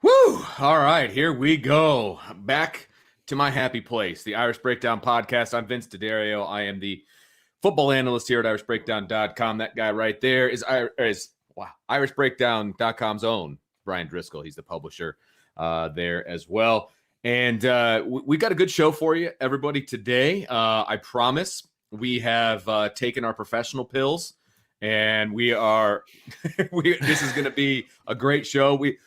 Woo! All right, here we go. Back to my happy place, the Irish Breakdown podcast. I'm Vince D'Addario. I am the football analyst here at irishbreakdown.com. That guy right there is irishbreakdown.com's own Brian Driscoll. He's the publisher there as well. And we got a good show for you, everybody, today. I promise we have taken our professional pills, and we are this is going to be a great show. We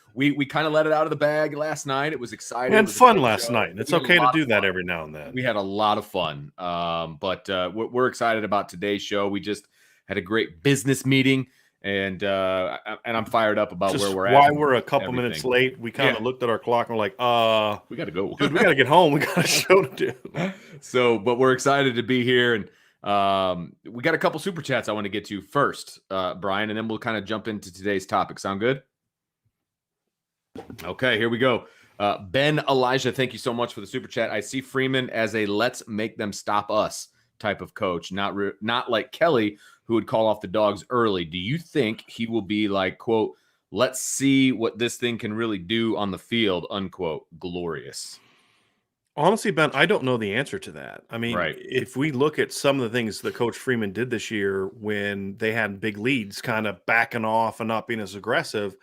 kind of let it out of the bag last night. It was exciting. We had fun last night. It's okay to do that every now and then. We had a lot of fun. But we're excited about today's show. We just had a great business meeting, and I'm fired up about just where we're at. Why we're a couple minutes late. We kind of looked at our clock and we're like, we got to go. Dude, we got to get home. We got a show to do. So, but we're excited to be here, and we got a couple super chats I want to get to first, Brian, and then we'll kind of jump into today's topic. Sound good? Okay, here we go. Ben Elijah, thank you so much for the super chat. I see Freeman as a let's make them stop us type of coach, not like Kelly, who would call off the dogs early. Do you think he will be like, quote, let's see what this thing can really do on the field, unquote, glorious? Honestly, Ben, I don't know the answer to that. I mean, right. If we look at some of the things that Coach Freeman did this year when they had big leads, kind of backing off and not being as aggressive,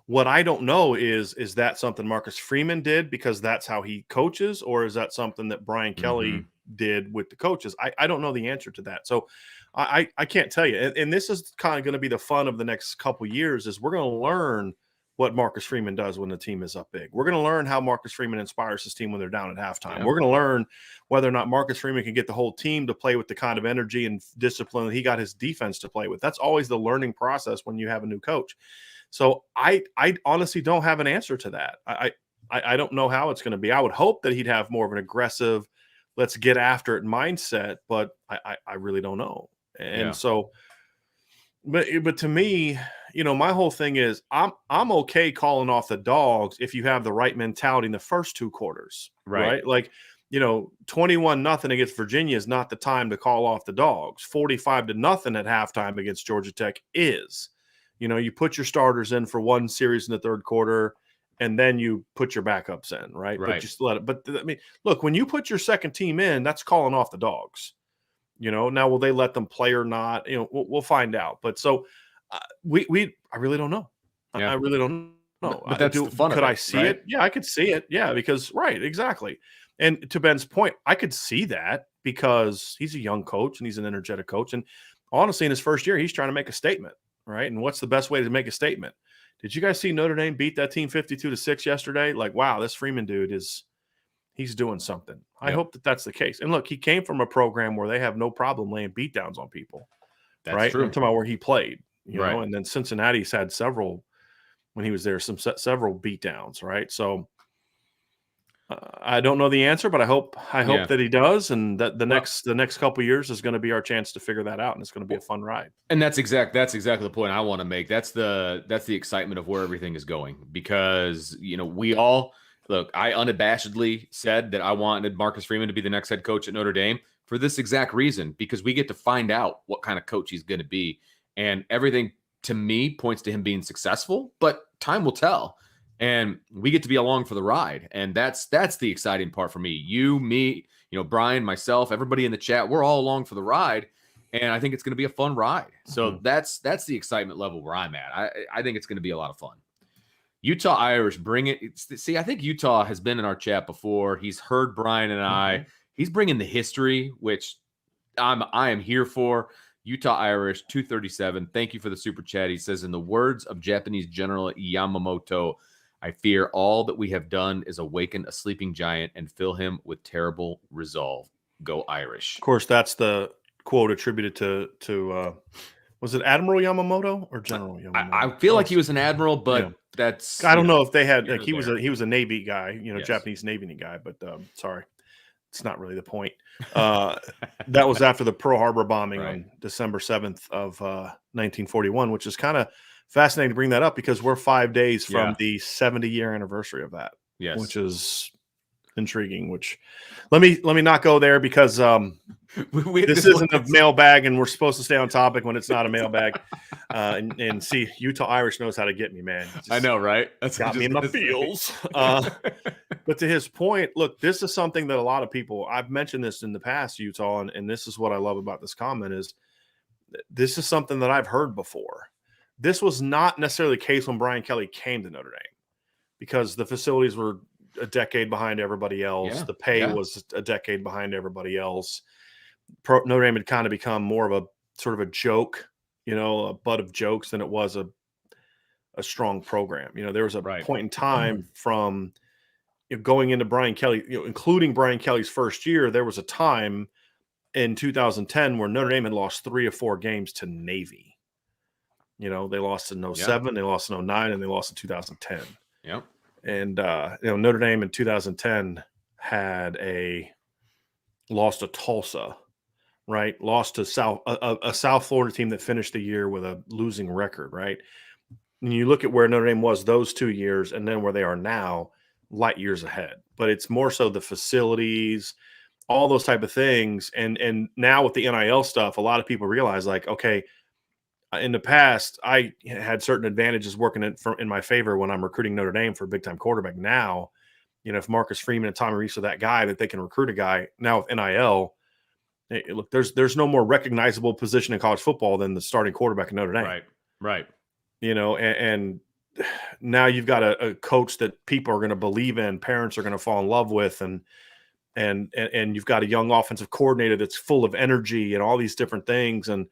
what I don't know is that something Marcus Freeman did because that's how he coaches, or is that something that Brian Kelly did with the coaches? I don't know the answer to that. So I can't tell you. And this is kind of going to be the fun of the next couple years is we're going to learn what Marcus Freeman does when the team is up big. We're going to learn how Marcus Freeman inspires his team when they're down at halftime. Yeah. We're going to learn whether or not Marcus Freeman can get the whole team to play with the kind of energy and discipline that he got his defense to play with. That's always the learning process when you have a new coach. So I honestly don't have an answer to that. I don't know how it's going to be. I would hope that he'd have more of an aggressive, let's get after it mindset, but I really don't know. And so, but to me, my whole thing is I'm okay calling off the dogs if you have the right mentality in the first two quarters, right? Like, 21-0 against Virginia is not the time to call off the dogs. 45-0 at halftime against Georgia Tech is. You put your starters in for one series in the third quarter, and then you put your backups in, right? But just let it. But I mean, look, when you put your second team in, that's calling off the dogs. Now will they let them play or not? We'll find out. But so I really don't know. Yeah. I really don't know. But that's the fun of it. Could I see it? Yeah, I could see it. Yeah, because exactly. And to Ben's point, I could see that because he's a young coach and he's an energetic coach, and honestly, in his first year, he's trying to make a statement. Right. And what's the best way to make a statement? Did you guys see Notre Dame beat that team 52-6 yesterday? Like, wow, this Freeman dude he's doing something. I hope that that's the case. And look, he came from a program where they have no problem laying beatdowns on people. That's true. I'm talking about where he played, know, and then Cincinnati's had several when he was there, several beatdowns. Right. So I don't know the answer, but I hope that he does, and that the next couple of years is going to be our chance to figure that out, and it's going to be a fun ride. And that's exactly the point I want to make. That's the excitement of where everything is going, because we all look. I unabashedly said that I wanted Marcus Freeman to be the next head coach at Notre Dame for this exact reason, because we get to find out what kind of coach he's going to be, and everything to me points to him being successful, but time will tell. And we get to be along for the ride. And that's the exciting part for me. You, me, Brian, myself, everybody in the chat, we're all along for the ride. And I think it's going to be a fun ride. So that's the excitement level where I'm at. I think it's going to be a lot of fun. Utah Irish, bring it. See, I think Utah has been in our chat before. He's heard Brian and I. He's bringing the history, which I am here for. Utah Irish, 237. Thank you for the super chat. He says, in the words of Japanese General Yamamoto, I fear all that we have done is awaken a sleeping giant and fill him with terrible resolve. Go Irish. Of course, that's the quote attributed to was it Admiral Yamamoto or General Yamamoto? I feel like he was an admiral, but that's I don't know if they had he was a Navy guy, Japanese Navy guy, but sorry. It's not really the point. That was after the Pearl Harbor bombing on December 7th of 1941, which is kind of fascinating to bring that up because we're 5 days from the 70-year anniversary of that. Yes. Which is intriguing. Which let me not go there because this isn't a mailbag, and we're supposed to stay on topic when it's not a mailbag. And see, Utah Irish knows how to get me, man. I know, right? That's got me in my feels. But to his point, look, this is something that a lot of people, I've mentioned this in the past, Utah, and this is what I love about this comment is this is something that I've heard before. This was not necessarily the case when Brian Kelly came to Notre Dame because the facilities were a decade behind everybody else. Yeah, the pay was a decade behind everybody else. Notre Dame had kind of become more of a sort of a joke, a butt of jokes than it was a strong program. There was a point in time from going into Brian Kelly, including Brian Kelly's first year, there was a time in 2010 where Notre Dame had lost 3 or 4 games to Navy. They lost in 07, they lost in 09, and they lost in 2010. Yep. And Notre Dame in 2010 had lost to Tulsa, right? Lost to a South Florida team that finished the year with a losing record, right? And you look at where Notre Dame was those 2 years and then where they are now, light years ahead. But it's more so the facilities, all those type of things. And now with the NIL stuff, a lot of people realize like, okay, in the past, I had certain advantages working in my favor when I'm recruiting Notre Dame for a big-time quarterback. Now, if Marcus Freeman and Tommy Rees are that guy that they can recruit a guy, now with NIL, look, there's no more recognizable position in college football than the starting quarterback in Notre Dame. Right. And now you've got a coach that people are going to believe in, parents are going to fall in love with, and you've got a young offensive coordinator that's full of energy and all these different things. And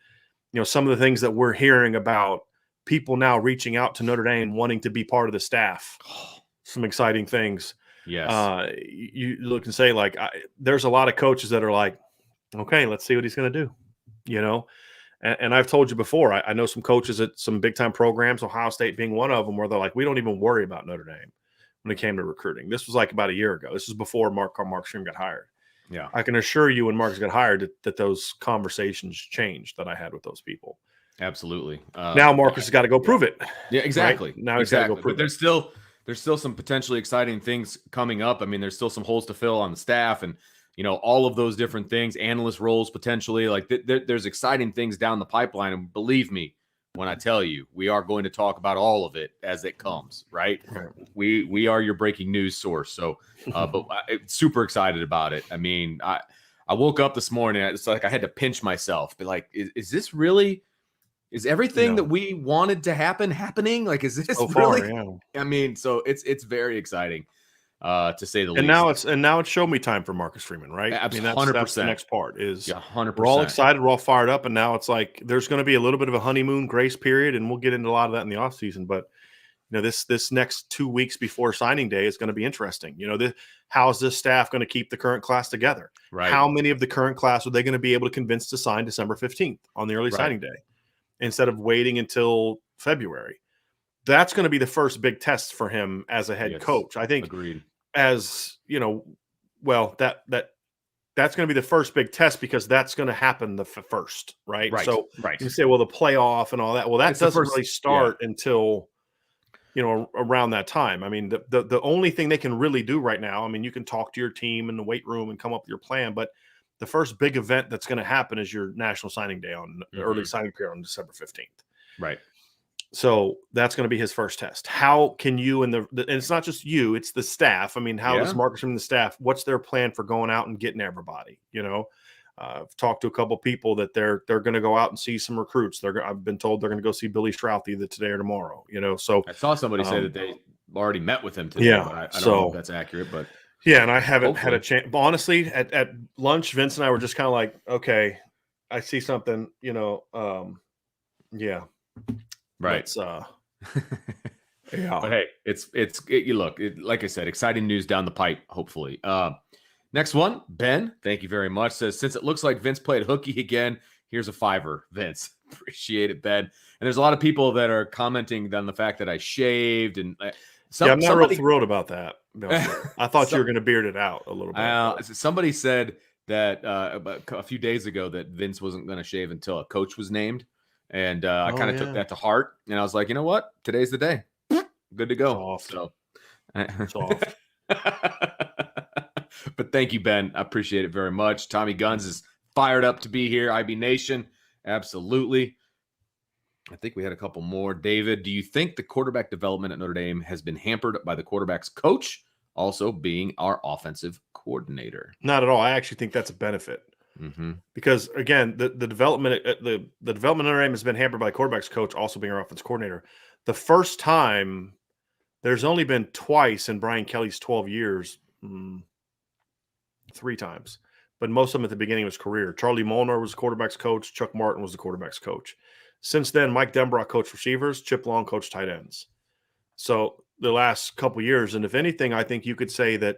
some of the things that we're hearing about people now reaching out to Notre Dame, wanting to be part of the staff, some exciting things. Yes. You look and say like, there's a lot of coaches that are like, okay, let's see what he's going to do, and I've told you before, I know some coaches at some big time programs, Ohio State being one of them, where they're like, we don't even worry about Notre Dame when it came to recruiting. This was like about a year ago. This was before Mark Freeman got hired. Yeah. I can assure you when Marcus got hired that those conversations changed that I had with those people. Absolutely. Now Marcus has got to go prove it. Yeah, exactly. Right? Now he's got to go prove but it. There's still some potentially exciting things coming up. I mean, there's still some holes to fill on the staff and, all of those different things, analyst roles potentially. Like there's exciting things down the pipeline. And believe me, when I tell you, we are going to talk about all of it as it comes, right? We are your breaking news source. So, but I'm super excited about it. I mean, I woke up this morning, it's like I had to pinch myself, be like, is this really, is everything that we wanted to happen happening? Like, is this so really? Far, yeah. I mean, so it's very exciting, to say the least. And now it's show me time for Marcus Freeman, right? Absolutely, I mean, that's the next part is 100%. We're all excited, we're all fired up, and now it's like there's going to be a little bit of a honeymoon grace period, and we'll get into a lot of that in the offseason. But this next 2 weeks before signing day is going to be interesting. How is this staff going to keep the current class together? Right. How many of the current class are they going to be able to convince to sign December 15th on the early signing day instead of waiting until February? That's going to be the first big test for him as a head coach. I think. Agreed. That's going to be the first big test because that's going to happen the first, right? So you say, well, the playoff and all that. Well, that doesn't really start until around that time. I mean, the only thing they can really do right now, I mean, you can talk to your team in the weight room and come up with your plan, but the first big event that's going to happen is your national signing day on early signing period on December 15th. Right. So that's going to be his first test. How can you and it's not just you, it's the staff. I mean, how does Marcus from the staff, what's their plan for going out and getting everybody? I've talked to a couple people that they're going to go out and see some recruits. I've been told they're going to go see Billy Strouth either today or tomorrow, So I saw somebody say that they already met with him today. But I don't know if that's accurate, but and I haven't had a chance. But honestly, at lunch, Vince and I were just kind of like, okay, I see something, Right. Yeah. But hey, like I said, exciting news down the pipe, hopefully. Next one, Ben, thank you very much. Says, since it looks like Vince played hooky again, here's a $5, Vince. Appreciate it, Ben. And there's a lot of people that are commenting on the fact that I shaved and I'm not real thrilled about that. I thought you were going to beard it out a little bit. Somebody said that about a few days ago that Vince wasn't going to shave until a coach was named. And I kind of took that to heart, and I was like, you know what? Today's the day. Good to go. Soft. So, soft. But thank you, Ben. I appreciate it very much. Tommy Guns is fired up to be here. IB Nation, absolutely. I think we had a couple more. David, do you think the quarterback development at Notre Dame has been hampered by the quarterback's coach also being our offensive coordinator? Not at all. I actually think that's a benefit. Mm-hmm. Because again, the development the development of Notre Dame has been hampered by quarterback's coach also being our offense coordinator. The first time, there's only been twice in Brian Kelly's 12 years, 3 times, but most of them at the beginning of his career. Charlie Molnar was the quarterback's coach. Chuck Martin was the quarterback's coach. Since then, Mike Denbrock coached receivers. Chip Long coached tight ends. So the last couple years, and if anything, I think you could say that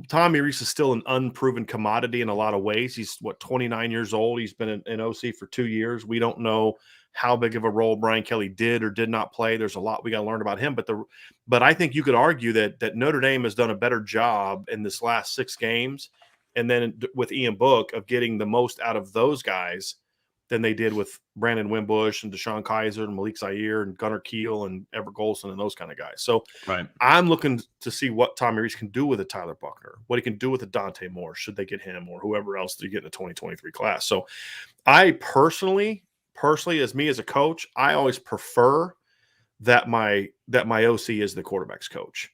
Tommy Rees is still an unproven commodity in a lot of ways. He's 29 years old. He's been in OC for 2 years. We don't know how big of a role Brian Kelly did or did not play. There's a lot we got to learn about him. But I think you could argue that Notre Dame has done a better job in this last 6 games, and then with Ian Book, of getting the most out of those guys than they did with Brandon Wimbush and Deshaun Kaiser and Malik Zaire and Gunnar Keel and Everett Golson and those kind of guys. So I'm looking to see what Tommy Rees can do with a Tyler Buckner, what he can do with a Dante Moore, should they get him, or whoever else they get in the 2023 class. So I personally, as me as a coach, I always prefer that my OC is the quarterback's coach,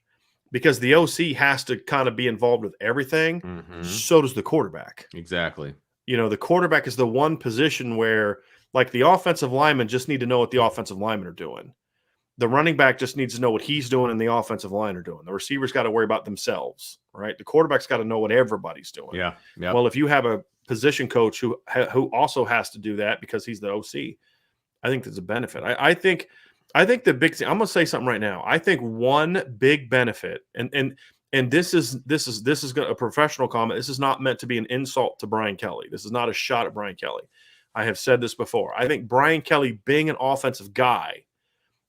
because the OC has to kind of be involved with everything. Mm-hmm. So does the quarterback. Exactly. The quarterback is the one position where, like, the offensive linemen just need to know what the offensive linemen are doing. The running back just needs to know what he's doing and the offensive line are doing. The receivers got to worry about themselves, right? The quarterback's got to know what everybody's doing. Yeah. Well, if you have a position coach who also has to do that because he's the OC, I think there's a benefit. I think the big thing, I'm going to say something right now. I think one big benefit, and this is a professional comment. This is not meant to be an insult to Brian Kelly. This is not a shot at Brian Kelly. I have said this before. I think Brian Kelly, being an offensive guy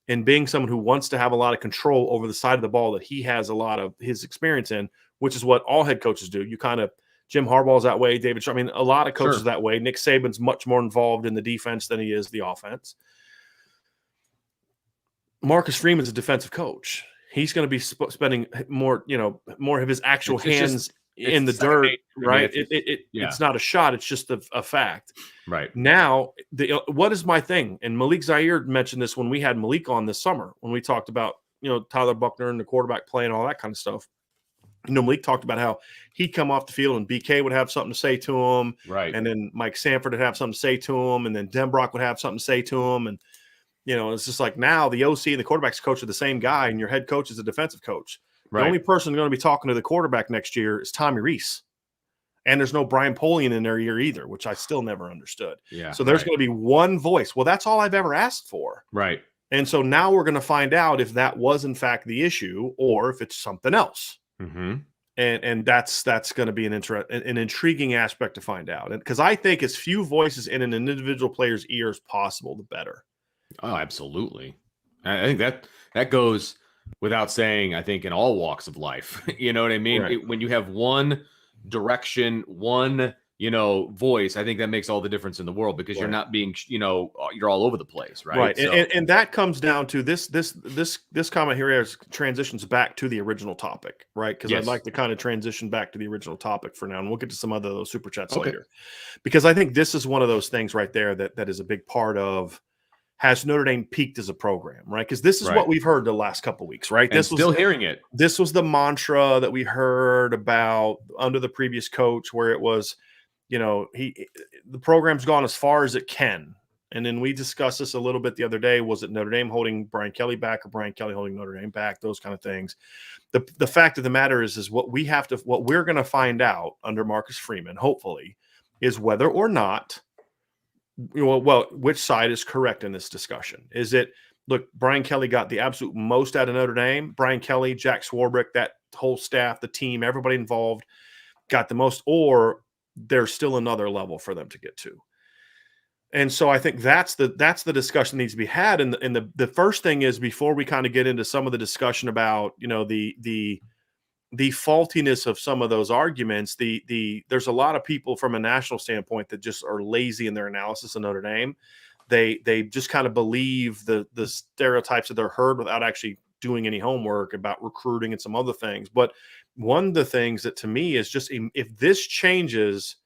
and being someone who wants to have a lot of control over the side of the ball that he has a lot of his experience in, which is what all head coaches do. Jim Harbaugh's that way. David, a lot of coaches that way. Nick Saban's much more involved in the defense than he is the offense. Marcus Freeman's a defensive coach. He's going to be spending more of his actual hands in the dirt, right? It's not a shot. It's just a fact. Right. Now, what is my thing? And Malik Zaire mentioned this when we had Malik on this summer, when we talked about, Tyler Buckner and the quarterback play and all that kind of stuff. Malik talked about how he'd come off the field and BK would have something to say to him. Right. And then Mike Sanford would have something to say to him. And then Denbrock would have something to say to him. And, it's just like, now the OC and the quarterback's coach are the same guy, and your head coach is a defensive coach. Right. The only person going to be talking to the quarterback next year is Tommy Rees. And there's no Brian Polian in their ear either, which I still never understood. Yeah. So there's going to be one voice. Well, that's all I've ever asked for. Right. And so now we're going to find out if that was in fact the issue or if it's something else. Mm-hmm. And that's going to be an intriguing aspect to find out. And because I think as few voices in an individual player's ear as possible, the better. Oh, absolutely. I think that goes without saying, I think, in all walks of life. You know what I mean? Right. When you have one direction, one, voice, I think that makes all the difference in the world, because you're not being, you're all over the place. Right. Right. So. And that comes down to this comment here transitions back to the original topic, right? Because I'd like to kind of transition back to the original topic for now. And we'll get to some other those super chats later, because I think this is one of those things right there that is a big part of, has Notre Dame peaked as a program, right? Because this is what we've heard the last couple of weeks, right? And still hearing it. This was the mantra that we heard about under the previous coach, where it was, the program's gone as far as it can. And then we discussed this a little bit the other day. Was it Notre Dame holding Brian Kelly back or Brian Kelly holding Notre Dame back? Those kind of things. The fact of the matter is what we're going to find out under Marcus Freeman, hopefully, is whether or not, which side is correct in this discussion. Is it, look, Brian Kelly got the absolute most out of Notre Dame. Brian Kelly, Jack Swarbrick, that whole staff, the team, everybody involved got the most, or there's still another level for them to get to. And so I think that's the discussion that needs to be had. And the first thing is, before we kind of get into some of the discussion about, the faultiness of some of those arguments, there's a lot of people from a national standpoint that just are lazy in their analysis of Notre Dame. They just kind of believe the stereotypes that they're heard without actually doing any homework about recruiting and some other things. But one of the things that to me is just, if this changes,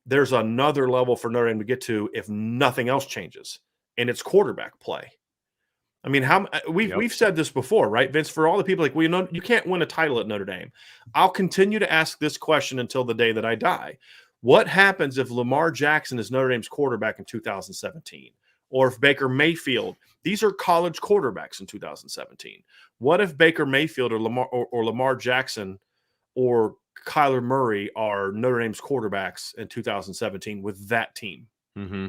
there's another level for Notre Dame to get to if nothing else changes, and it's quarterback play. I mean, we've said this before, right, Vince? For all the people like, well, you can't win a title at Notre Dame. I'll continue to ask this question until the day that I die. What happens if Lamar Jackson is Notre Dame's quarterback in 2017? Or if Baker Mayfield, these are college quarterbacks in 2017. What if Baker Mayfield or Lamar Jackson or Kyler Murray are Notre Dame's quarterbacks in 2017 with that team? Mm-hmm.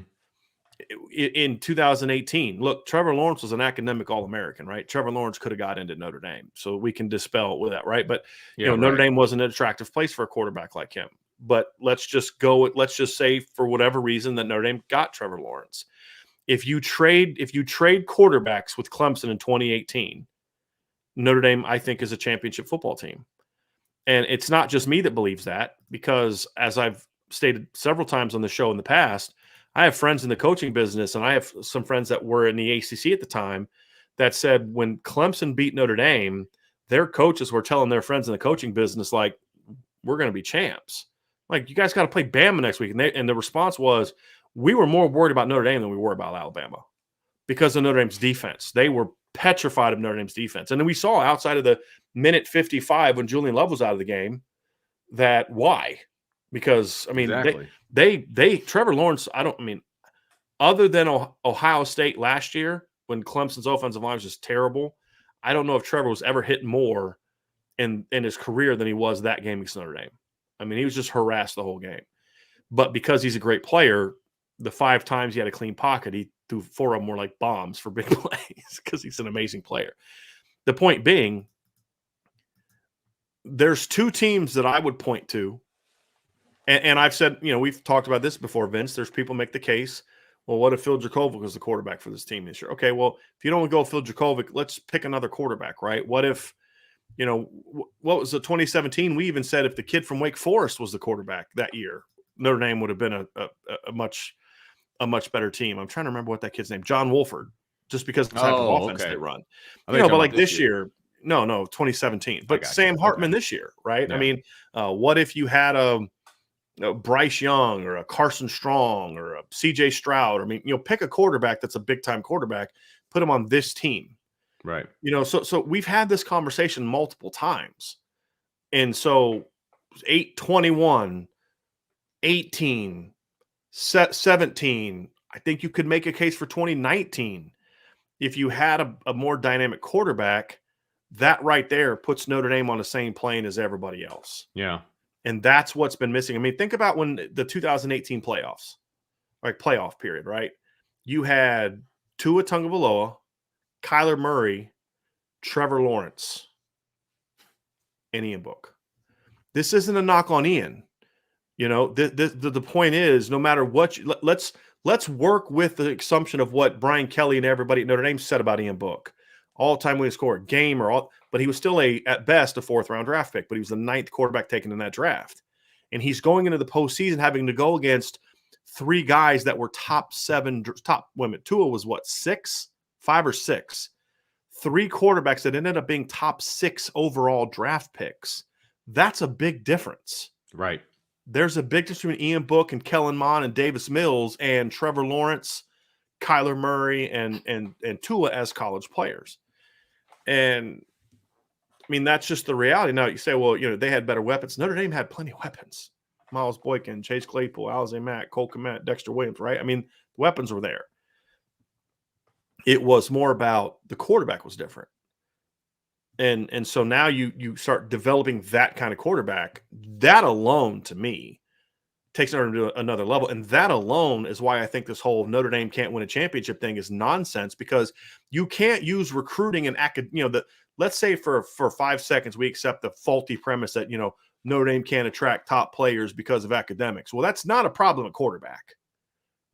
In 2018, look, Trevor Lawrence was an academic All-American, right? Trevor Lawrence could have got into Notre Dame, so we can dispel with that, right? But Notre Dame wasn't an attractive place for a quarterback like him. But let's just say for whatever reason that Notre Dame got Trevor Lawrence. If you trade quarterbacks with Clemson in 2018, Notre Dame, I think, is a championship football team. And it's not just me that believes that, because as I've stated several times on the show in the past, I have friends in the coaching business, and I have some friends that were in the ACC at the time that said when Clemson beat Notre Dame, their coaches were telling their friends in the coaching business, like, we're going to be champs. Like, you guys got to play Bama next week. And the response was, we were more worried about Notre Dame than we were about Alabama because of Notre Dame's defense. They were petrified of Notre Dame's defense. And then we saw outside of the minute 55 when Julian Love was out of the game that why? Because, I mean, exactly. Trevor Lawrence, other than Ohio State last year when Clemson's offensive line was just terrible, I don't know if Trevor was ever hit more in his career than he was that game against Notre Dame. I mean, he was just harassed the whole game. But because he's a great player, the 5 times he had a clean pocket, he threw 4 of them were like bombs for big plays because he's an amazing player. The point being, there's 2 teams that I would point to. And I've said, we've talked about this before, Vince. There's people make the case, well, what if Phil Dracovic was the quarterback for this team this year? Okay, well, if you don't go Phil Dracovic, let's pick another quarterback, right? What if, what was the 2017? We even said if the kid from Wake Forest was the quarterback that year, Notre Dame would have been a much better team. I'm trying to remember what that kid's name, John Wolford, just because of the type of offense they run. But like this year, no, 2017. But Sam Hartman this year, right? Yeah. I mean, what if you had a Bryce Young or a Carson Strong or a CJ Stroud? I mean, pick a quarterback that's a big-time quarterback, put him on this team. Right. So we've had this conversation multiple times. And so 8-21, 18, 17, I think you could make a case for 2019. If you had a more dynamic quarterback, that right there puts Notre Dame on the same plane as everybody else. Yeah. And that's what's been missing. I mean, think about when the 2018 playoffs, like playoff period, right? You had Tua Tagovailoa, Kyler Murray, Trevor Lawrence, and Ian Book. This isn't a knock on Ian. The point is, no matter what, let's work with the assumption of what Brian Kelly and everybody at Notre Dame said about Ian Book. All-time winning scorer, but he was still at best a 4th-round draft pick, but he was the 9th quarterback taken in that draft. And he's going into the postseason having to go against 3 guys that were top women. Tua was what, 5 or 6? 3 quarterbacks that ended up being top 6 overall draft picks. That's a big difference. Right. There's a big difference between Ian Book and Kellen Mond and Davis Mills and Trevor Lawrence, Kyler Murray, and Tua as college players. And I mean, that's just the reality. Now you say, well, they had better weapons. Notre Dame had plenty of weapons. Miles Boykin, Chase Claypool, Alize Mack, Cole Kmet, Dexter Williams, right? I mean, the weapons were there. It was more about the quarterback was different. And so now you start developing that kind of quarterback. That alone, to me, takes Notre Dame to another level. And that alone is why I think this whole Notre Dame can't win a championship thing is nonsense, because you can't use recruiting and let's say for 5 seconds we accept the faulty premise that, Notre Dame can't attract top players because of academics. Well, that's not a problem at quarterback,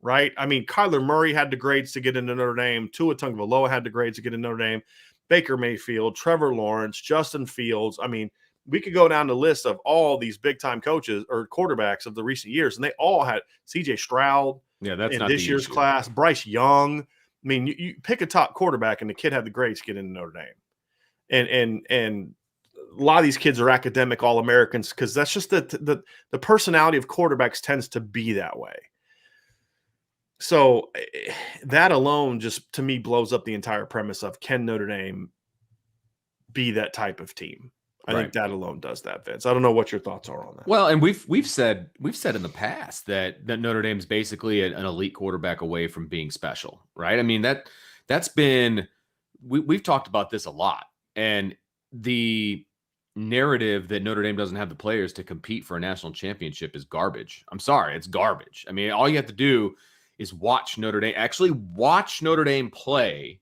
right? I mean, Kyler Murray had the grades to get into Notre Dame. Tua Tagovailoa had the grades to get into Notre Dame. Baker Mayfield, Trevor Lawrence, Justin Fields. I mean, we could go down the list of all these big-time coaches or quarterbacks of the recent years, and they all had CJ Stroud that's in not this year's class, Bryce Young. I mean, you pick a top quarterback, and the kid had the grades to get into Notre Dame. and a lot of these kids are academic All-Americans because that's just the personality of quarterbacks tends to be that way. So that alone just to me blows up the entire premise of can Notre Dame be that type of team? I think that alone does that, Vince. I don't know what your thoughts are on that. Well, and we've said in the past that Notre Dame's basically an elite quarterback away from being special, right? I mean that's been we've talked about this a lot, and the narrative that Notre Dame doesn't have the players to compete for a national championship is garbage. I'm sorry, it's garbage. I mean, all you have to do is watch Notre Dame play,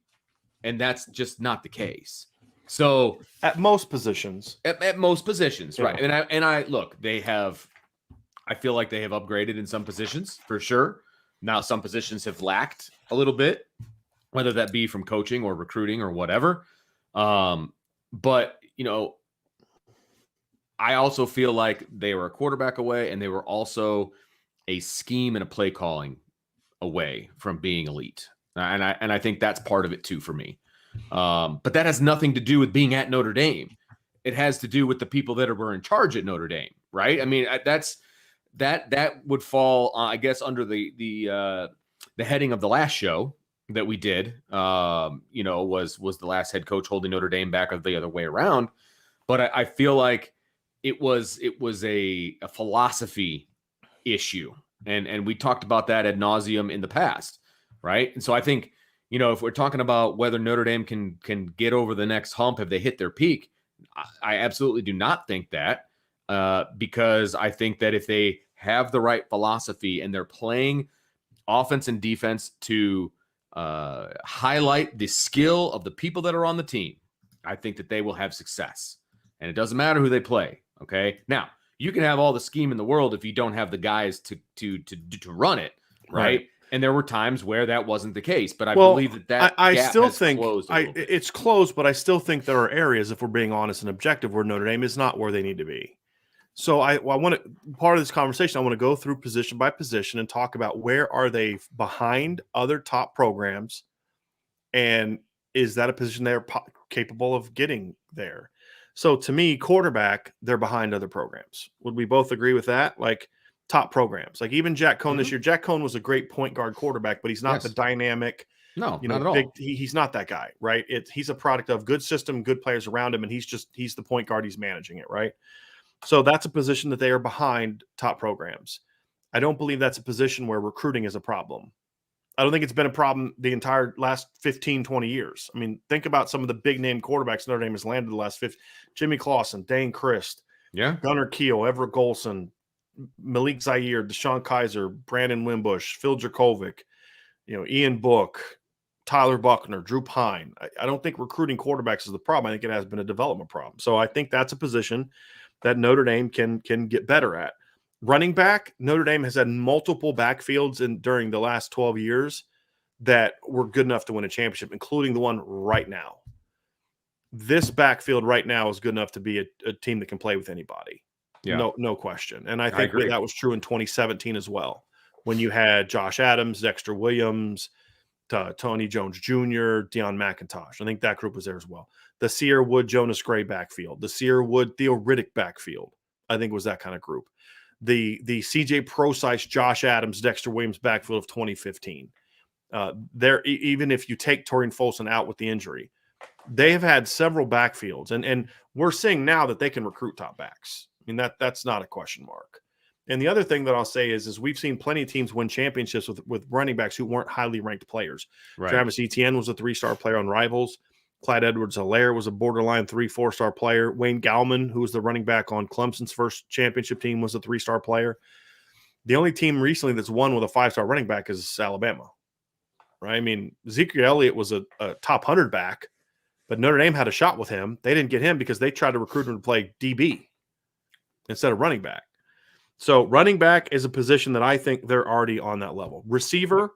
and that's just not the case. So at most positions, right? And I look, I feel like they have upgraded in some positions for sure. Now some positions have lacked a little bit, whether that be from coaching or recruiting or whatever. But I also feel like they were a quarterback away, and they were also a scheme and a play calling away from being elite. And I think that's part of it too for me. But that has nothing to do with being at Notre Dame. It has to do with the people that were in charge at Notre Dame, right? I mean, that would fall, I guess, under the heading of the last show that we did. Was the last head coach holding Notre Dame back, or the other way around? But I feel like it was a philosophy issue, and we talked about that ad nauseum in the past, right? And so I think, if we're talking about whether Notre Dame can get over the next hump, have they hit their peak? I absolutely do not think that, because I think that if they have the right philosophy and they're playing offense and defense to highlight the skill of the people that are on the team, I think that they will have success. And it doesn't matter who they play. Okay. Now, you can have all the scheme in the world if you don't have the guys to run it, right? And there were times where that wasn't the case, but I believe that I gap still has think closed a little bit. It's closed, but I still think there are areas, if we're being honest and objective, where Notre Dame is not where they need to be. So I want to, part of this conversation, I want to go through position by position and talk about where are they behind other top programs, and is that a position they're capable of getting there? So to me, quarterback, they're behind other programs. Would we both agree with that? Like top programs, like even Jack Cohn this year. Jack Cohn was a great point guard quarterback, but he's not the dynamic. No, not at all. He's not that guy, right? He's a product of good system, good players around him, and he's the point guard. He's managing it, right? So that's a position that they are behind top programs. I don't believe that's a position where recruiting is a problem. I don't think it's been a problem the entire last 15, 20 years. I mean, think about some of the big name quarterbacks Notre Dame has landed the last 50. Jimmy Clausen, Dane Christ, Gunnar Keel, Everett Golson, Malik Zaire, Deshaun Kaiser, Brandon Wimbush, Phil Dracovic, Ian Book, Tyler Buckner, Drew Pine. I don't think recruiting quarterbacks is the problem. I think it has been a development problem. So I think that's a position that Notre Dame can get better at. Running back, Notre Dame has had multiple backfields during the last 12 years that were good enough to win a championship, including the one right now. This backfield right now is good enough to be a team that can play with anybody. Yeah. No question. And I think that was true in 2017 as well, when you had Josh Adams, Dexter Williams, Tony Jones Jr., Deion McIntosh. I think that group was there as well. The Sierra Wood, Jonas Gray backfield. The Sierra Wood, Theo Riddick backfield, I think was that kind of group. The CJ Prosise, Josh Adams, Dexter Williams backfield of 2015. There, even if you take Torian Folson out with the injury, they have had several backfields, and we're seeing now that they can recruit top backs. I mean, that's not a question mark. And the other thing that I'll say is we've seen plenty of teams win championships with running backs who weren't highly ranked players. Right. Travis Etienne was a 3-star player on Rivals. Clyde Edwards-Helaire was a borderline 3-4-star player. Wayne Gallman, who was the running back on Clemson's first championship team, was a 3-star player. The only team recently that's won with a 5-star running back is Alabama, right? I mean, Ezekiel Elliott was a top 100 back, but Notre Dame had a shot with him. They didn't get him because they tried to recruit him to play DB instead of running back. So running back is a position that I think they're already on that level. Receiver,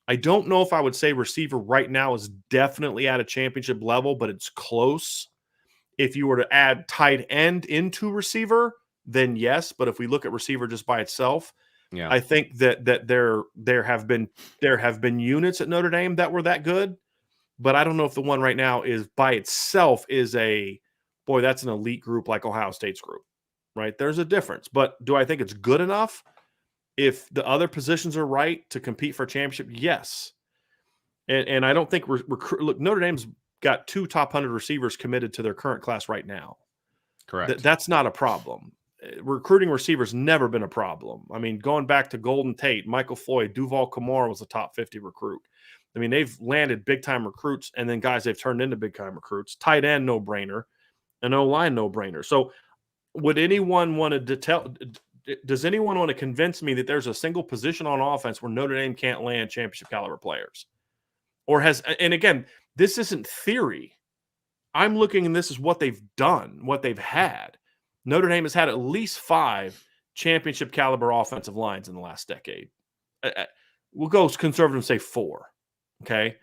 I don't know if I would say receiver right now is definitely at a championship level, but it's close. If you were to add tight end into receiver, then yes. But if we look at receiver just by itself, I think that there have been units at Notre Dame that were that good. but I don't know if the one right now is by itself is a boy. That's an elite group like Ohio State's group, right? There's a difference, but do I think it's good enough? If the other positions are right to compete for a championship, yes. And I don't think look, Notre Dame's got 2 top 100 receivers committed to their current class right now. Correct. That's not a problem. Recruiting receivers never been a problem. I mean, going back to Golden Tate, Michael Floyd, Duval Kamara was a top 50 recruit. I mean, they've landed big-time recruits and then guys they've turned into big-time recruits. Tight end, no-brainer. An O-line, no-brainer. So would anyone want to tell – does anyone want to convince me that there's a single position on offense where Notre Dame can't land championship caliber players? Or has – and again, this isn't theory. I'm looking and this is what they've done, what they've had. Notre Dame has had at least 5 championship caliber offensive lines in the last decade. We'll go conservative and say 4. Okay.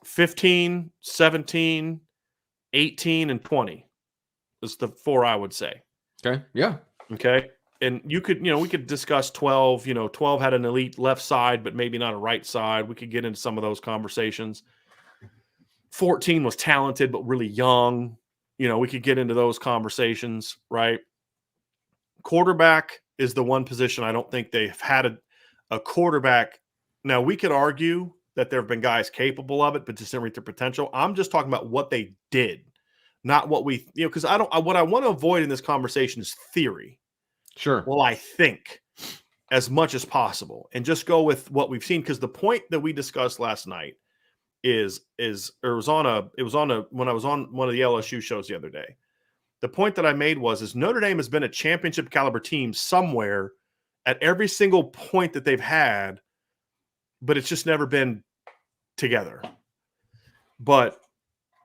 15, 17, 18, and 20 is the 4 I would say. Okay. Yeah. Okay. And you could, we could discuss 12. 12 had an elite left side, but maybe not a right side. We could get into some of those conversations. 14 was talented, but really young. We could get into those conversations, right? Quarterback is the one position I don't think they've had a quarterback. Now, we could argue that there have been guys capable of it, but just didn't reach their potential. I'm just talking about what they did, not what we, because what I want to avoid in this conversation is theory. Sure. Well, I think as much as possible and just go with what we've seen. Because the point that we discussed last night when I was on one of the LSU shows the other day. The point that I made is Notre Dame has been a championship caliber team somewhere at every single point that they've had, but it's just never been together. But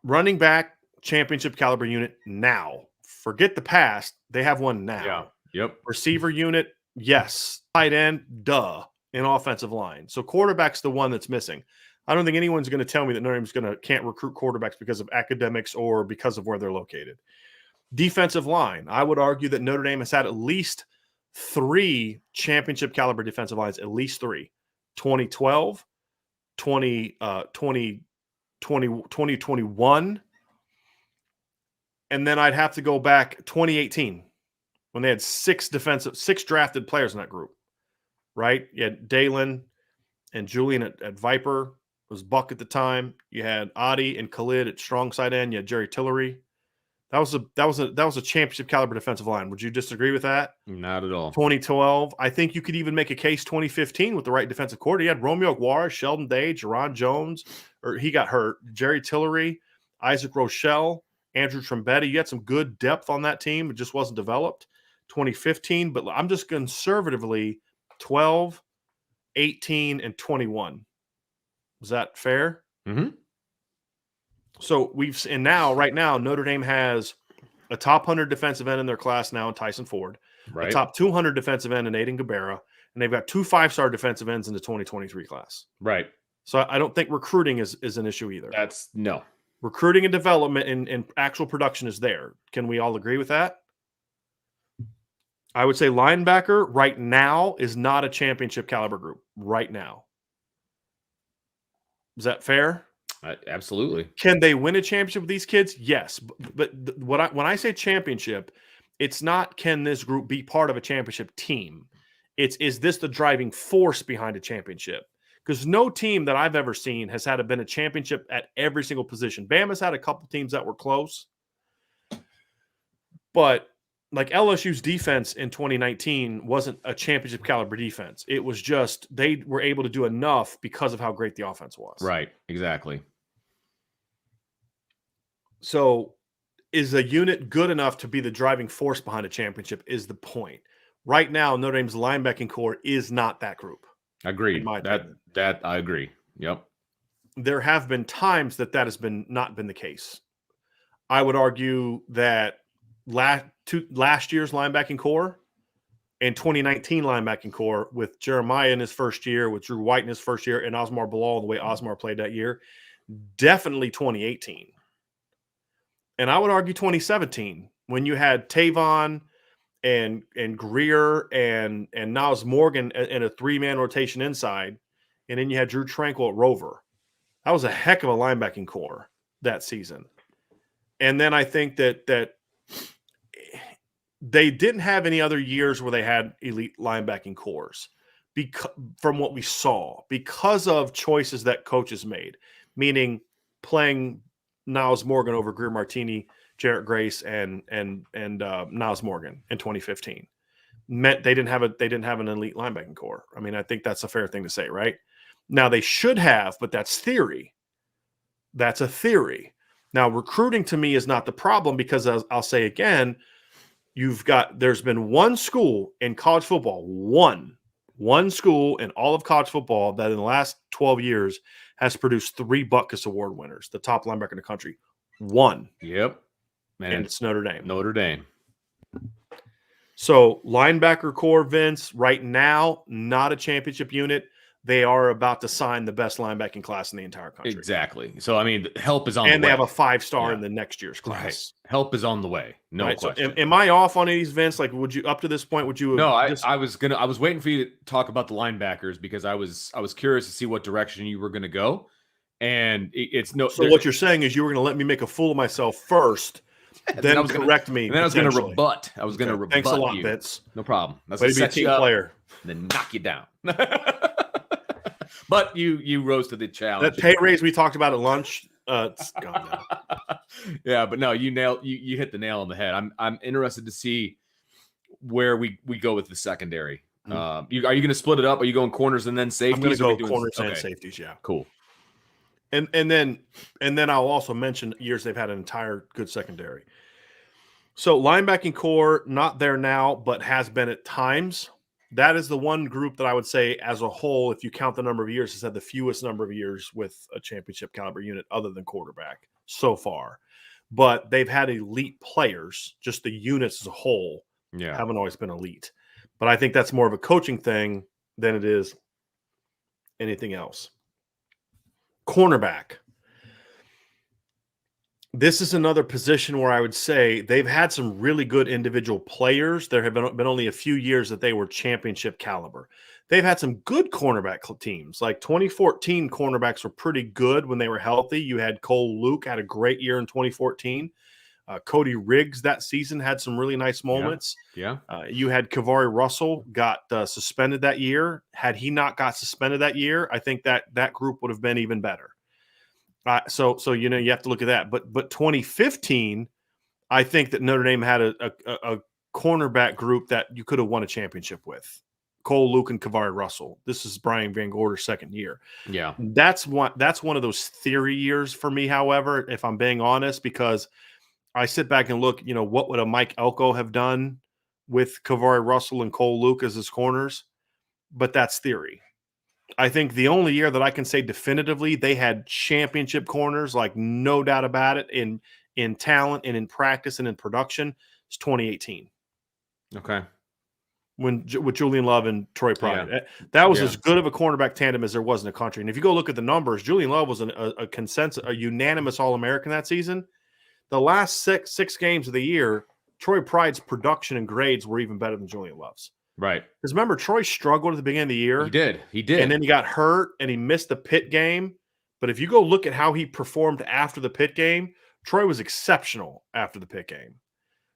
running back championship caliber unit now. Forget the past. They have one now. Yeah. Yep. Receiver unit, yes. Tight end, duh. In offensive line. So quarterback's the one that's missing. I don't think anyone's going to tell me that Notre Dame's can't recruit quarterbacks because of academics or because of where they're located. Defensive line. I would argue that Notre Dame has had at least 3 championship caliber defensive lines, at least 3. 2012, 2021, and then I'd have to go back 2018 when they had 6 drafted players in that group, right? You had Dalen and Julian at Viper. It was Buck at the time. You had Adi and Khalid at strong side end. You had Jerry Tillery. That was a championship caliber defensive line. Would you disagree with that? Not at all. 2012. I think you could even make a case 2015 with the right defensive coordinator. You had Romeo Aguirre, Sheldon Day, Jerron Jones, or he got hurt. Jerry Tillery, Isaac Rochelle, Andrew Trembetti. You had some good depth on that team. It just wasn't developed. 2015, but I'm just conservatively 12, 18, and 21. Is that fair? Mm-hmm. So right now, Notre Dame has a top 100 defensive end in their class now in Tyson Ford, right. A top 200 defensive end in Aiden Gabera, and they've got 2 5-star defensive ends in the 2023 class. Right. So I don't think recruiting is an issue either. No. Recruiting and development and actual production is there. Can we all agree with that? I would say linebacker right now is not a championship caliber group right now. Is that fair? Absolutely. Can they win a championship with these kids? Yes. But when I say championship, it's not can this group be part of a championship team. It's is this the driving force behind a championship? Because no team that I've ever seen has been a championship at every single position. Bama's had a couple teams that were close. But like LSU's defense in 2019 wasn't a championship caliber defense. It was just they were able to do enough because of how great the offense was. Right. Exactly. So is a unit good enough to be the driving force behind a championship is the point. Right now, Notre Dame's linebacking core is not that group. Agreed. That I agree. Yep. There have been times that has not been the case. I would argue that last year's linebacking core and 2019 linebacking core with Jeremiah in his first year, with Drew White in his first year, and Osmar Bilal, the way Osmar played that year, definitely 2018. And I would argue 2017 when you had Tavon and Greer and Niles Morgan in a 3-man rotation inside, and then you had Drew Tranquil at Rover. That was a heck of a linebacking core that season. And then I think that they didn't have any other years where they had elite linebacking cores from what we saw because of choices that coaches made, meaning playing Niles Morgan over Greer Martini, Jarrett Grace, and Niles Morgan in 2015 meant they didn't have an elite linebacking core. I mean, I think that's a fair thing to say, right? Now they should have, but that's theory. That's a theory. Now recruiting to me is not the problem because I'll say again, there's been one school in college football, one school in all of college football that in the last 12 years has produced 3 Butkus Award winners, the top linebacker in the country. One. Yep. Man, and it's Notre Dame. Notre Dame. So linebacker core, Vince, right now, not a championship unit. They are about to sign the best linebacking class in the entire country. Exactly. So, I mean, help is on the way. And they have a 5-star in the next year's class. Right. Help is on the way. No question. So am I off on these, Vince? Like, would you, up to this point, would you? No, I was waiting for you to talk about the linebackers because I was curious to see what direction you were going to go. And it's no. So what you're saying is you were going to let me make a fool of myself first, then correct me. And then I was going to rebut. I was going to rebut. Thanks a lot, you. Vince. No problem. That's way to be a team player. And then knock you down. But you rose to the challenge. That pay raise we talked about at lunch, it's gone now. Yeah, but no, you hit the nail on the head. I'm interested to see where we go with the secondary. Are you going to split it up? Are you going corners and then safeties? I'm going to go corners and safeties. Yeah, cool. And then I'll also mention years they've had an entire good secondary. So linebacking core, not there now, but has been at times. That is the one group that I would say as a whole, if you count the number of years, has had the fewest number of years with a championship caliber unit other than quarterback so far. But they've had elite players, just the units as a whole haven't always been elite. But I think that's more of a coaching thing than it is anything else. Cornerback. This is another position where I would say they've had some really good individual players. There have been only a few years that they were championship caliber. They've had some good cornerback teams. Like 2014 cornerbacks were pretty good when they were healthy. You had Cole Luke, had a great year in 2014. Cody Riggs that season had some really nice moments. Yeah. You had Kavari Russell got suspended that year. Had he not got suspended that year, I think that group would have been even better. So you have to look at that. But 2015, I think that Notre Dame had a cornerback group that you could have won a championship with. Cole Luke and Kavari Russell. This is Brian Van Gorder's second year. Yeah. That's one of those theory years for me, however, if I'm being honest, because I sit back and look, what would a Mike Elko have done with Kavari Russell and Cole Luke as his corners? But that's theory. I think the only year that I can say definitively they had championship corners, like no doubt about it, in talent and in practice and in production, is 2018. Okay. With Julian Love and Troy Pride. Yeah. That was as good of a cornerback tandem as there was in the country. And if you go look at the numbers, Julian Love was a unanimous All-American that season. The last six games of the year, Troy Pride's production and grades were even better than Julian Love's. Right. Because remember, Troy struggled at the beginning of the year. He did. And then he got hurt and he missed the Pitt game. But if you go look at how he performed after the Pitt game, Troy was exceptional after the Pitt game.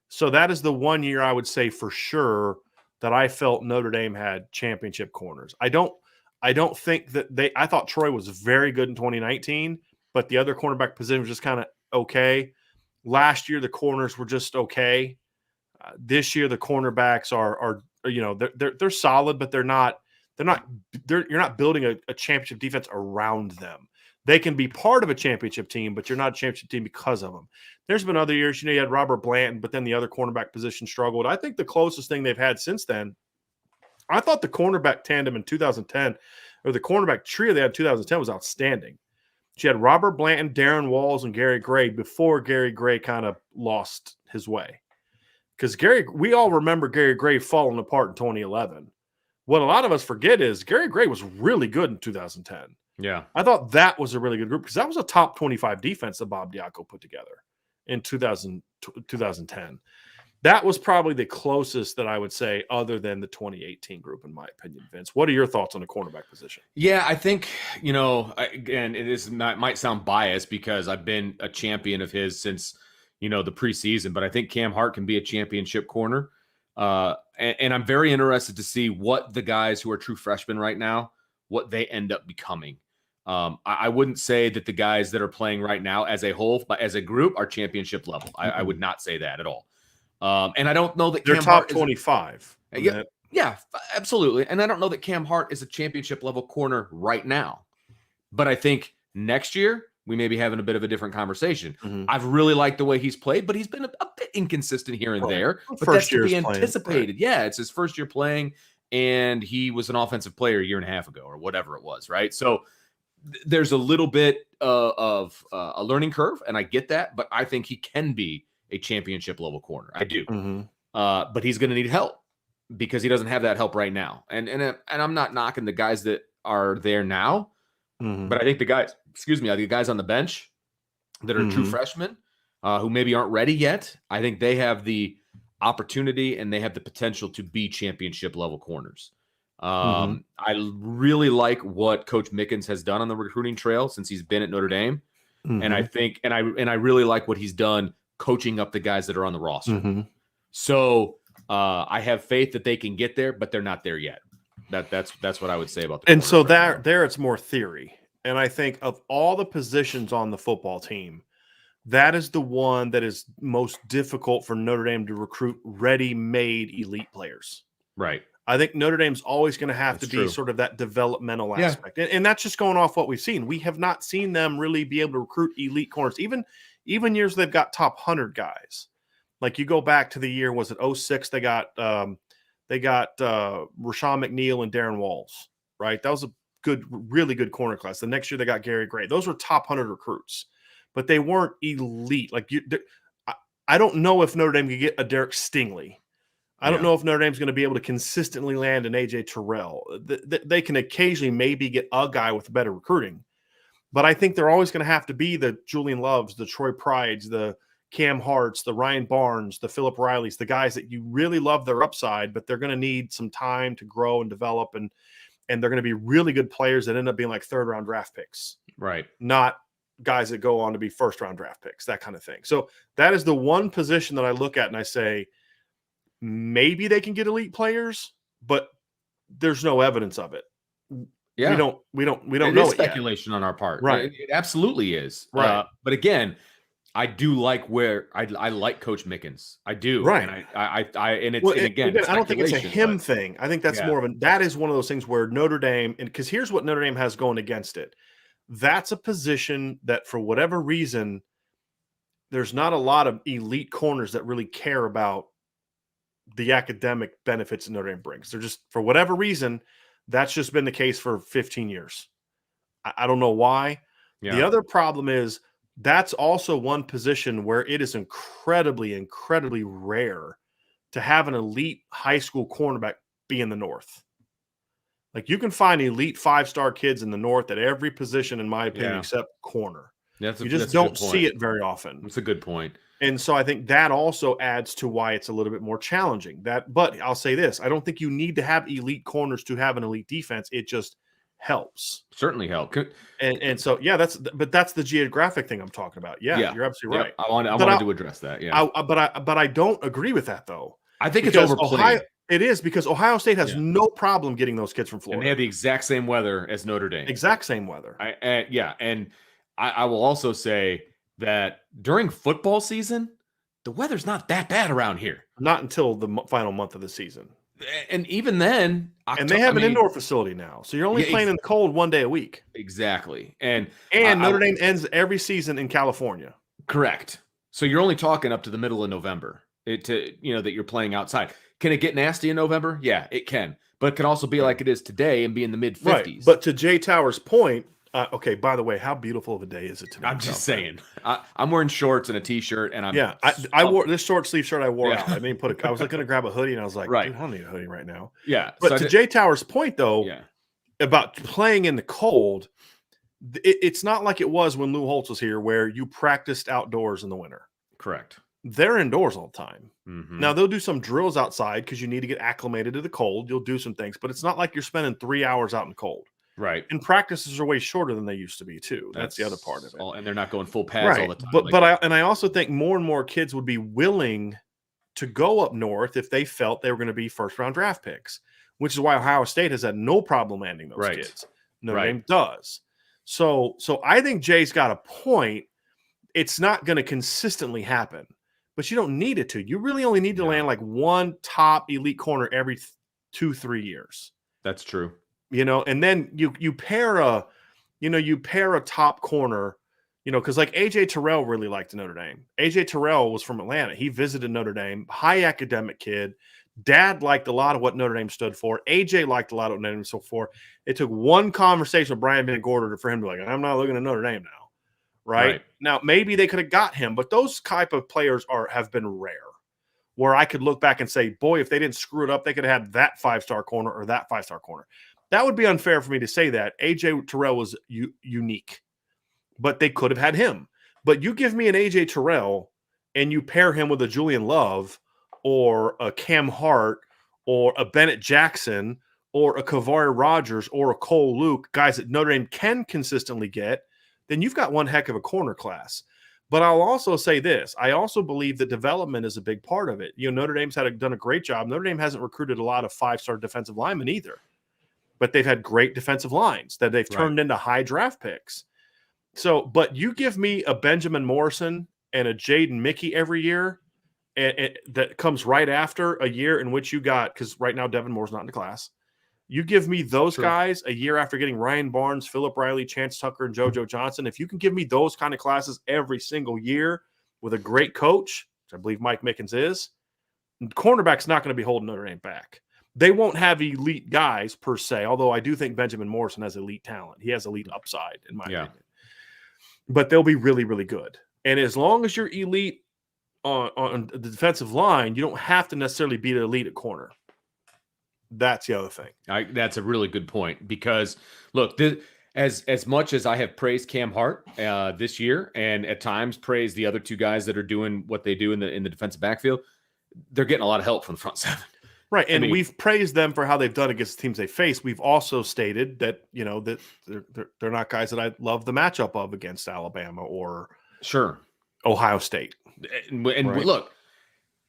So that is the one year I would say for sure that I felt Notre Dame had championship corners. I don't think that I thought Troy was very good in 2019, but the other cornerback position was just kind of okay. Last year, the corners were just okay. This year, the cornerbacks are they're solid, but you're not building a championship defense around them. They can be part of a championship team, but you're not a championship team because of them. There's been other years, you had Robert Blanton, but then the other cornerback position struggled. I think the closest thing they've had since then, I thought the cornerback tandem in 2010, or the cornerback trio they had in 2010 was outstanding. She had Robert Blanton, Darren Walls, and Gary Gray before Gary Gray kind of lost his way. Because we all remember Gary Gray falling apart in 2011. What a lot of us forget is Gary Gray was really good in 2010. Yeah. I thought that was a really good group because that was a top 25 defense that Bob Diaco put together in 2010. that was probably the closest that I would say, other than the 2018 group, in my opinion. Vince, what are your thoughts on the cornerback position? Yeah, I think, again, might sound biased because I've been a champion of his since, the preseason, but I think Cam Hart can be a championship corner. And I'm very interested to see what the guys who are true freshmen right now, what they end up becoming. I wouldn't say that the guys that are playing right now as a whole, but as a group, are championship level. I would not say that at all. And I don't know that they're Cam top Hart 25. Yeah, absolutely. And I don't know that Cam Hart is a championship level corner right now. But I think next year we may be having a bit of a different conversation. I've really liked the way he's played, but he's been a bit inconsistent here and there. But first that's to be playing. anticipated. Right. Yeah, it's his first year playing, and he was an offensive player a year and a half ago or whatever it was, right? So there's a little bit of a learning curve, and I get that, but I think he can be a championship level corner. I do. But he's going to need help because he doesn't have that help right now. And I'm not knocking the guys that are there now, but I think the guys on the bench that are true freshmen who maybe aren't ready yet, I think they have the opportunity and they have the potential to be championship level corners. I really like what Coach Mickens has done on the recruiting trail since he's been at Notre Dame. And I think, and I really like what he's done coaching up the guys that are on the roster. So I have faith that they can get there, but they're not there yet. That's what I would say about the. And so there it's more theory. And I think of all the positions on the football team, that is the one that is most difficult for Notre Dame to recruit ready-made elite players. Right. I think Notre Dame's always going to have to be sort of that developmental aspect. And that's just going off what we've seen. We have not seen them really be able to recruit elite corners, even years they've got top 100 guys. Like you go back to the year, was it 06? They got Rashawn McNeil and Darren Walls, right? That was a really good corner class. The next year they got Gary Gray. Those were top 100 recruits, but they weren't elite. Like I don't know if Notre Dame could get a Derek Stingley. I don't know if Notre Dame's going to be able to consistently land an AJ Terrell. They can occasionally maybe get a guy with better recruiting, but I think they're always going to have to be the Julian Loves, the Troy Prides, the Cam Harts, the Ryan Barnes, the Philip Rileys, the guys that you really love their upside, but they're going to need some time to grow and develop, and they're going to be really good players that end up being like third-round draft picks. Right. Not guys that go on to be first-round draft picks, that kind of thing. So that is the one position that I look at and I say, maybe they can get elite players, but there's no evidence of it. Yeah. We don't know. It is speculation on our part. Right. It absolutely is. Right. But again, I do like where I like Coach Mickens. I do. Right. And again, I don't think it's a him thing. I think that's more of that is one of those things where Notre Dame, and because here's what Notre Dame has going against it. That's a position that for whatever reason, there's not a lot of elite corners that really care about the academic benefits that Notre Dame brings. They're just, for whatever reason, that's just been the case for 15 years. I don't know why. Yeah. The other problem is that's also one position where it is incredibly, incredibly rare to have an elite high school cornerback be in the North. Like you can find elite 5-star kids in the North at every position, in my opinion, except corner. You just don't see it very often. That's a good point. And so I think that also adds to why it's a little bit more challenging. But I'll say this, I don't think you need to have elite corners to have an elite defense. It just helps. Certainly help. And so, that's the geographic thing I'm talking about. Yeah. You're absolutely right. I wanted to address that. Yeah. But I don't agree with that though. I think it's overplayed. It is, because Ohio State has no problem getting those kids from Florida. And they have the exact same weather as Notre Dame. Exact same weather. And I will also say that during football season, the weather's not that bad around here. Not until the final month of the season. And even then, and they have an indoor facility now, so you're only playing in the cold one day a week. Exactly. And Notre Dame ends every season in California. Correct. So you're only talking up to the middle of November that you're playing outside. Can it get nasty in November? Yeah, it can. But it can also be like it is today and be in the mid-50s. Right. But to Jay Tower's point, okay, by the way, how beautiful of a day is it today? I'm just saying. I'm wearing shorts and a T-shirt, and I wore this short sleeve shirt. I wore out. I didn't I was looking to grab a hoodie, and I was like, dude, I don't need a hoodie right now. Yeah. But to Jay Tower's point, though, about playing in the cold, it's not like it was when Lou Holtz was here, where you practiced outdoors in the winter. Correct. they're indoors all the time. Mm-hmm. Now, they'll do some drills outside because you need to get acclimated to the cold. You'll do some things, but it's not like you're spending 3 hours out in the cold. Right. And practices are way shorter than they used to be, too. That's the other part of it. And they're not going full pads all the time. But I also think more and more kids would be willing to go up north if they felt they were going to be first-round draft picks, which is why Ohio State has had no problem landing those kids. Notre Dame does. So I think Jay's got a point. It's not going to consistently happen, but you don't need it to. You really only need to land like one top elite corner every 2-3 years. That's true. And then you pair a top corner, because like AJ Terrell really liked Notre Dame. AJ Terrell was from Atlanta. He visited Notre Dame, high academic kid. Dad liked a lot of what Notre Dame stood for. AJ liked a lot of what Notre Dame stood for. It took one conversation with Brian Van Gorder for him to be like, I'm not looking at Notre Dame now. Right? Now, maybe they could have got him, but those type of players have been rare. Where I could look back and say, boy, if they didn't screw it up, they could have had that 5-star corner or that 5-star corner. That would be unfair for me to say that. AJ Terrell was unique, but they could have had him. But you give me an AJ Terrell and you pair him with a Julian Love or a Cam Hart or a Bennett Jackson or a Kavari Rogers or a Cole Luke, guys that Notre Dame can consistently get, then you've got one heck of a corner class. But I'll also say this. I also believe that development is a big part of it. Notre Dame's done a great job. Notre Dame hasn't recruited a lot of 5-star defensive linemen either. But they've had great defensive lines that they've turned into high draft picks. But you give me a Benjamin Morrison and a Jaden Mickey every year, and that comes right after a year in which you got, because right now Devin Moore's not in the class. You give me those guys a year after getting Ryan Barnes, Philip Riley, Chance Tucker, and JoJo Johnson. If you can give me those kind of classes every single year with a great coach, which I believe Mike Mickens is, cornerback's not going to be holding Notre Dame back. They won't have elite guys per se, although I do think Benjamin Morrison has elite talent. He has elite upside, in my opinion. But they'll be really, really good. And as long as you're elite on the defensive line, you don't have to necessarily be the elite at corner. That's the other thing. That's a really good point because, look, as much as I have praised Cam Hart this year and at times praised the other two guys that are doing what they do in the defensive backfield, they're getting a lot of help from the front seven. Right, and we've praised them for how they've done against the teams they face. We've also stated that that they're not guys that I love the matchup of against Alabama or Ohio State. And look,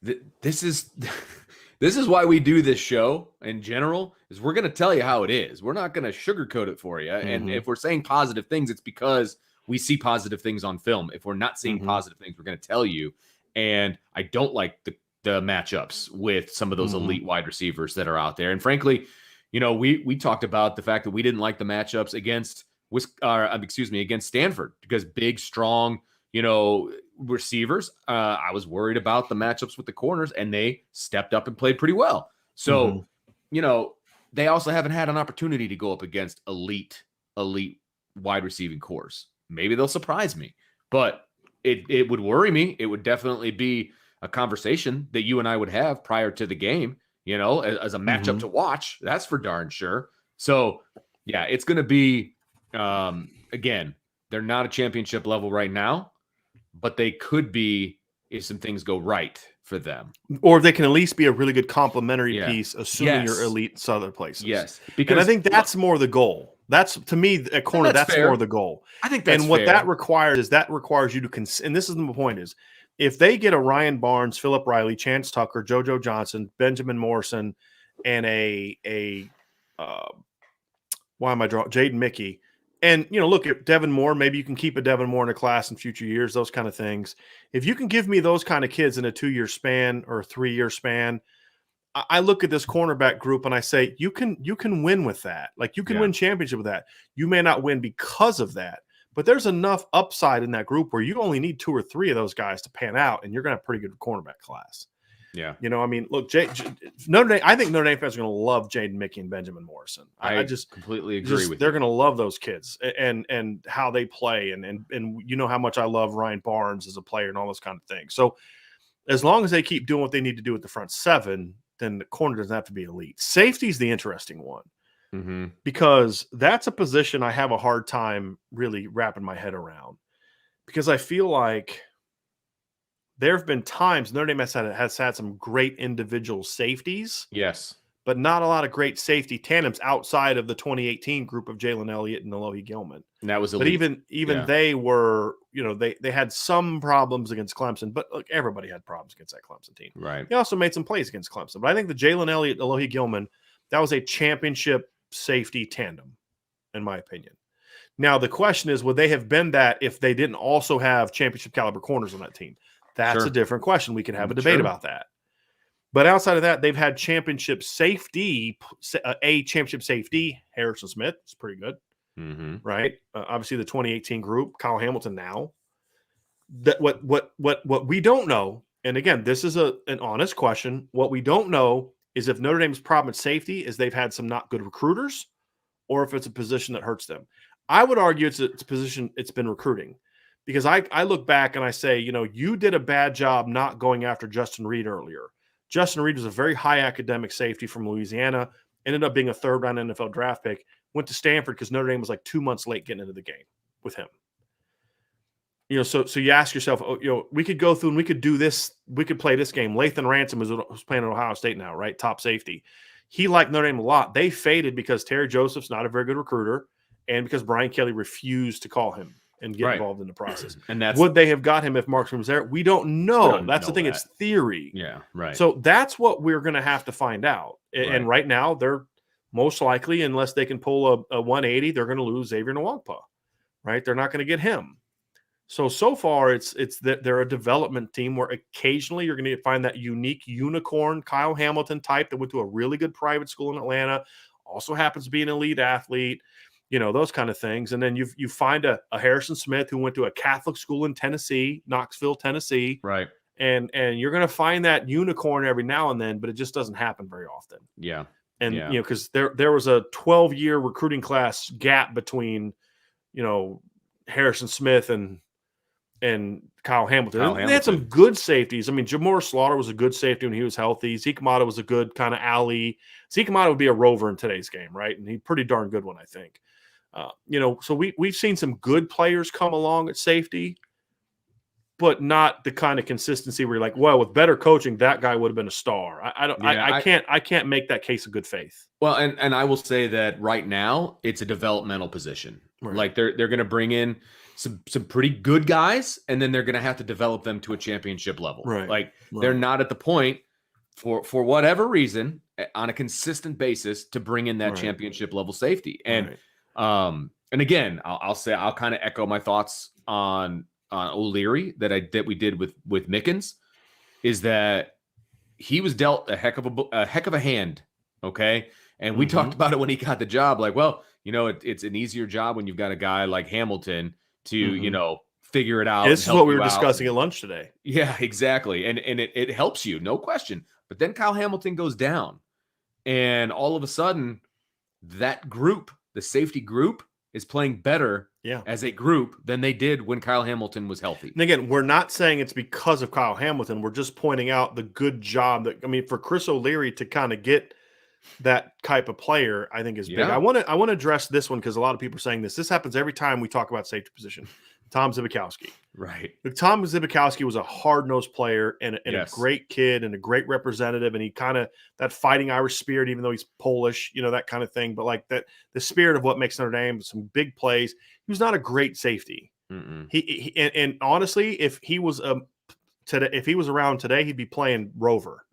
this is why we do this show in general. Is we're going to tell you how it is. We're not going to sugarcoat it for you. And if we're saying positive things, it's because we see positive things on film. If we're not seeing positive things, we're going to tell you. And I don't like the matchups with some of those elite wide receivers that are out there. And frankly, we talked about the fact that we didn't like the matchups against Stanford because big, strong, receivers. I was worried about the matchups with the corners, and they stepped up and played pretty well. So, they also haven't had an opportunity to go up against elite wide receiving cores. Maybe they'll surprise me, but it would worry me. It would definitely be a conversation that you and I would have prior to the game, as a matchup to watch. That's for darn sure. So, yeah, it's going to be, again, they're not a championship level right now, but they could be if some things go right for them. Or they can at least be a really good complementary piece, assuming you're elite in other places. Yes. Because I think that's more the goal. That's, to me, at corner, that's more the goal. I think that's what that requires you to and this is the point is, if they get a Ryan Barnes, Philip Riley, Chance Tucker, JoJo Johnson, Benjamin Morrison, and Jaden Mickey, and look at Devin Moore, maybe you can keep a Devin Moore in a class in future years, those kind of things. If you can give me those kind of kids in a 2-year span or a 3-year span, I look at this cornerback group and I say, you can win with that. Like you can win championship with that. You may not win because of that. But there's enough upside in that group where you only need 2 or 3 of those guys to pan out, and you're going to have a pretty good cornerback class. Yeah. Look, Notre Dame, I think Notre Dame fans are going to love Jaden Mickey and Benjamin Morrison. I just completely agree with they're going to love those kids and how they play. And how much I love Ryan Barnes as a player and all those kind of things. So as long as they keep doing what they need to do with the front seven, then the corner doesn't have to be elite. Safety is the interesting one. Because that's a position I have a hard time really wrapping my head around, because I feel like there have been times Notre Dame has had some great individual safeties, Yes. but not a lot of great safety tandems outside of the 2018 group of Jalen Elliott and Alohi Gilman. And that was But elite. even they were, they had some problems against Clemson, but look, everybody had problems against that Clemson team. Right. They also made some plays against Clemson. But I think the Jalen Elliott, Alohi Gilman, that was a championship safety tandem, in my opinion. Now, the question is, would they have been that if they didn't also have championship caliber corners on that team? That's a different question. We could have a debate about that. But outside of that, they've had championship safety, Harrison Smith. It's pretty good, right? Obviously, the 2018 group, Kyle Hamilton now. That what we don't know, and again, this is an honest question. What we don't know is if Notre Dame's problem at safety is they've had some not good recruiters, or if it's a position that hurts them. I would argue it's a position it's been recruiting. Because I look back and I say, you did a bad job not going after Justin Reed earlier. Justin Reed was a very high academic safety from Louisiana, ended up being a third-round NFL draft pick, went to Stanford because Notre Dame was like 2 months late getting into the game with him. So you ask yourself, we could go through and we could do this. We could play this game. Lathan Ransom who's playing at Ohio State now, right? Top safety. He liked Notre Dame a lot. They faded because Terry Joseph's not a very good recruiter and because Brian Kelly refused to call him and get involved in the process. And would they have got him if Mark Freeman was there? We don't know. That's the thing. It's theory. Yeah, right. So that's what we're going to have to find out. And right now, they're most likely, unless they can pull a 180, they're going to lose Xavier Nwankpa, right? They're not going to get him. So far, it's that they're a development team where occasionally you're going to find that unique unicorn Kyle Hamilton type that went to a really good private school in Atlanta, also happens to be an elite athlete. Those kind of things. And then you find a Harrison Smith who went to a Catholic school in Tennessee, Knoxville, Tennessee. Right. And you're going to find that unicorn every now and then, but it just doesn't happen very often. Yeah. And, because there was a 12-year recruiting class gap between, Harrison Smith and Kyle Hamilton. They had some good safeties. I mean, Jamor Slaughter was a good safety when he was healthy. Zeke Mata was a good kind of alley. Zeke Mata would be a rover in today's game, right? And he's pretty darn good one, I think. So we've seen some good players come along at safety, but not the kind of consistency where you're like, well, with better coaching, that guy would have been a star. I can't make that case of good faith. Well, and I will say that right now it's a developmental position. Right. Like they're going to bring in some pretty good guys, and then they're going to have to develop them to a championship level. Right. Like they're not at the point for whatever reason on a consistent basis to bring in that championship level safety. And and again, I'll kind of echo my thoughts on O'Leary that we did with Mickens, is that he was dealt a heck of a hand. Okay. And we talked about it when he got the job. Like, well, it's an easier job when you've got a guy like Hamilton to, figure it out. This is what we were discussing at lunch today. Yeah, exactly. And it helps you, no question. But then Kyle Hamilton goes down, and all of a sudden that group, the safety group, is playing better as a group than they did when Kyle Hamilton was healthy. And again, we're not saying it's because of Kyle Hamilton. We're just pointing out the good job for Chris O'Leary to kind of get that type of player, I think is big. I want to address this one because a lot of people are saying this. This happens every time we talk about safety position. Tom Zibikowski. Right. Tom Zibikowski was a hard-nosed player and a great kid and a great representative, and he kind of that fighting Irish spirit, even though he's Polish, that kind of thing. But like that, the spirit of what makes Notre Dame, some big plays. He was not a great safety. He and honestly, if he was around today, he'd be playing rover.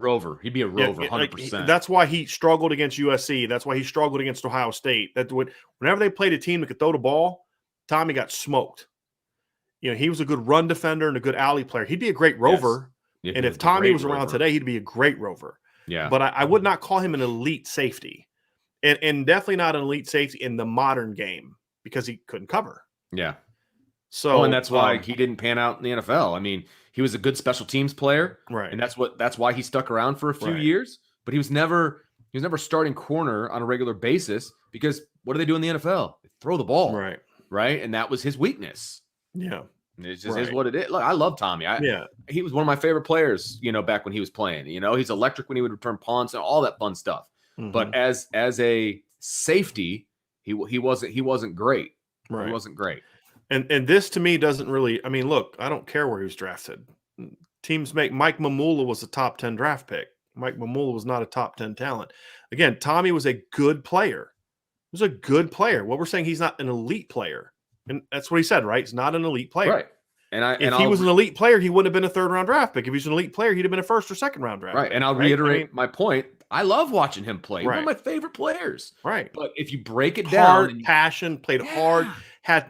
He'd be a rover, 100%. That's why he struggled against USC. That's why he struggled against Ohio State. Whenever they played a team that could throw the ball, Tommy got smoked. He was a good run defender and a good alley player. He'd be a great rover. Yes. And if Tommy was around today, he'd be a great rover. Yeah. But I would not call him an elite safety. And definitely not an elite safety in the modern game because he couldn't cover. Yeah. So and that's why he didn't pan out in the NFL. I mean, he was a good special teams player. Right. And that's why he stuck around for a few years. But he was never starting corner on a regular basis because what do they do in the NFL? They throw the ball. Right. Right. And that was his weakness. Yeah. It just is what it is. Look, I love Tommy. He was one of my favorite players, back when he was playing. He's electric when he would return punts and all that fun stuff. But as a safety, he wasn't great. Right. He wasn't great. And this to me doesn't really. I mean, look, I don't care where he was drafted. teams make. Mike Mamula was a top 10 draft pick. Mike Mamula was not a top 10 talent. Again, Tommy was a good player. He was a good player. What we're saying, he's not an elite player. And that's what he said, right? He's not an elite player. Right. If he was an elite player, he wouldn't have been a third-round draft pick. If he's an elite player, he'd have been a first or second-round draft pick. Pick, and I'll reiterate my point. I love watching him play. Right. One of my favorite players. Right. But if you break it down, passion, played hard,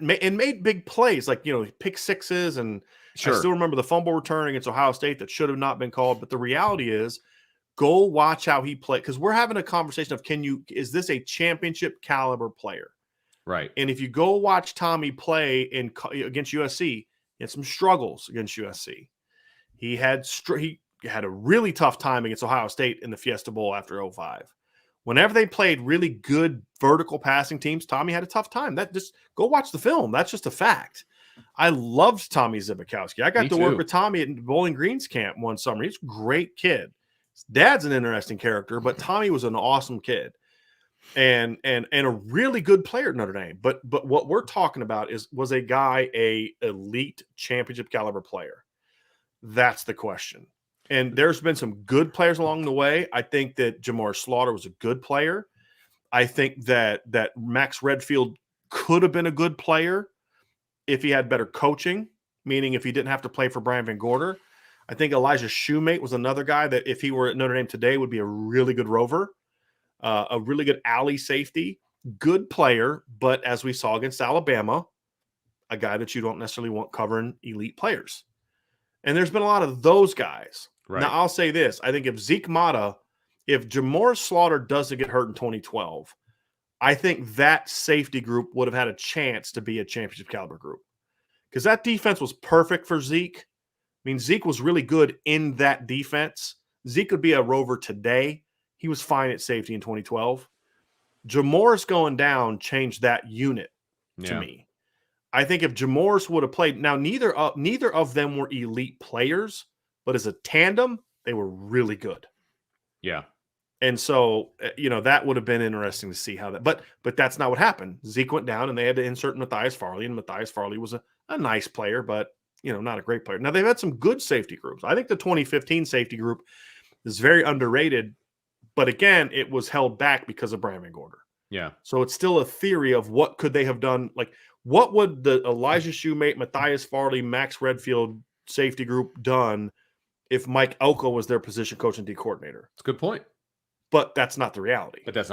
made big plays, like, pick sixes, and I still remember the fumble return against Ohio State that should have not been called. But the reality is, go watch how he played, because we're having a conversation of is this a championship caliber player? Right. And if you go watch Tommy play against USC, he had some struggles against USC. He had a really tough time against Ohio State in the Fiesta Bowl after 2005. Whenever they played really good vertical passing teams, Tommy had a tough time. Go watch the film. That's just a fact. I loved Tommy Zibikowski. I got to work with Tommy at Bowling Green's camp one summer. He's a great kid. His dad's an interesting character, but Tommy was an awesome kid. And a really good player at Notre Dame. But what we're talking about was a guy, a elite championship caliber player. That's the question. And there's been some good players along the way. I think that Jamar Slaughter was a good player. I think that Max Redfield could have been a good player if he had better coaching, meaning if he didn't have to play for Brian Van Gorder. I think Elijah Shoemate was another guy that if he were at Notre Dame today would be a really good rover. A really good alley safety, good player, but as we saw against Alabama, a guy that you don't necessarily want covering elite players. And there's been a lot of those guys. Right. Now, I'll say this. I think if Jamar Slaughter doesn't get hurt in 2012, I think that safety group would have had a chance to be a championship caliber group, because that defense was perfect for Zeke. I mean, Zeke was really good in that defense. Zeke could be a rover today. He was fine at safety in 2012. Jamoris going down changed that unit to me. I think if Jamoris would have played, now neither of them were elite players, but as a tandem, they were really good. Yeah. And so, that would have been interesting to see how that, but that's not what happened. Zeke went down and they had to insert Matthias Farley, and Matthias Farley was a nice player, but not a great player. Now they've had some good safety groups. I think the 2015 safety group is very underrated. But again, it was held back because of Brian Van Gorder. Yeah. So it's still a theory of what could they have done. Like, what would the Elijah Shoemate, Matthias Farley, Max Redfield safety group done if Mike Elko was their position coach and D coordinator? That's a good point. But that's not the reality. That's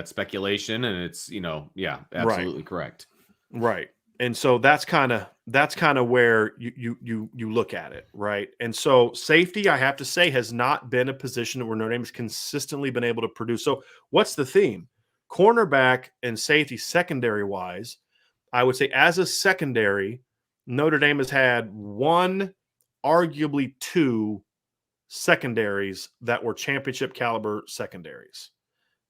speculation, and it's, absolutely correct. Right. And so that's kind of where you look at it, right? And so safety, I have to say, has not been a position where Notre Dame has consistently been able to produce. So what's the theme? Cornerback and safety secondary-wise, I would say as a secondary, Notre Dame has had one, arguably two secondaries that were championship caliber secondaries.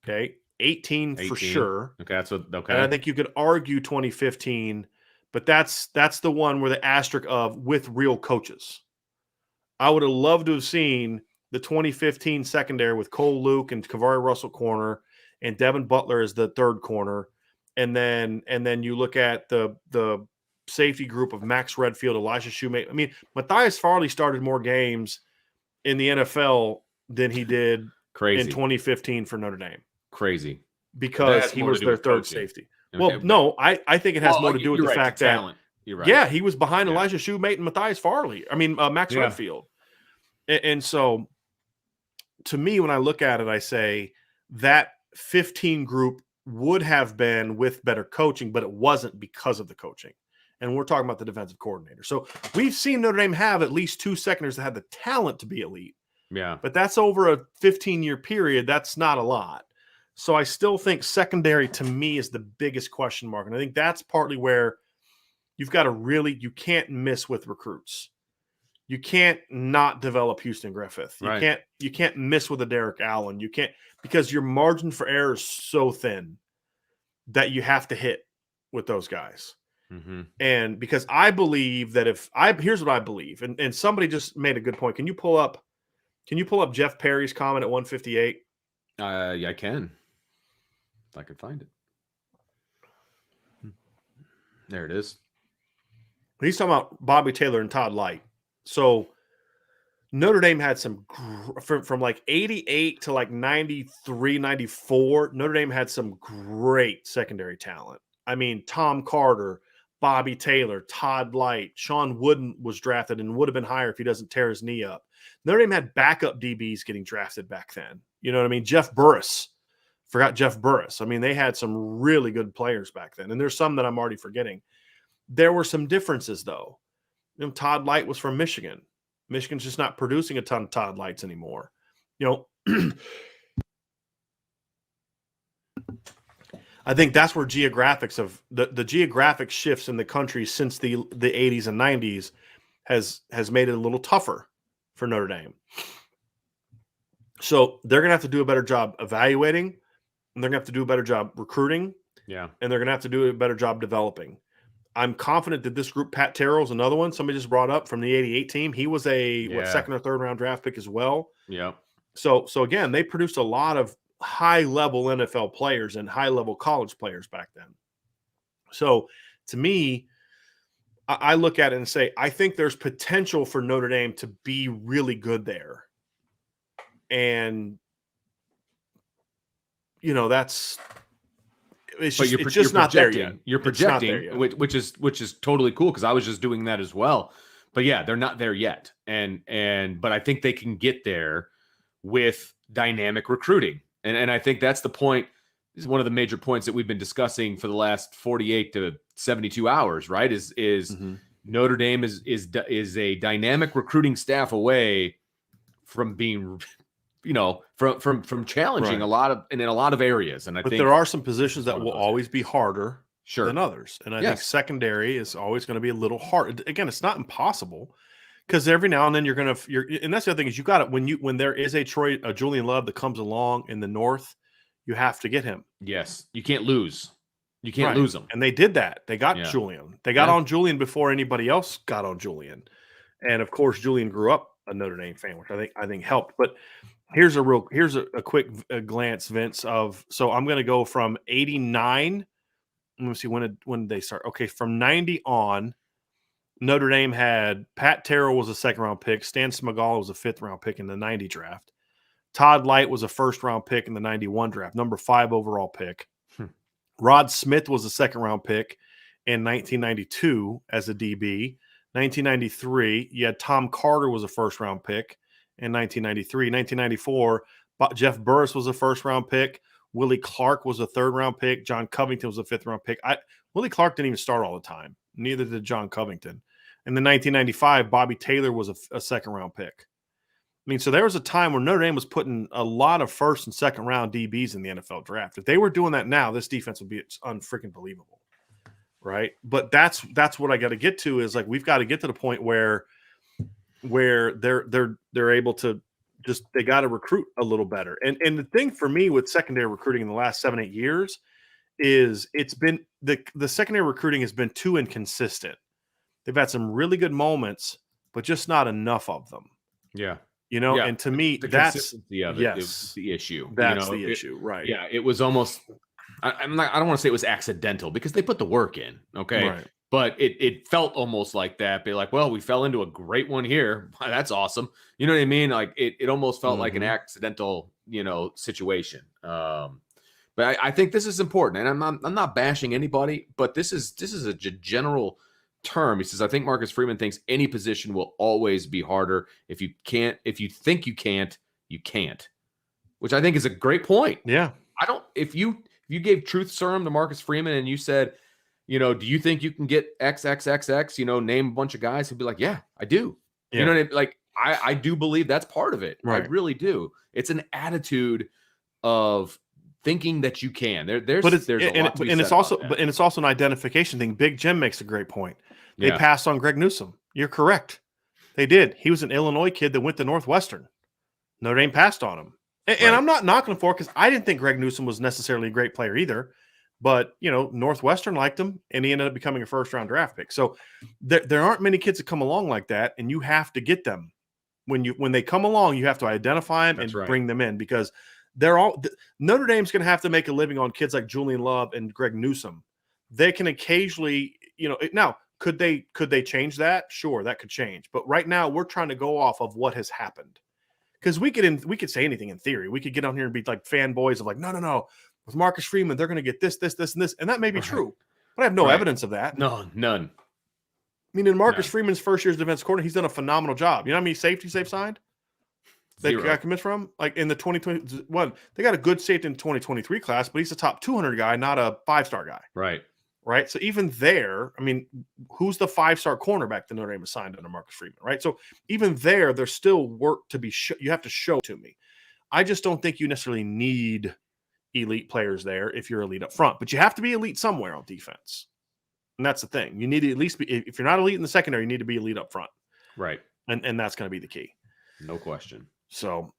Okay. 18 for sure. Okay. And I think you could argue 2015, but that's the one where the asterisk of with real coaches. I would have loved to have seen the 2015 secondary with Cole Luke and Kavari Russell corner and Devin Butler as the third corner. And then you look at the safety group of Max Redfield, Elijah Shoemate. I mean, Matthias Farley started more games in the NFL than he did in 2015 for Notre Dame. Crazy. Because he was their third safety. Okay. Well, no, I think it has more to do with the fact that you're right. Yeah, he was behind Elijah Shoemate and Matthias Farley. I mean, Max Redfield. And so, to me, when I look at it, I say that 15 group would have been with better coaching, but it wasn't because of the coaching. And we're talking about the defensive coordinator. So we've seen Notre Dame have at least two secondaries that had the talent to be elite. Yeah. But that's over a 15-year period. That's not a lot. So I still think secondary to me is the biggest question mark. And I think that's partly where you've got to you can't miss with recruits. You can't not develop Houston Griffith. You can't miss with a Derek Allen. You can't, because your margin for error is so thin that you have to hit with those guys. Mm-hmm. And because I believe that here's what I believe, and somebody just made a good point. Can you pull up Jeff Perry's comment at 158? Yeah, I can. If I can find it. There it is. He's talking about Bobby Taylor and Todd Light. So Notre Dame had some from like 88 to like 93, 94. Notre Dame had some great secondary talent. I mean, Tom Carter, Bobby Taylor, Todd Light, Sean Wooden was drafted and would have been higher if he doesn't tear his knee up. Notre Dame had backup DBs getting drafted back then. You know what I mean? Jeff Burris. Forgot Jeff Burris. I mean, they had some really good players back then. And there's some that I'm already forgetting. There were some differences, though. You know, Todd Light was from Michigan. Michigan's just not producing a ton of Todd Lights anymore. You know, I think that's where geographics of the geographic shifts in the country since the 80s and 90s has made it a little tougher for Notre Dame. So they're going to have to do a better job evaluating, and they're going to have to do a better job recruiting. Yeah. And they're going to have to do a better job developing. I'm confident that this group, Pat Terrell's another one somebody just brought up from the 88 team. He was a second or third round draft pick as well. Yeah. So again, they produced a lot of high level NFL players and high level college players back then. So to me, I look at it and say, I think there's potential for Notre Dame to be really good there. And, you know, it's just not there yet. You're projecting, which is totally cool because I was just doing that as well. But yeah, they're not there yet. But I think they can get there with dynamic recruiting. And I think that's the point. This is one of the major points that we've been discussing for the last 48 to 72 hours, right? Is Notre Dame is a dynamic recruiting staff away from being, you know, from challenging a lot of areas. And I think there are some positions that will always be harder than others. And I think secondary is always going to be a little hard. Again, it's not impossible because every now and then and that's the other thing is you got it when there is a Julian Love that comes along in the North, you have to get him. Yes. You can't lose. You can't lose them. And they did that. They got Julian. They got on Julian before anybody else got on Julian. And of course, Julian grew up a Notre Dame fan, which I think helped. But here's a quick glance, Vince, so I'm going to go from 89. Let me see, when did they start? Okay, from 90 on, Notre Dame had Pat Terrell was a second-round pick. Stan Smagala was a fifth-round pick in the 90 draft. Todd Light was a first-round pick in the 91 draft, number 5 overall pick. Rod Smith was a second-round pick in 1992 as a DB. 1993, you had Tom Carter was a first-round pick in 1993. 1994, Jeff Burris was a first-round pick. Willie Clark was a third-round pick. John Covington was a fifth-round pick. Willie Clark didn't even start all the time. Neither did John Covington. And then 1995, Bobby Taylor was a second-round pick. I mean, so there was a time where Notre Dame was putting a lot of first- and second-round DBs in the NFL draft. If they were doing that now, this defense would be unfreaking believable, right? But that's what I got to get to is like we've got to get to the point where they're able to they got to recruit a little better. And the thing for me with secondary recruiting in the last 7-8 years is it's been the secondary recruiting has been too inconsistent. They've had some really good moments, but just not enough of them. Yeah. You know, and to me, that's the issue. That's the issue, right? Yeah, it was almost. I don't want to say it was accidental because they put the work in, okay. Right. But it felt almost like that. Be like, well, we fell into a great one here. That's awesome. You know what I mean? Like it almost felt like an accidental, situation. But I think this is important, and I'm not bashing anybody, but this is a general term. He says, I think Marcus Freeman thinks any position will always be harder. If you think you can't, you can't. Which I think is a great point. Yeah. If you gave truth serum to Marcus Freeman and you said, do you think you can get XXXX, name a bunch of guys, he'd be like, yeah, I do. Yeah. You know what I mean? Like, I do believe that's part of it. Right. I really do. It's an attitude of thinking that you can. It's also an identification thing. Big Jim makes a great point. They passed on Greg Newsome. You're correct. They did. He was an Illinois kid that went to Northwestern. Notre Dame passed on him. And I'm not knocking him for it because I didn't think Greg Newsome was necessarily a great player either. But, Northwestern liked him, and he ended up becoming a first-round draft pick. So there aren't many kids that come along like that, and you have to get them. When they come along, you have to identify them bring them in because Notre Dame's going to have to make a living on kids like Julian Love and Greg Newsome. They can occasionally, now Could they change that? Sure, that could change. But right now, we're trying to go off of what has happened. Because we could say anything in theory. We could get on here and be like fanboys of like, no. With Marcus Freeman, they're going to get this, and this. And that may be true. But I have no evidence of that. No, none. I mean, in Marcus Freeman's first year as defense coordinator, he's done a phenomenal job. You know how many safeties they've signed? They got commits from? Like in the 2021, they got a good safety in the 2023 class, but he's a top 200 guy, not a 5-star guy. Right. So even there, I mean, who's the 5-star cornerback that Notre Dame assigned under Marcus Freeman? Right. So even there's still work to be you have to show to me. I just don't think you necessarily need elite players there if you're elite up front, but you have to be elite somewhere on defense. And that's the thing. You need to at least be, if you're not elite in the secondary, you need to be elite up front. Right. And that's going to be the key. No question. So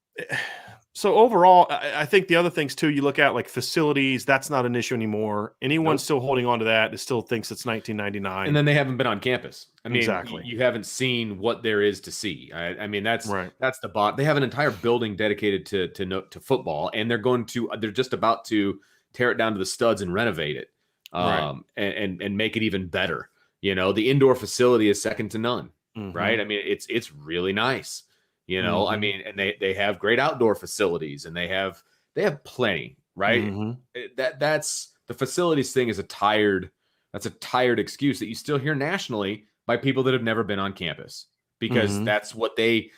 overall, I think the other things too, you look at like facilities, that's not an issue anymore. Anyone still holding on to that still thinks it's 1999. And then they haven't been on campus. I mean, exactly. You haven't seen what there is to see. I mean, that's the bot. They have an entire building dedicated to football, and they're just about to tear it down to the studs and renovate it, and make it even better. You know, the indoor facility is second to none. Right. I mean, it's really nice. You know, I mean, and they have great outdoor facilities, and they have plenty, right? That's the facilities thing is a tired excuse that you still hear nationally by people that have never been on campus, because that's what the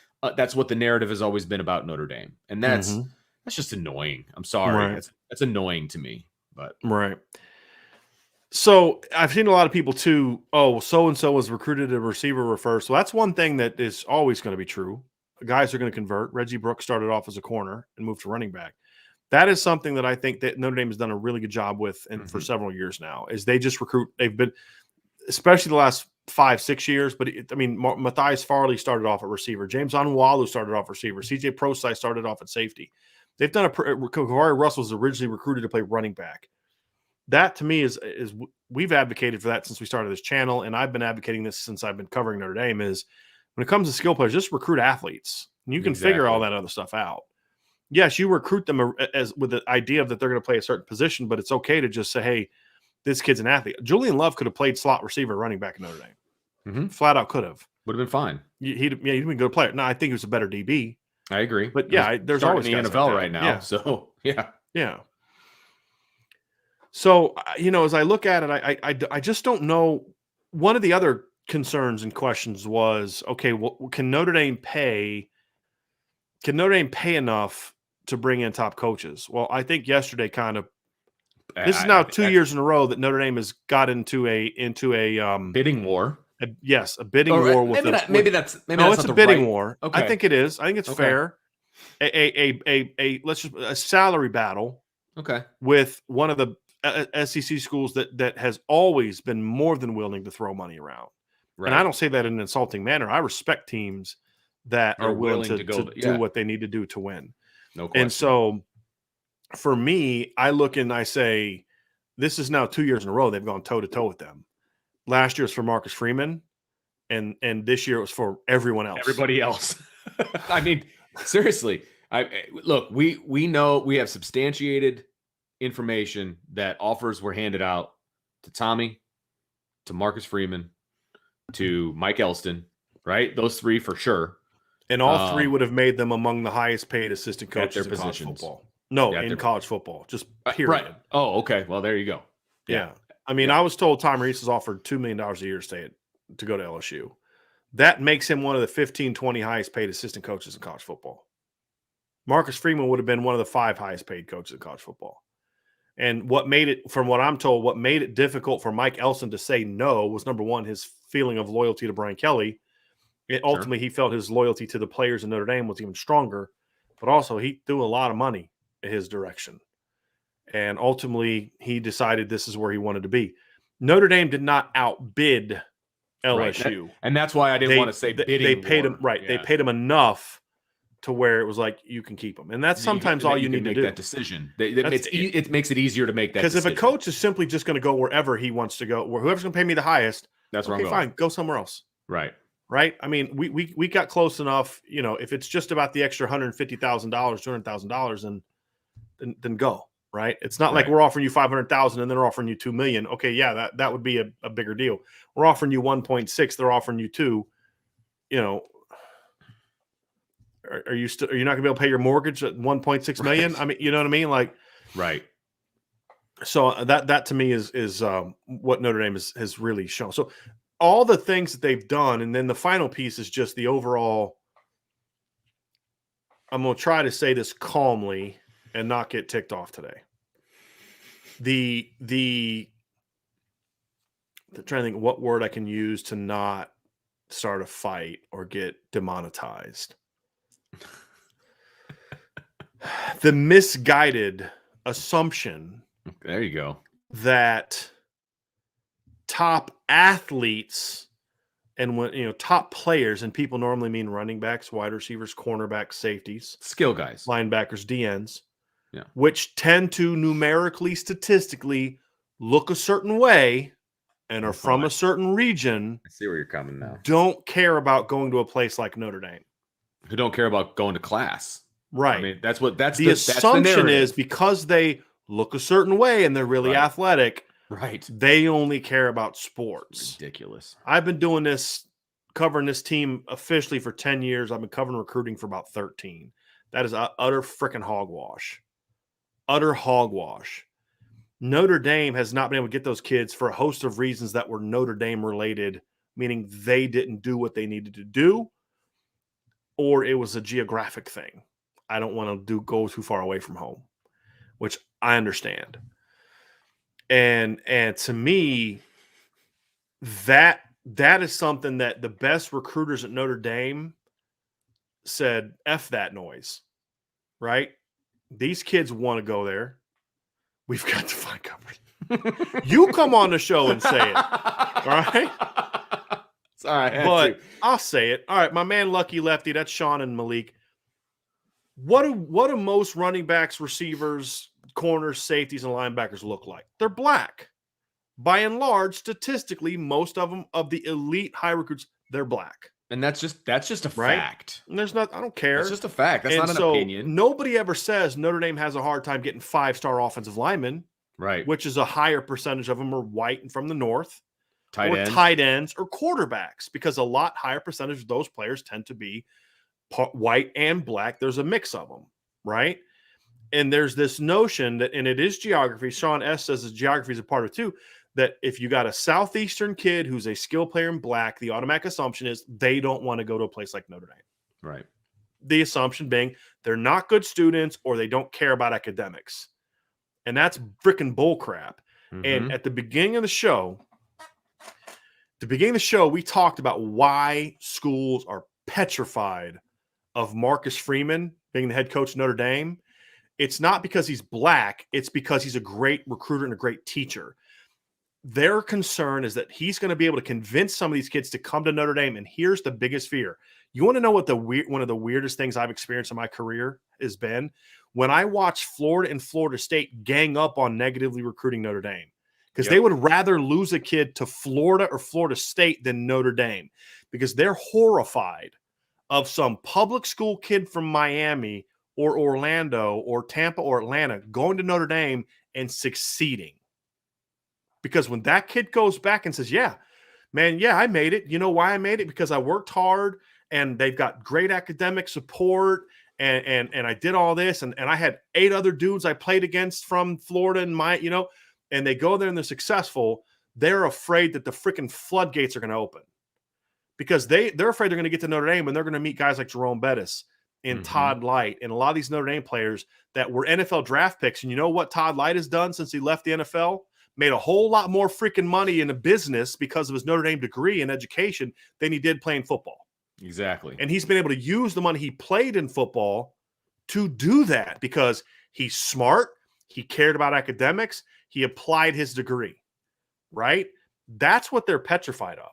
narrative has always been about Notre Dame. And that's just annoying. I'm sorry. That's annoying to me, but So I've seen a lot of people too. Oh, so-and-so was recruited a receiver refer. So that's one thing that is always going to be true. Guys are going to convert. Reggie Brooks started off as a corner and moved to running back. That is something that I think that Notre Dame has done a really good job with, and for several years now, is they just recruit. They've been, especially the last 5-6 years. But Matthias Farley started off at receiver. James Onwualu started off receiver. CJ Prosai started off at safety. They've done Kawari Russell was originally recruited to play running back. That to me is we've advocated for that since we started this channel, and I've been advocating this since I've been covering Notre Dame. Is when it comes to skill players, just recruit athletes, and you can figure all that other stuff out. Yes, you recruit them as with the idea that they're going to play a certain position, but it's okay to just say, "Hey, this kid's an athlete." Julian Love could have played slot receiver, running back in Notre Dame. Flat out could have. Would have been fine. He'd been a good player. No, I think he was a better DB. I agree, but there's always in the NFL right now. Yeah. So yeah. So, as I look at it, I just don't know. One of the other concerns and questions was, okay, well, can Notre Dame pay enough to bring in top coaches? Well, I think yesterday this is now 2 years in a row that Notre Dame has got into a bidding war. A bidding war with it's a bidding war. Okay. I think it is. I think it's fair. A salary battle. Okay. With one of the SEC schools that has always been more than willing to throw money around. Right. And I don't say that in an insulting manner. I respect teams that are willing to do what they need to do to win. No question. And so for me, I look and I say, this is now 2 years in a row they've gone toe-to-toe with them. Last year was for Marcus Freeman, and this year it was for everyone else. Everybody else. I mean, seriously. Look, we know we have substantiated information that offers were handed out to Tommy, to Marcus Freeman, to Mike Elston, right? Those three for sure. And all three would have made them among the highest paid assistant coaches in college football. No, in college football, just period. Right. Oh, okay. Well, there you go. Yeah. I mean, I was told Tom Reese is offered $2 million a year to go to LSU. That makes him one of the 15, 20 highest paid assistant coaches in college football. Marcus Freeman would have been one of the 5 highest paid coaches in college football. And what made it, from what I'm told, what made it difficult for Mike Elston to say no was, number one, his feeling of loyalty to Brian Kelly. Ultimately, he felt his loyalty to the players in Notre Dame was even stronger, but also he threw a lot of money in his direction. And ultimately, he decided this is where he wanted to be. Notre Dame did not outbid LSU. Right. And that's why I didn't want to say bidding. They paid him, right. Yeah. They paid him enough to where it was like, you can keep them. And that's sometimes all you need to do. That decision. It makes it easier to make that decision. Because if a coach is simply just going to go wherever he wants to go, or whoever's going to pay me the highest, that's where I'm going. Fine, go somewhere else. Right. Right? I mean, we got close enough, if it's just about the extra $150,000, $200,000, then go. right? It's not like we're offering you 500,000 and then they're offering you 2 million. Okay, yeah, that would be a bigger deal. We're offering you 1.6, they're offering you 2. You know, are you not going to be able to pay your mortgage at 1.6 million? I mean, you know what I mean? Like, right. So that to me is what Notre Dame has really shown. So all the things that they've done, and then the final piece is just the overall. I'm going to try to say this calmly and not get ticked off today. I'm trying to think what word I can use to not start a fight or get demonetized. The misguided assumption. There you go. That top athletes and when top players, and people normally mean running backs, wide receivers, cornerbacks, safeties, skill guys, linebackers, DNs, yeah, which tend to numerically, statistically look a certain way and are from a certain region. I see where you're coming now. Don't care about going to a place like Notre Dame. Who don't care about going to class. Right. I mean, that's the assumption is because they look a certain way and they're really athletic. Right. They only care about sports. Ridiculous. I've been doing this, covering this team officially for 10 years. I've been covering recruiting for about 13. That is utter freaking hogwash. Utter hogwash. Notre Dame has not been able to get those kids for a host of reasons that were Notre Dame related, meaning they didn't do what they needed to do, or it was a geographic thing. I don't want to go too far away from home, which I understand. And to me, that is something that the best recruiters at Notre Dame said, F that noise, right? These kids want to go there. We've got to find coverage. You come on the show and say it, all right? Sorry, but I'll say it. All right, my man Lucky Lefty, that's Sean and Malik. What do most running backs, receivers, corners, safeties, and linebackers look like? They're black. By and large, statistically, most of them, of the elite high recruits, they're black. And that's just a fact. And there's not, I don't care. It's just a fact. That's not an opinion. Nobody ever says Notre Dame has a hard time getting 5-star offensive linemen. Right. Which is a higher percentage of them are white and from the north. Tight ends or quarterbacks, because a lot higher percentage of those players tend to be white and black. There's a mix of them, right? And there's this notion that, and it is geography. Sean S. says that geography is a part of it too, that if you got a Southeastern kid who's a skill player in black, the automatic assumption is they don't want to go to a place like Notre Dame. Right. The assumption being they're not good students or they don't care about academics. And that's freaking bullcrap. Mm-hmm. And at the beginning of the show, we talked about why schools are petrified of Marcus Freeman being the head coach of Notre Dame. It's not because he's black. It's because he's a great recruiter and a great teacher. Their concern is that he's going to be able to convince some of these kids to come to Notre Dame. And here's the biggest fear. You want to know what one of the weirdest things I've experienced in my career has been? When I watched Florida and Florida State gang up on negatively recruiting Notre Dame. Because they would rather lose a kid to Florida or Florida State than Notre Dame. Because they're horrified of some public school kid from Miami or Orlando or Tampa or Atlanta going to Notre Dame and succeeding. Because when that kid goes back and says, I made it. You know why I made it? Because I worked hard and they've got great academic support and I did all this. And I had 8 other dudes I played against from Florida and and they go there and they're successful. They're afraid that the freaking floodgates are going to open because they're afraid they're going to get to Notre Dame and they're going to meet guys like Jerome Bettis and Todd Light and a lot of these Notre Dame players that were NFL draft picks. And you know what Todd Light has done since he left the NFL? Made a whole lot more freaking money in a business because of his Notre Dame degree in education than he did playing football. Exactly. And he's been able to use the money he played in football to do that because he's smart. He cared about academics. He applied his degree, right? That's what they're petrified of.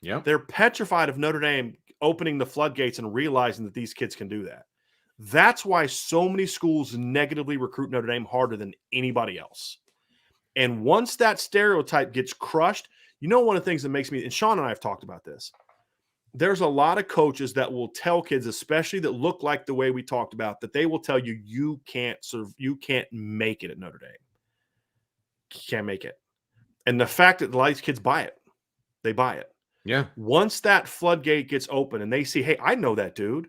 Yeah. They're petrified of Notre Dame opening the floodgates and realizing that these kids can do that. That's why so many schools negatively recruit Notre Dame harder than anybody else. And once that stereotype gets crushed, one of the things that makes me, and Sean and I have talked about this, there's a lot of coaches that will tell kids, especially that look like the way we talked about, that they will tell you you can't make it at Notre Dame. You can't make it. And the fact that a lot of these kids buy it, they buy it. Yeah. Once that floodgate gets open and they see, hey, I know that dude.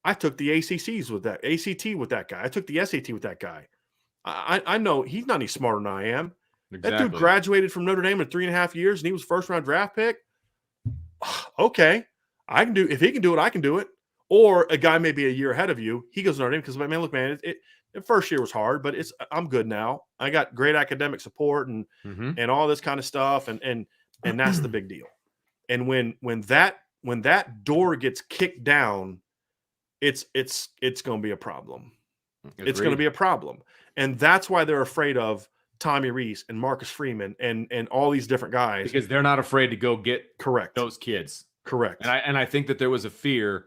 I took the ACT with that guy. I took the SAT with that guy. I know he's not any smarter than I am. Exactly. That dude graduated from Notre Dame in 3.5 years and he was first-round draft pick. Okay, I can do. If he can do it, I can do it. Or a guy may be a year ahead of you. He goes to Notre Dame because, man, look, man, the first year was hard, but I'm good now. I got great academic support and all this kind of stuff, and that's the big deal. And when that door gets kicked down, it's going to be a problem. Agreed. It's going to be a problem, and that's why they're afraid of Tommy Rees and Marcus Freeman and all these different guys, because they're not afraid to go get those kids. Correct. And I think that there was a fear,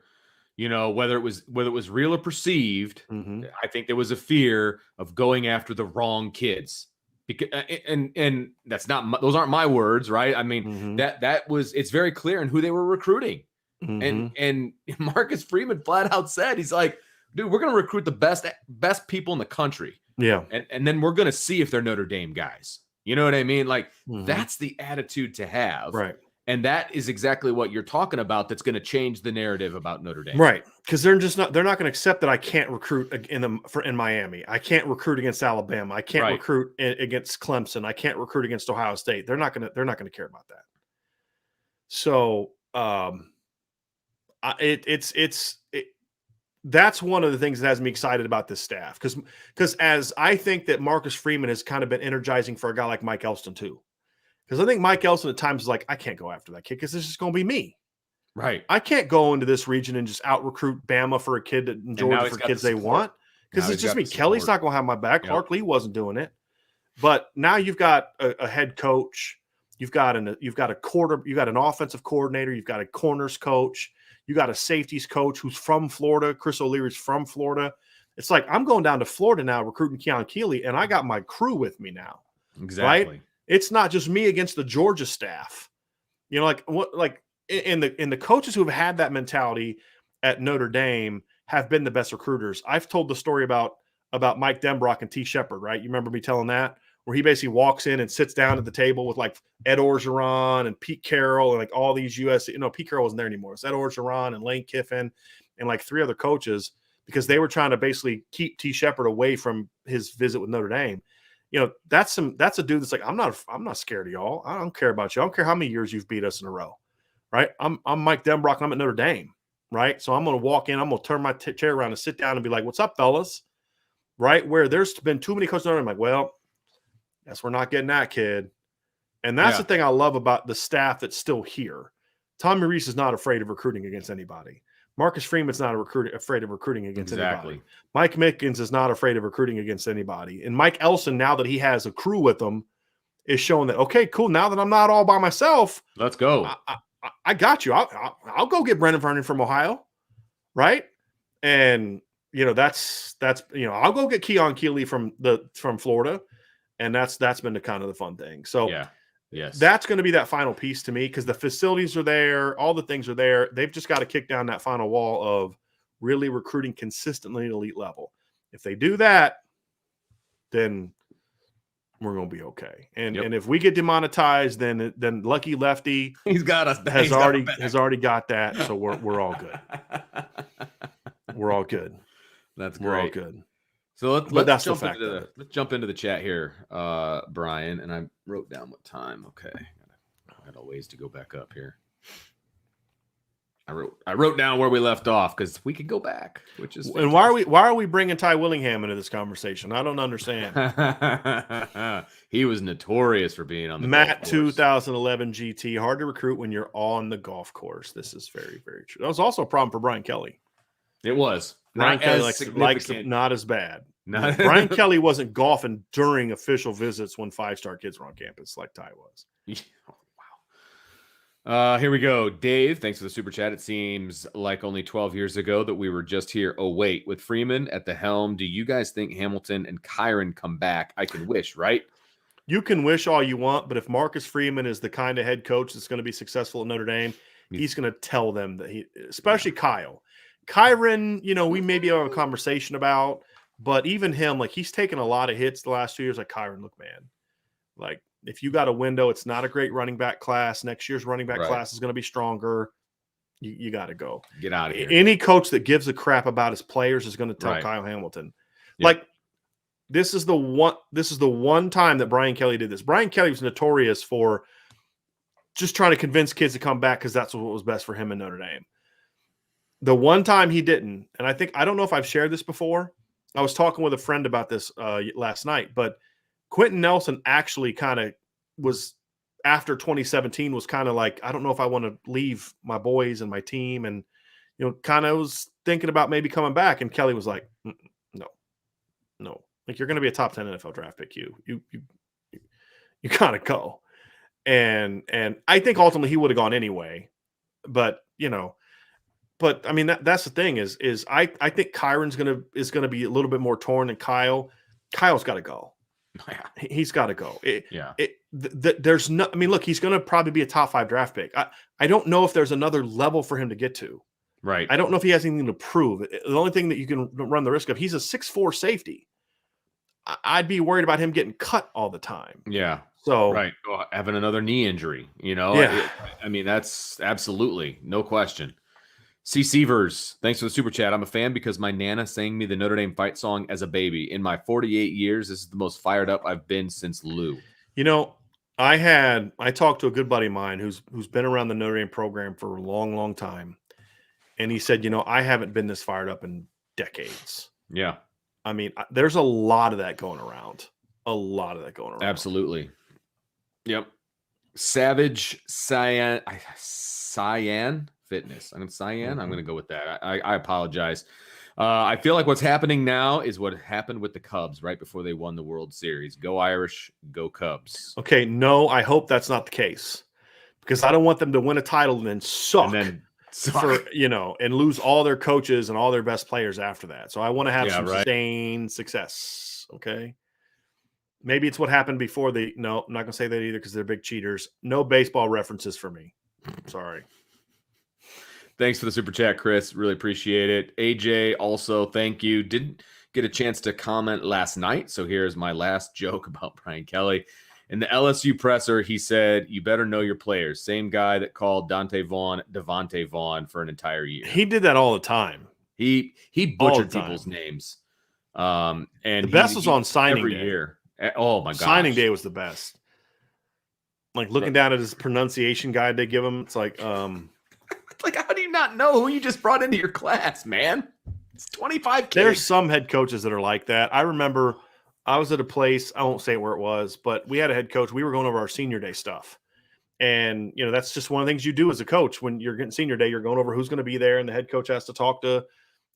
whether it was real or perceived. I think there was a fear of going after the wrong kids. Because and that's not, those aren't my words, right? I mean, it's very clear in who they were recruiting. And Marcus Freeman flat out said, he's like, dude, we're going to recruit the best people in the country. Yeah. And then we're going to see if they're Notre Dame guys. You know what I mean? Like, that's the attitude to have. Right. And that is exactly what you're talking about. That's going to change the narrative about Notre Dame. Right. Because they're not going to accept that I can't recruit in Miami. I can't recruit against Alabama. I can't recruit against Clemson. I can't recruit against Ohio State. They're not going to care about that. So, that's one of the things that has me excited about this staff, because as I think that Marcus Freeman has kind of been energizing for a guy like Mike Elston too, because I think Mike Elston at times is like, I can't go after that kid because this is going to be me. Right. I can't go into this region and just out recruit Bama for a kid and Georgia for kids they want, because it's just me. Kelly's not going to have my back. Yep. Clark Lee wasn't doing it, but now you've got a head coach, you've got an offensive coordinator, you've got a corners coach. You got a safeties coach who's from Florida. Chris O'Leary's from Florida. It's like, I'm going down to Florida now recruiting Keon Keeley, and I got my crew with me now. Exactly. Right? It's not just me against the Georgia staff. And the coaches who have had that mentality at Notre Dame have been the best recruiters. I've told the story about Mike Denbrock and T. Shepard, right? You remember me telling that? Where he basically walks in and sits down at the table with like Ed Orgeron and Pete Carroll and like all these Pete Carroll wasn't there anymore. It's Ed Orgeron and Lane Kiffin and like 3 other coaches, because they were trying to basically keep T. Shepard away from his visit with Notre Dame. That's a dude that's like, I'm not scared of y'all. I don't care about you. I don't care how many years you've beat us in a row. Right. I'm Mike Denbrock and I'm at Notre Dame. Right. So I'm going to walk in, I'm going to turn my chair around and sit down and be like, what's up, fellas? Right. Where there's been too many coaches. I'm like, well, guess we're not getting that kid. And that's the thing I love about the staff that's still here. Tommy Rees is not afraid of recruiting against anybody. Marcus Freeman's not afraid of recruiting against anybody. Mike Mickens is not afraid of recruiting against anybody. And Mike Elson, now that he has a crew with him, is showing that, okay, cool, now that I'm not all by myself, let's go. I got you. I'll go get Brendan Vernon from Ohio, right? And that's I'll go get Keon Keeley from Florida. And that's been the kind of the fun thing. So that's going to be that final piece to me, because the facilities are there, all the things are there. They've just got to kick down that final wall of really recruiting consistently at elite level. If they do that, then we're going to be okay. And if we get demonetized, then Lucky Lefty has already got that. So we're all good. We're all good. That's great. We're all good. So let's jump into the chat here, Brian. And I wrote down what time. Okay, I got a ways to go back up here. I wrote down where we left off, because we could go back, which is fantastic. And why are we bringing Ty Willingham into this conversation? I don't understand. He was notorious for being on the Matt 2011 GT. Hard to recruit when you're on the golf course. This is very, very true. That was also a problem for Brian Kelly. It was. Brian Kelly likes not as bad. Brian Kelly wasn't golfing during official visits when 5-star kids were on campus like Ty was. Wow. Here we go. Dave, thanks for the super chat. It seems like only 12 years ago that we were just here. Oh, wait, with Freeman at the helm, do you guys think Hamilton and Kyron come back? I can wish, right? You can wish all you want, but if Marcus Freeman is the kind of head coach that's going to be successful at Notre Dame, he's going to tell them that especially Kyle. Kyron, we maybe have a conversation about, but even him, like he's taken a lot of hits the last 2 years. Like Kyron, look, man, like if you got a window, it's not a great running back class. Next year's running back class is going to be stronger. You got to go. Get out of here. Any coach that gives a crap about his players is going to tell Kyle Hamilton. Yep. Like this is the one time that Brian Kelly did this. Brian Kelly was notorious for just trying to convince kids to come back because that's what was best for him in Notre Dame. The one time he didn't, and I don't know if I've shared this before. I was talking with a friend about this last night, but Quentin Nelson actually kind of was, after 2017, was kind of like, I don't know if I want to leave my boys and my team, and kind of was thinking about maybe coming back. And Kelly was like, no, like you're going to be a top 10 NFL draft pick. You gotta go. And I think ultimately he would have gone anyway, but I mean that's the thing is I think Kyron's gonna be a little bit more torn than Kyle. Kyle's got to go. He's got to go. There's no. I mean, look, he's going to probably be a top 5 draft pick. I don't know if there's another level for him to get to. Right. I don't know if he has anything to prove. The only thing that you can run the risk of, he's a 6'4" safety. I'd be worried about him getting cut all the time. Yeah. So having another knee injury. Yeah. I mean, that's absolutely no question. C. Sievers, thanks for the super chat. I'm a fan because my Nana sang me the Notre Dame fight song as a baby. In my 48 years, this is the most fired up I've been since Lou. I talked to a good buddy of mine who's been around the Notre Dame program for a long, long time. And he said, I haven't been this fired up in decades. Yeah. I mean, there's a lot of that going around. Absolutely. Yep. Savage Cyan Fitness. I'm going to go with that. I apologize. I feel like what's happening now is what happened with the Cubs right before they won the World Series. Go Irish, go Cubs. Okay, no, I hope that's not the case because I don't want them to win a title and then suck. And lose all their coaches and all their best players after that. So I want to have some sustained success. Okay. Maybe it's what happened before no, I'm not going to say that either because they're big cheaters. No baseball references for me. Sorry. Thanks for the super chat, Chris. Really appreciate it. AJ, also, thank you. Didn't get a chance to comment last night, so here's my last joke about Brian Kelly. In the LSU presser, he said, "You better know your players." Same guy that called Devontae Vaughn for an entire year. He did that all the time. He butchered people's names. And the best was on signing every day. Year. Oh my god, signing day was the best. Like looking down at his pronunciation guide they give him, it's like, like how do you not know who you just brought into your class, man? It's 25 kids. There's some head coaches that are like that. I remember I was at a place, I won't say where it was, but we had a head coach. We were going over our senior day stuff. And, that's just one of the things you do as a coach. When you're getting senior day, you're going over who's going to be there. And the head coach has to talk to,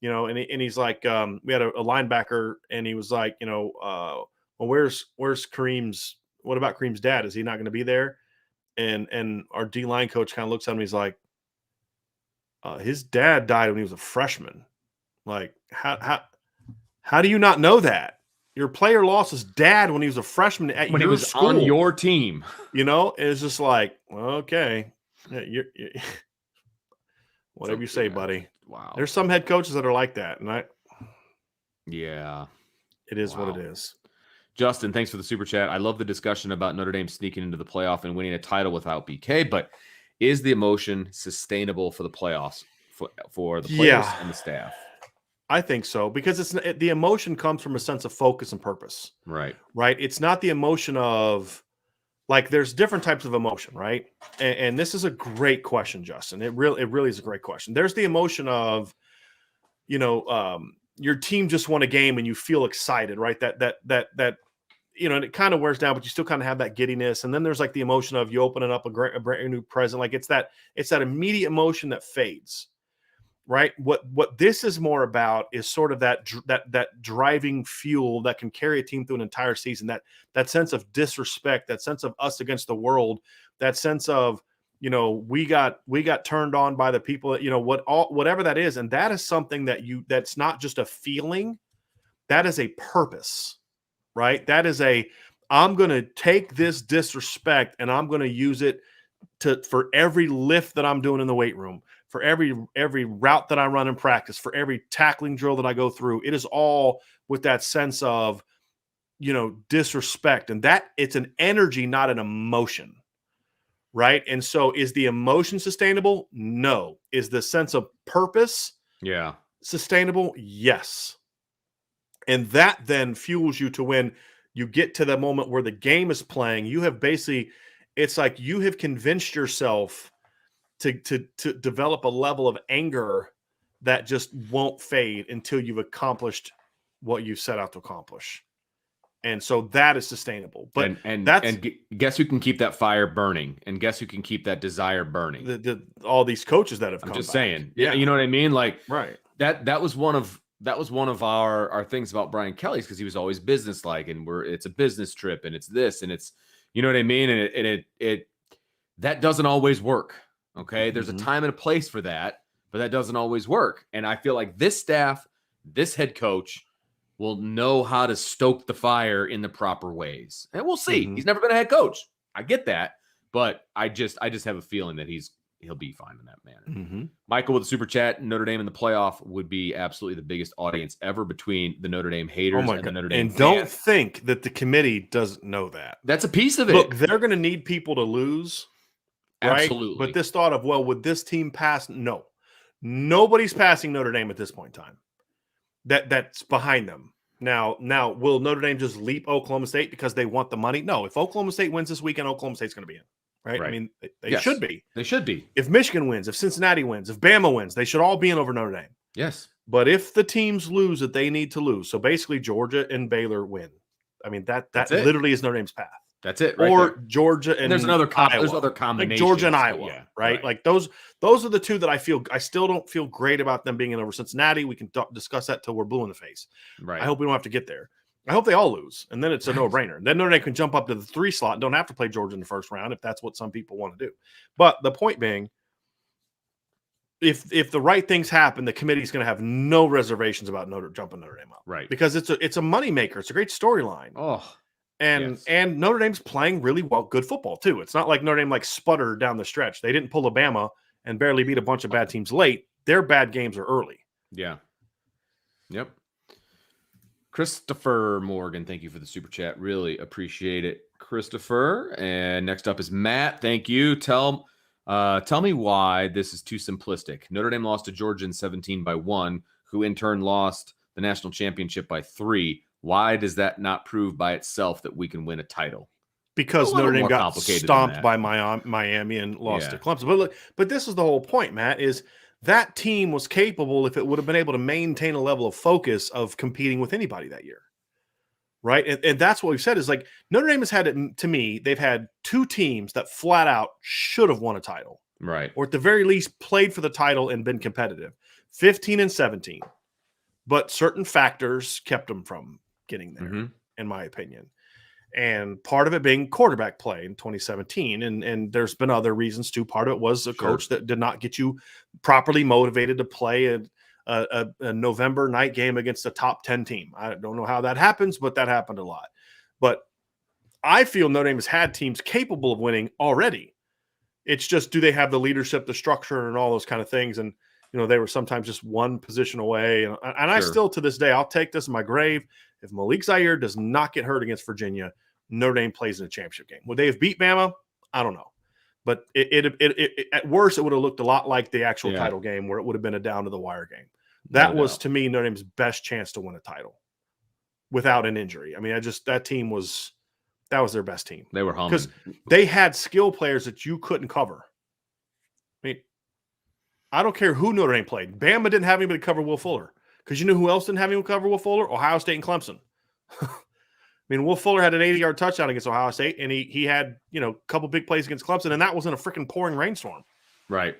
and he's like, we had a linebacker and he was like, well, where's Kareem's, what about Kareem's dad? Is he not going to be there? And our D-line coach kind of looks at him. He's like, his dad died when he was a freshman. Like, how do you not know that? Your player lost his dad when he was a freshman at when your he was school. On your team. It's just like, okay, you're whatever you say, buddy. Wow. There's some head coaches that are like that, and it is what it is. Justin, thanks for the super chat. I love the discussion about Notre Dame sneaking into the playoff and winning a title without BK, but is the emotion sustainable for the playoffs for the players and the staff? I think so, because the emotion comes from a sense of focus and purpose. Right. It's not the emotion of, like, there's different types of emotion, right? And this is a great question, Justin. It really is a great question. There's the emotion of, your team just won a game and you feel excited, right? That and it kind of wears down, but you still kind of have that giddiness. And then there's like the emotion of you opening up a brand new present. Like it's that immediate emotion that fades. Right. What this is more about is sort of that driving fuel that can carry a team through an entire season, that sense of disrespect, that sense of us against the world, that sense of, we got turned on by the people that, whatever that is. And that is something that's not just a feeling, that is a purpose, right? That is I'm going to take this disrespect and I'm going to use it for every lift that I'm doing in the weight room, for every route that I run in practice, for every tackling drill that I go through, it is all with that sense of, disrespect, and that it's an energy, not an emotion. Right. And so is the emotion sustainable? No. Is the sense of purpose sustainable? Yes. And that then fuels you to when you get to the moment where the game is playing, you have basically, it's like you have convinced yourself to develop a level of anger that just won't fade until you've accomplished what you set out to accomplish. And so that is sustainable. But guess who can keep that fire burning, and guess who can keep that desire burning? All these coaches that have come. I'm just back. saying, yeah, you know what I mean? Like, right. That was one of our things about Brian Kelly's, because he was always businesslike, and it's a business trip, and it's this, and it's, you know what I mean? And it that doesn't always work. Okay. There's a time and a place for that, but that doesn't always work. And I feel like this staff, this head coach, will know how to stoke the fire in the proper ways. And we'll see. He's never been a head coach. I get that. But I just have a feeling that he'll be fine in that manner. Michael with a super chat, Notre Dame in the playoff would be absolutely the biggest audience ever between the Notre Dame haters and the Notre Dame fans. Don't think that the committee doesn't know that. That's a piece of it. Look, they're going to need people to lose. Right? Absolutely. But this thought of, well, would this team pass? No. Nobody's passing Notre Dame at this point in time. That's behind them. Now, will Notre Dame just leap Oklahoma State because they want the money? No. If Oklahoma State wins this weekend, Oklahoma State's going to be in. Right? I mean, they should be. They should be. If Michigan wins, if Cincinnati wins, if Bama wins, they should all be in over Notre Dame. Yes. But if the teams lose that they need to lose, so basically Georgia and Baylor win. I mean, that literally is Notre Dame's path. That's it. Right or there. Georgia and there's other combinations. Like Georgia and Iowa, right? Like those are the two that I still don't feel great about them being in over Cincinnati. We can discuss that till we're blue in the face. Right. I hope we don't have to get there. I hope they all lose, and then it's a no-brainer. Then Notre Dame can jump up to the 3 slot and don't have to play Georgia in the first round if that's what some people want to do. But the point being, if the right things happen, the committee's going to have no reservations about jumping Notre Dame up, right? Because it's a moneymaker. It's a great storyline. Oh. And Notre Dame's playing really well, good football too. It's not like Notre Dame sputtered down the stretch. They didn't pull Alabama and barely beat a bunch of bad teams late. Their bad games are early. Yeah. Yep. Christopher Morgan, thank you for the super chat. Really appreciate it, Christopher. And next up is Matt. Thank you. Tell me why this is too simplistic. Notre Dame lost to Georgia in 17 by 1, who in turn lost the national championship by 3. Why does that not prove by itself that we can win a title? Because Notre Dame got stomped by Miami and lost to Clemson. But look, this is the whole point, Matt, is that team was capable, if it would have been able to maintain a level of focus, of competing with anybody that year. Right? And that's what we've said is like Notre Dame has had, to me, they've had 2 teams that flat out should have won a title. Right. Or at the very least played for the title and been competitive. 15 and 17. But certain factors kept them from getting there, in my opinion. And part of it being quarterback play in 2017. And there's been other reasons too. Part of it was a coach that did not get you properly motivated to play a November night game against a top 10 team. I don't know how that happens, but that happened a lot. But I feel Notre Dame has had teams capable of winning already. It's just, do they have the leadership, the structure, and all those kind of things? And, they were sometimes just one position away. And I still, to this day, I'll take this in my grave. If Malik Zaire does not get hurt against Virginia, Notre Dame plays in a championship game. Would they have beat Bama? I don't know. But it at worst, it would have looked a lot like the actual title game, where it would have been a down-to-the-wire game. That was, to me, Notre Dame's best chance to win a title without an injury. I mean, that team was – that was their best team. They were humming. Because they had skill players that you couldn't cover. I mean, I don't care who Notre Dame played. Bama didn't have anybody to cover Will Fuller. Because you know who else didn't have anyone to cover Will Fuller? Ohio State and Clemson. I mean, Will Fuller had an 80-yard touchdown against Ohio State, and he had, a couple big plays against Clemson, and that was in a freaking pouring rainstorm. Right.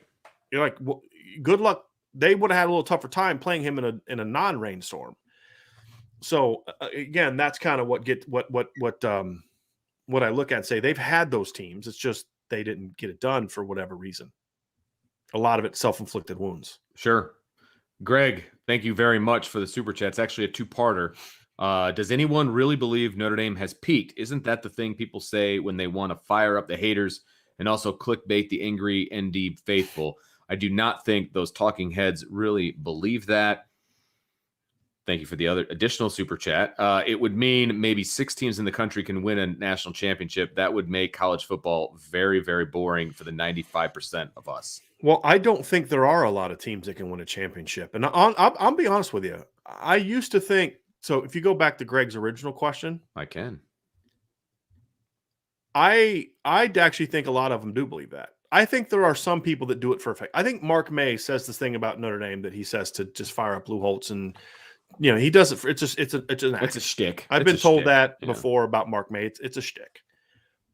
You're like, well, good luck. They would have had a little tougher time playing him in a non-rainstorm. So again, that's kind of what I look at and say they've had those teams. It's just they didn't get it done for whatever reason. A lot of it self-inflicted wounds. Sure. Greg, thank you very much for the super chat. It's actually a 2-parter. Does anyone really believe Notre Dame has peaked? Isn't that the thing people say when they want to fire up the haters and also clickbait the angry ND faithful. I do not think those talking heads really believe that. Thank you for the other additional super chat. It would mean maybe 6 teams in the country can win a national championship. That would make college football very, very boring for the 95% of us. Well, I don't think there are a lot of teams that can win a championship. And I'll be honest with you. I used to think, so if you go back to Greg's original question, I can. I actually think a lot of them do believe that. I think there are some people that do it for effect. I think Mark May says this thing about Notre Dame that he says to just fire up Lou Holtz, and he does it for it's a shtick. I've been told that before about Mark May. It's a shtick.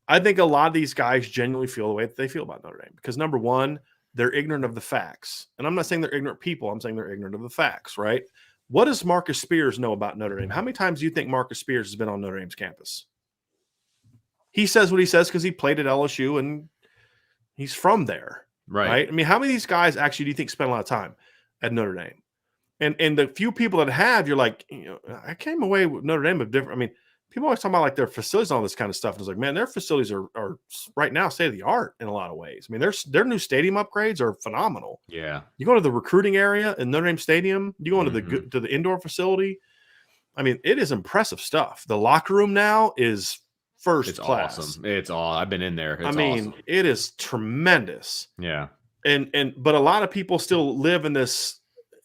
I think a lot of these guys genuinely feel the way that they feel about Notre Dame because number one, they're ignorant of the facts. And I'm not saying they're ignorant people. I'm saying they're ignorant of the facts, right? What does Marcus Spears know about Notre Dame? How many times do you think Marcus Spears has been on Notre Dame's campus? He says what he says because he played at LSU and he's from there, right? I mean, how many of these guys actually do you think spend a lot of time at Notre Dame? And the few people that have, you're like, I came away with Notre Dame of different. I mean, people always talk about like their facilities and all this kind of stuff. And it's like, man, their facilities are right now state of the art in a lot of ways. I mean, their new stadium upgrades are phenomenal. Yeah. You go to the recruiting area in Notre Dame Stadium, you go into to the indoor facility. I mean, it is impressive stuff. The locker room now is first class. Awesome. It's all I've been in there. It's awesome. It is tremendous. Yeah. But a lot of people still live in this.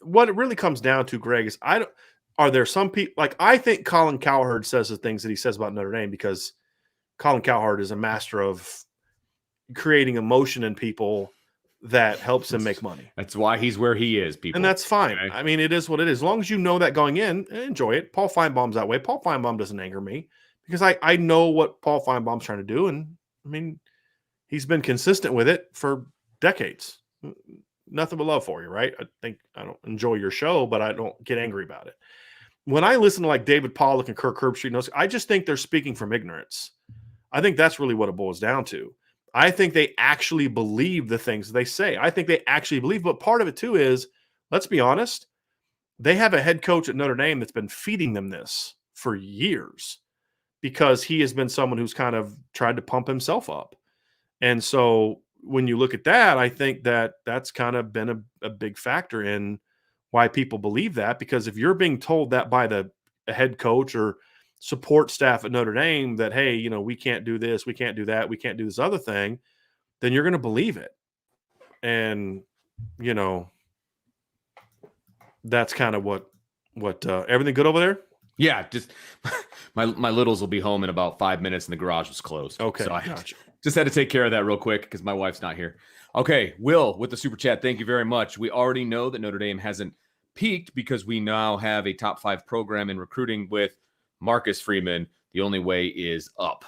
What it really comes down to, Greg, is are there some people like I think Colin Cowherd says the things that he says about Notre Dame because Colin Cowherd is a master of creating emotion in people that helps him make money. That's why he's where he is, people. And that's fine. Okay? I mean, it is what it is. As long as you know that going in, enjoy it. Paul Feinbaum's that way. Paul Feinbaum doesn't anger me because I know what Paul Feinbaum's trying to do. And I mean, he's been consistent with it for decades. Nothing but love for you, right? I think I don't enjoy your show, but I don't get angry about it. When I listen to like David Pollock and Kirk Herbstreit, I just think they're speaking from ignorance. I think that's really what it boils down to. I think they actually believe the things they say. I think they actually believe, but part of it too is, let's be honest, they have a head coach at Notre Dame that's been feeding them this for years because he has been someone who's kind of tried to pump himself up. And so when you look at that, I think that that's kind of been a big factor in why people believe that, because if you're being told that by the head coach or support staff at Notre Dame that, hey, we can't do this, we can't do that, we can't do this other thing, then you're going to believe it. And, that's kind of what everything good over there? Yeah, just my littles will be home in about 5 minutes and the garage was closed. Okay, so I gotcha. Just had to take care of that real quick because my wife's not here. Okay, Will with the super chat. Thank you very much. We already know that Notre Dame hasn't peaked because we now have a top 5 program in recruiting with Marcus Freeman. The only way is up.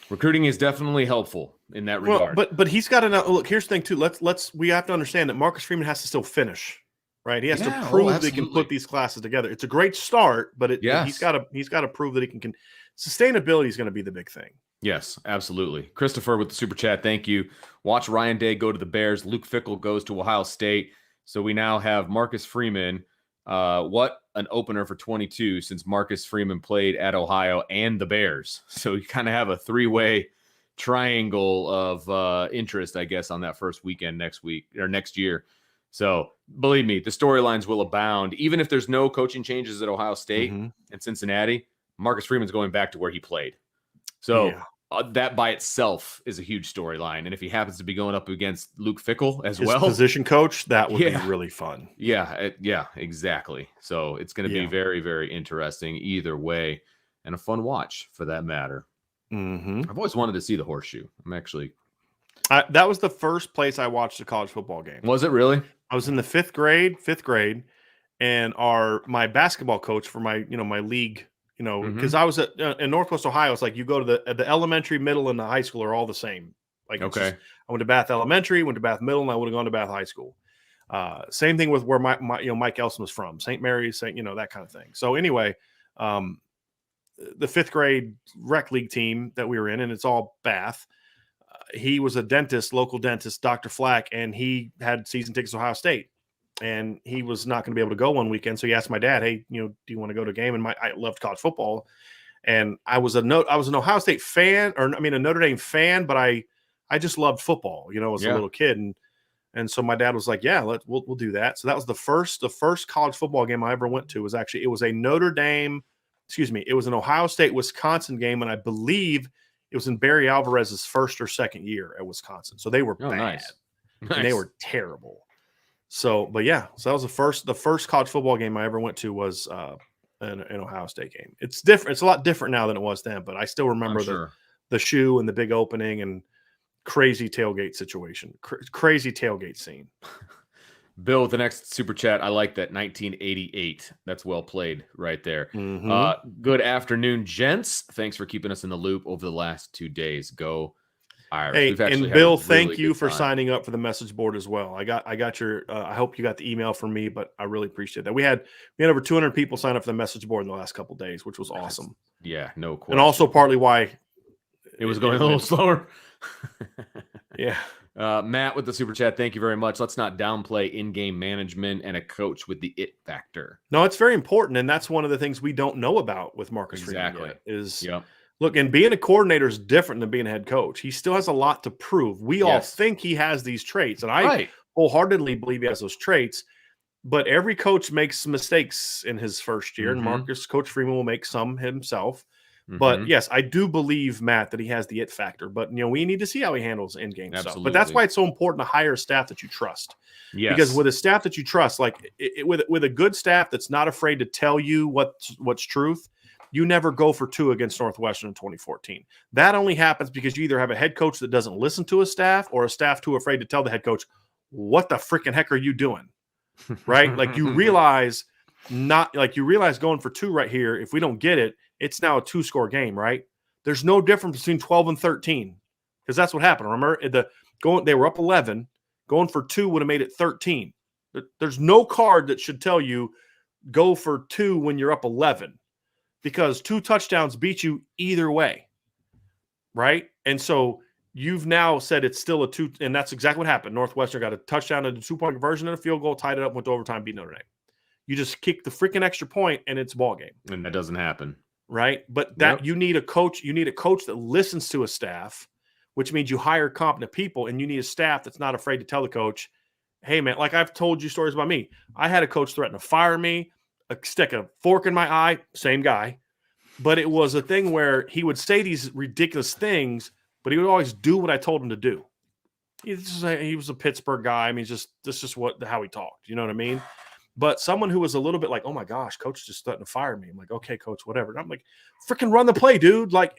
Recruiting is definitely helpful in that regard. But he's got to look. Here's the thing too. We have to understand that Marcus Freeman has to still finish. Right, he has to prove that he can put these classes together. It's a great start, but he's got to prove that he can. Sustainability is going to be the big thing. Yes, absolutely. Christopher with the super chat, thank you. Watch Ryan Day go to the Bears. Luke Fickell goes to Ohio State. So we now have Marcus Freeman. What an opener for 22 since Marcus Freeman played at Ohio and the Bears. So you kind of have a 3-way triangle of interest, I guess, on that first weekend next year. So believe me, the storylines will abound. Even if there's no coaching changes at Ohio State and Cincinnati, Marcus Freeman's going back to where he played. So that by itself is a huge storyline. And if he happens to be going up against Luke Fickell as well, position coach, that would be really fun. Yeah, exactly. So it's going to be very, very interesting either way and a fun watch for that matter. I've always wanted to see the horseshoe. I'm actually... that was the first place I watched a college football game. Was it really? I was in the fifth grade, and my basketball coach for my league, because I was in Northwest Ohio. It's like you go to the elementary, middle, and the high school are all the same. Like, I went to Bath Elementary, went to Bath Middle, and I would have gone to Bath High School. Same thing with where Mike Elson was from, St. Mary's, that kind of thing. So anyway, the fifth grade rec league team that we were in, and it's all Bath. He was a dentist, local dentist, Dr. Flack, and he had season tickets to Ohio State. And he was not going to be able to go one weekend. So he asked my dad, hey, do you want to go to a game? And I loved college football. And I was an Ohio State fan, or I mean a Notre Dame fan, but I just loved football, as a little kid, and so my dad was like, "Yeah, we'll do that." So that was the first college football game I ever went to. It was a Notre Dame, it was an Ohio State Wisconsin game, and I believe it was in Barry Alvarez's first or second year at Wisconsin. So they were bad, nice. And they were terrible. So, but yeah, so that was the first college football game I ever went to was an Ohio State game. It's different. It's a lot different now than it was then, but I still remember the shoe and the big opening and crazy tailgate situation, crazy tailgate scene. Bill with the next super chat. I like that 1988. That's well played right there. Good afternoon, gents. Thanks for keeping us in the loop over the last 2 days. Go Irish. Hey, and Bill, thank you for signing up for the message board as well. I got your. I hope you got the email from me, but I really appreciate that. We had over 200 people sign up for the message board in the last couple of days, which was awesome. Yeah, no question. And also partly why it was going a little slower. Yeah. Matt with the super chat. Thank you very much. Let's not downplay in-game management and a coach with the it factor. No, it's very important, and that's one of the things we don't know about with Marcus Freeman yet, look, and being a coordinator is different than being a head coach. He still has a lot to prove. We all think he has these traits, and I wholeheartedly believe he has those traits. But every coach makes mistakes in his first year, and Coach Freeman will make some himself. But yes, I do believe, Matt, that he has the it factor. But we need to see how he handles in-game stuff. But that's why it's so important to hire a staff that you trust. Yes. Because with a staff that you trust, like with a good staff that's not afraid to tell you what's truth, you never go for 2 against Northwestern in 2014. That only happens because you either have a head coach that doesn't listen to a staff, or a staff too afraid to tell the head coach, "What the freaking heck are you doing?" Right? Like you realize going for 2 right here. If we don't get it, it's now a 2-score game, right? There's no difference between 12 and 13, because that's what happened. Remember, they were up 11. Going for 2 would have made it 13. There's no card that should tell you go for 2 when you're up 11, because 2 touchdowns beat you either way, right? And so you've now said it's still a 2, and that's exactly what happened. Northwestern got a touchdown and a 2-point conversion and a field goal, tied it up, went to overtime, beat Notre Dame. You just kick the freaking extra point, and it's ball game. And that doesn't happen. Right? But you need a coach. You need a coach that listens to a staff, which means you hire competent people, and you need a staff that's not afraid to tell the coach, "Hey, man," like I've told you stories about me. I had a coach threaten to fire me, stick a fork in my eye, same guy. But it was a thing where he would say these ridiculous things, but he would always do what I told him to do. He was a Pittsburgh guy. I mean, that's just how he talked. You know what I mean? But someone who was a little bit like, "Oh my gosh, coach just threatened to fire me." I'm like, "Okay, coach, whatever." And I'm like, "Freaking run the play, dude." Like,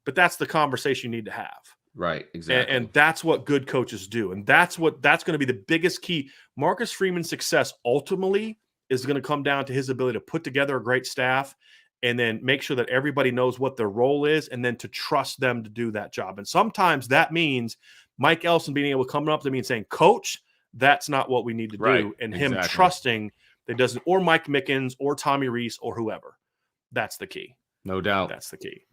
but that's the conversation you need to have. Right. Exactly. And that's what good coaches do. And that's going to be the biggest key. Marcus Freeman's success ultimately is going to come down to his ability to put together a great staff, and then make sure that everybody knows what their role is, and then to trust them to do that job. And sometimes that means Mike Elson being able to come up to me and saying, "Coach, that's not what we need to do," and him trusting that doesn't, or Mike Mickens or Tommy Reese or whoever. That's the key. No doubt. That's the key.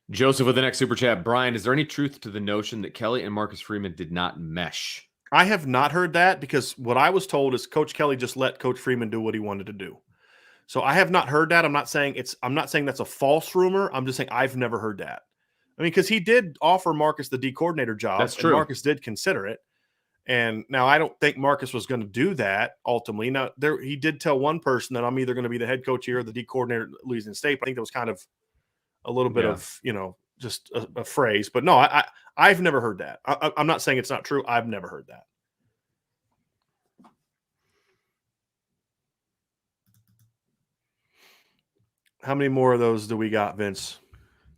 Joseph with the next super chat. Brian, is there any truth to the notion that Kelly and Marcus Freeman did not mesh? I have not heard that, because what I was told is Coach Kelly just let Coach Freeman do what he wanted to do. So I have not heard that. I'm not saying that's a false rumor. I'm just saying I've never heard that. I mean, because he did offer Marcus the D coordinator job. That's true. And Marcus did consider it. And now I don't think Marcus was going to do that ultimately. Now, he did tell one person that I'm either going to be the head coach here or the D coordinator at Louisiana State. But I think that was kind of a little bit of, just a phrase. But no, I've never heard that. I'm not saying it's not true. I've never heard that. How many more of those do we got, Vince?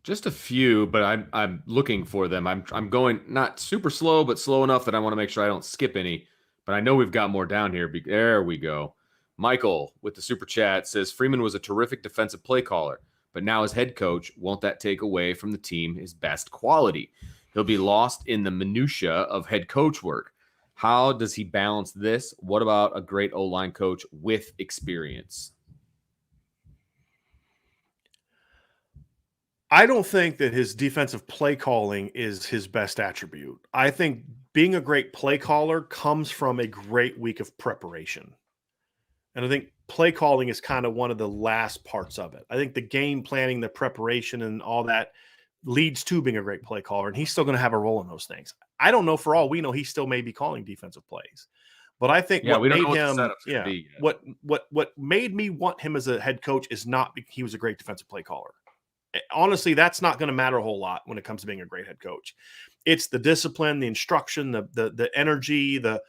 Just a few, but I'm looking for them. I'm going not super slow, but slow enough that I want to make sure I don't skip any. But I know we've got more down here. There we go. Michael with the super chat says Freeman was a terrific defensive play caller, but now as head coach, won't that take away from the team his best quality? He'll be lost in the minutia of head coach work. How does he balance this? What about a great O-line coach with experience? I don't think that his defensive play calling is his best attribute. I think being a great play caller comes from a great week of preparation. And I think play calling is kind of one of the last parts of it. I think the game planning, the preparation, and all that leads to being a great play caller, and he's still going to have a role in those things. I don't know. For all we know, he still may be calling defensive plays. But I think Yeah, what we don't know made what the him, setup's gonna be yet. what made me want him as a head coach is not he was a great defensive play caller. Honestly, that's not going to matter a whole lot when it comes to being a great head coach. It's the discipline, the instruction, the energy, the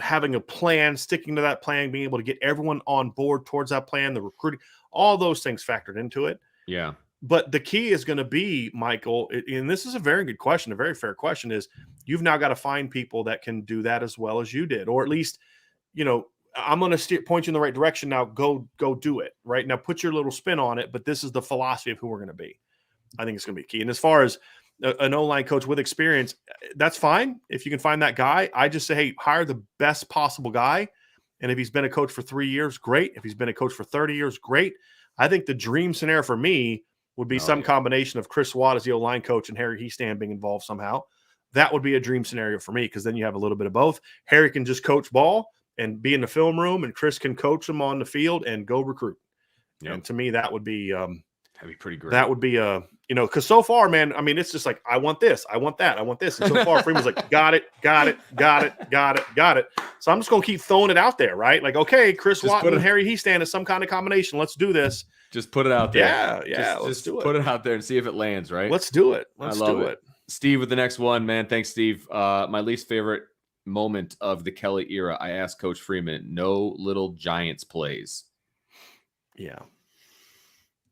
having a plan, sticking to that plan, being able to get everyone on board towards that plan, the recruiting, all those things factored into it. Yeah. But the key is going to be, Michael, and this is a very good question, a very fair question, is you've now got to find people that can do that as well as you did, or at least, I'm going to point you in the right direction. Now go do it right now. Put your little spin on it. But this is the philosophy of who we're going to be. I think it's going to be key. And as far as an O-line coach with experience, that's fine. If you can find that guy, I just say, hey, hire the best possible guy. And if he's been a coach for 3 years, great. If he's been a coach for 30 years, great. I think the dream scenario for me would be some combination of Chris Watt as the O-line coach and Harry Hiestand being involved somehow. That would be a dream scenario for me, because then you have a little bit of both. Harry can just coach ball and be in the film room, and Chris can coach them on the field and go recruit. Yep. And to me, that would be that'd be pretty great. That would be because so far, man, I mean, it's just like, I want this, I want that, I want this. And so far, Freeman's like, got it. So I'm just gonna keep throwing it out there, right? Like, okay, Chris Watt and Harry Hiestand is some kind of combination. Let's do this. Just put it out there. Yeah. Let's do it. Put it out there and see if it lands, right? Let's do it. Let's do it. Steve with the next one, man. Thanks, Steve. My least favorite moment of the Kelly era. I asked Coach Freeman, no little Giants plays. Yeah.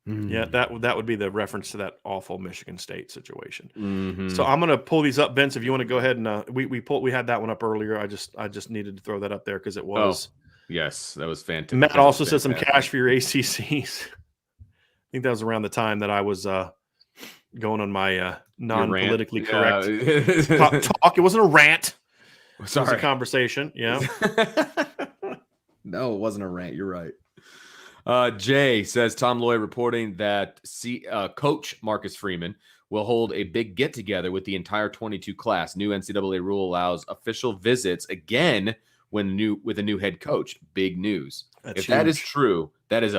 Yeah, that would be the reference to that awful Michigan State situation. Mm-hmm. So I'm going to pull these up, Vince. If you want to go ahead and we had that one up earlier. I just needed to throw that up there because it was. Oh, yes, that was fantastic. Matt also said some cash for your ACCs. I think that was around the time that I was going on my non-politically correct talk. It wasn't a rant. Sorry. It was a conversation. Yeah. No, it wasn't a rant. You're right. Jay says Tom Lloyd reporting that Coach Marcus Freeman will hold a big get-together with the entire 22 class. New NCAA rule allows official visits again with a new head coach. Big news. If huge. That is true, that is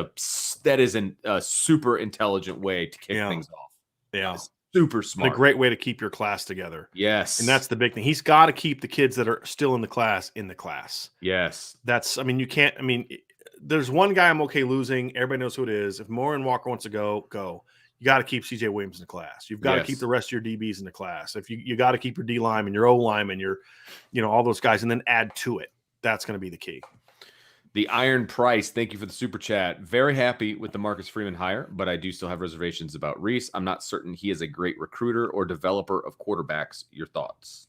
a super intelligent way to kick things off. Yeah. Super smart. And a great way to keep your class together. Yes. And that's the big thing. He's got to keep the kids that are still in the class. Yes. There's one guy I'm okay losing. Everybody knows who it is. If Moore and Walker wants to go. You got to keep CJ Williams in the class. You've got to keep the rest of your DBs in the class. If you got to keep your D line and your O line and your, all those guys, and then add to it. That's going to be the key. The Iron Price, thank you for the super chat. Very happy with the Marcus Freeman hire, but I do still have reservations about Reese. I'm not certain he is a great recruiter or developer of quarterbacks. Your thoughts?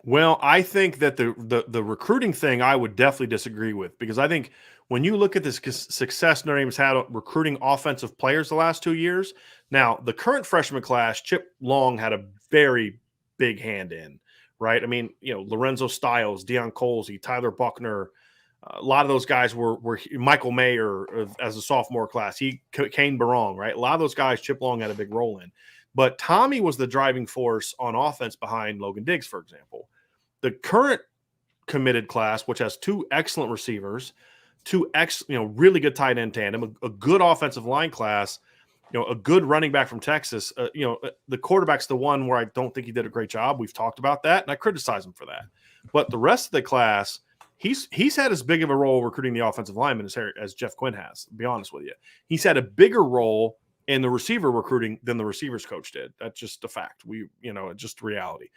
Well, I think that the recruiting thing I would definitely disagree with, because I think when you look at the success Notre Dame has had recruiting offensive players the last 2 years, now the current freshman class, Chip Long had a very big hand in, right? I mean, Lorenzo Stiles, Deion Colsey, Tyler Buckner, a lot of those guys were Michael Mayer as a sophomore class. Kane Barong, right? A lot of those guys Chip Long had a big role in. But Tommy was the driving force on offense behind Logan Diggs, for example. The current committed class, which has two excellent receivers, really good tight end tandem, a good offensive line class, a good running back from Texas. The quarterback's the one where I don't think he did a great job. We've talked about that, and I criticize him for that. But the rest of the class, he's had as big of a role recruiting the offensive lineman as Jeff Quinn has, to be honest with you. He's had a bigger role in the receiver recruiting than the receivers coach did. That's just a fact. Just reality.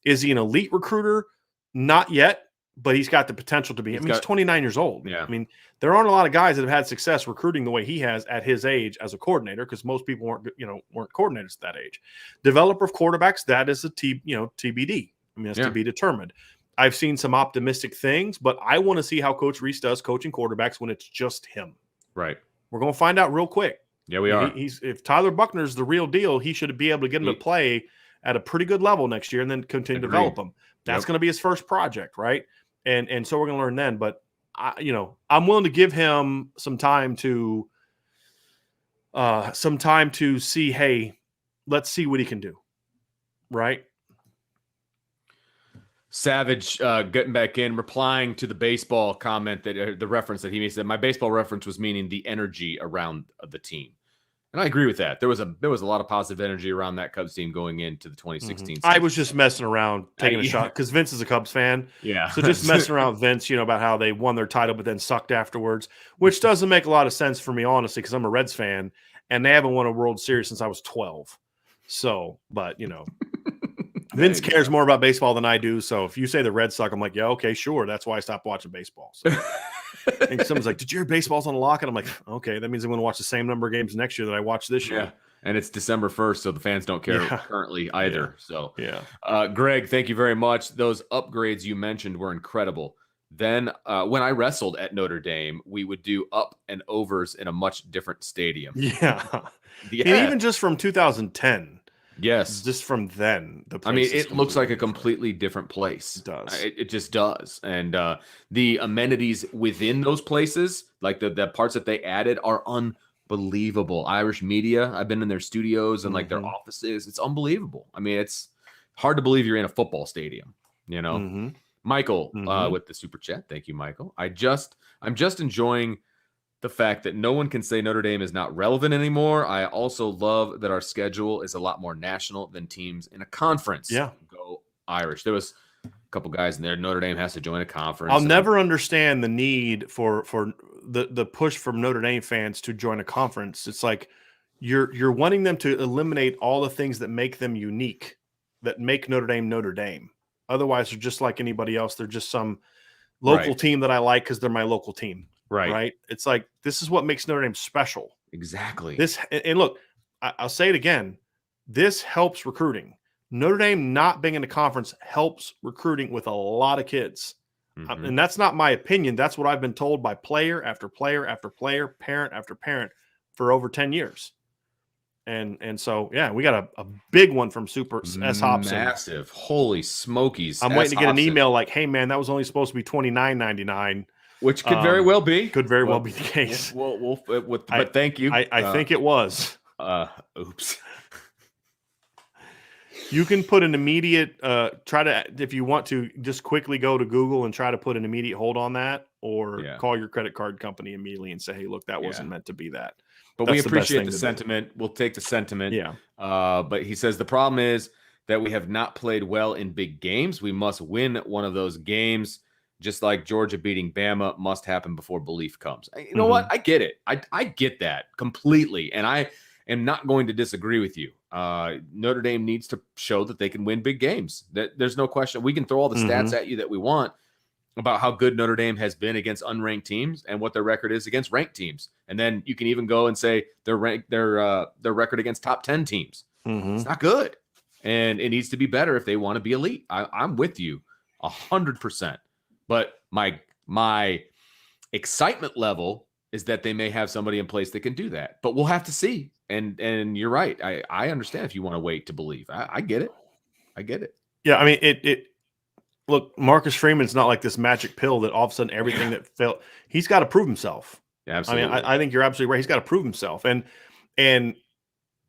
Is he an elite recruiter? Not yet, but he's got the potential to be. He's 29 years old. Yeah. I mean, there aren't a lot of guys that have had success recruiting the way he has at his age as a coordinator, because most people weren't coordinators at that age. Developer of quarterbacks, that is a TBD. I mean, that's to be determined. I've seen some optimistic things, but I want to see how Coach Reese does coaching quarterbacks when it's just him. Right. We're going to find out real quick. Yeah, we are. If Tyler Buckner's the real deal, he should be able to get him to play at a pretty good level next year and then continue to develop him. That's going to be his first project, right? And so we're going to learn then. But I'm willing to give him some time to see. Hey, let's see what he can do, right? Savage getting back in, replying to the baseball comment that the reference that he made, said my baseball reference was meaning the energy around the team. And I agree with that. There was a lot of positive energy around that Cubs team going into the 2016 season. I was just messing around, taking a shot, because Vince is a Cubs fan. Yeah. So just messing around with Vince, about how they won their title but then sucked afterwards, which doesn't make a lot of sense for me, honestly, because I'm a Reds fan, and they haven't won a World Series since I was 12. So, but, Vince cares more about baseball than I do. So if you say the Reds suck, I'm like, yeah, okay, sure. That's why I stopped watching baseball. So. And someone's like, did you hear baseball's on lock? And I'm like, okay, that means I'm going to watch the same number of games next year that I watched this year. Yeah. And it's December 1st, so the fans don't care currently either. So, yeah. Greg, thank you very much. Those upgrades you mentioned were incredible. Then when I wrestled at Notre Dame, we would do up and overs in a much different stadium. Yeah. And even just from 2010. Yes. Just from then. It looks like a completely different place. It does. It just does. And the amenities within those places, like the parts that they added, are unbelievable. Irish Media, I've been in their studios and like their offices. It's unbelievable. It's hard to believe you're in a football stadium, Michael with the super chat. Thank you, Michael. I'm just enjoying the fact that no one can say Notre Dame is not relevant anymore. I also love that our schedule is a lot more national than teams in a conference. Yeah. Go Irish. There was a couple guys in there. Notre Dame has to join a conference. I'll never understand the need for the push from Notre Dame fans to join a conference. It's like you're wanting them to eliminate all the things that make them unique, that make Notre Dame Notre Dame. Otherwise, they're just like anybody else. They're just some local team that I like because they're my local team. Right. It's like, this is what makes Notre Dame special. Exactly. And look, I'll say it again. This helps recruiting. Notre Dame not being in the conference helps recruiting with a lot of kids. And that's not my opinion. That's what I've been told by player after player after player, parent after parent for over 10 years. And so, yeah, we got a big one from Super S. Hobson. Massive. Holy smokies. I'm waiting to get an email like, hey, man, that was only supposed to be $29.99. Which could very well be. Could very well be the case. But thank you. I think it was. Oops. You can put an immediate try to, if you want to, just quickly go to Google and try to put an immediate hold on that, or call your credit card company immediately and say, hey, look, that wasn't meant to be that. But we appreciate the sentiment. We'll take the sentiment. Yeah. But he says the problem is that we have not played well in big games. We must win one of those games. Just like Georgia beating Bama must happen before belief comes. You know what? I get it. I get that completely. And I am not going to disagree with you. Notre Dame needs to show that they can win big games. There's no question. We can throw all the stats at you that we want about how good Notre Dame has been against unranked teams and what their record is against ranked teams. And then you can even go and say their record against top 10 teams. It's not good. And it needs to be better if they want to be elite. I'm with you 100%. But my excitement level is that they may have somebody in place that can do that. But we'll have to see. And you're right. I understand if you want to wait to believe. I get it. I get it. Yeah, I mean, look, Marcus Freeman's not like this magic pill that all of a sudden everything that failed. He's got to prove himself. Yeah, absolutely. I mean, I think you're absolutely right. He's got to prove himself. And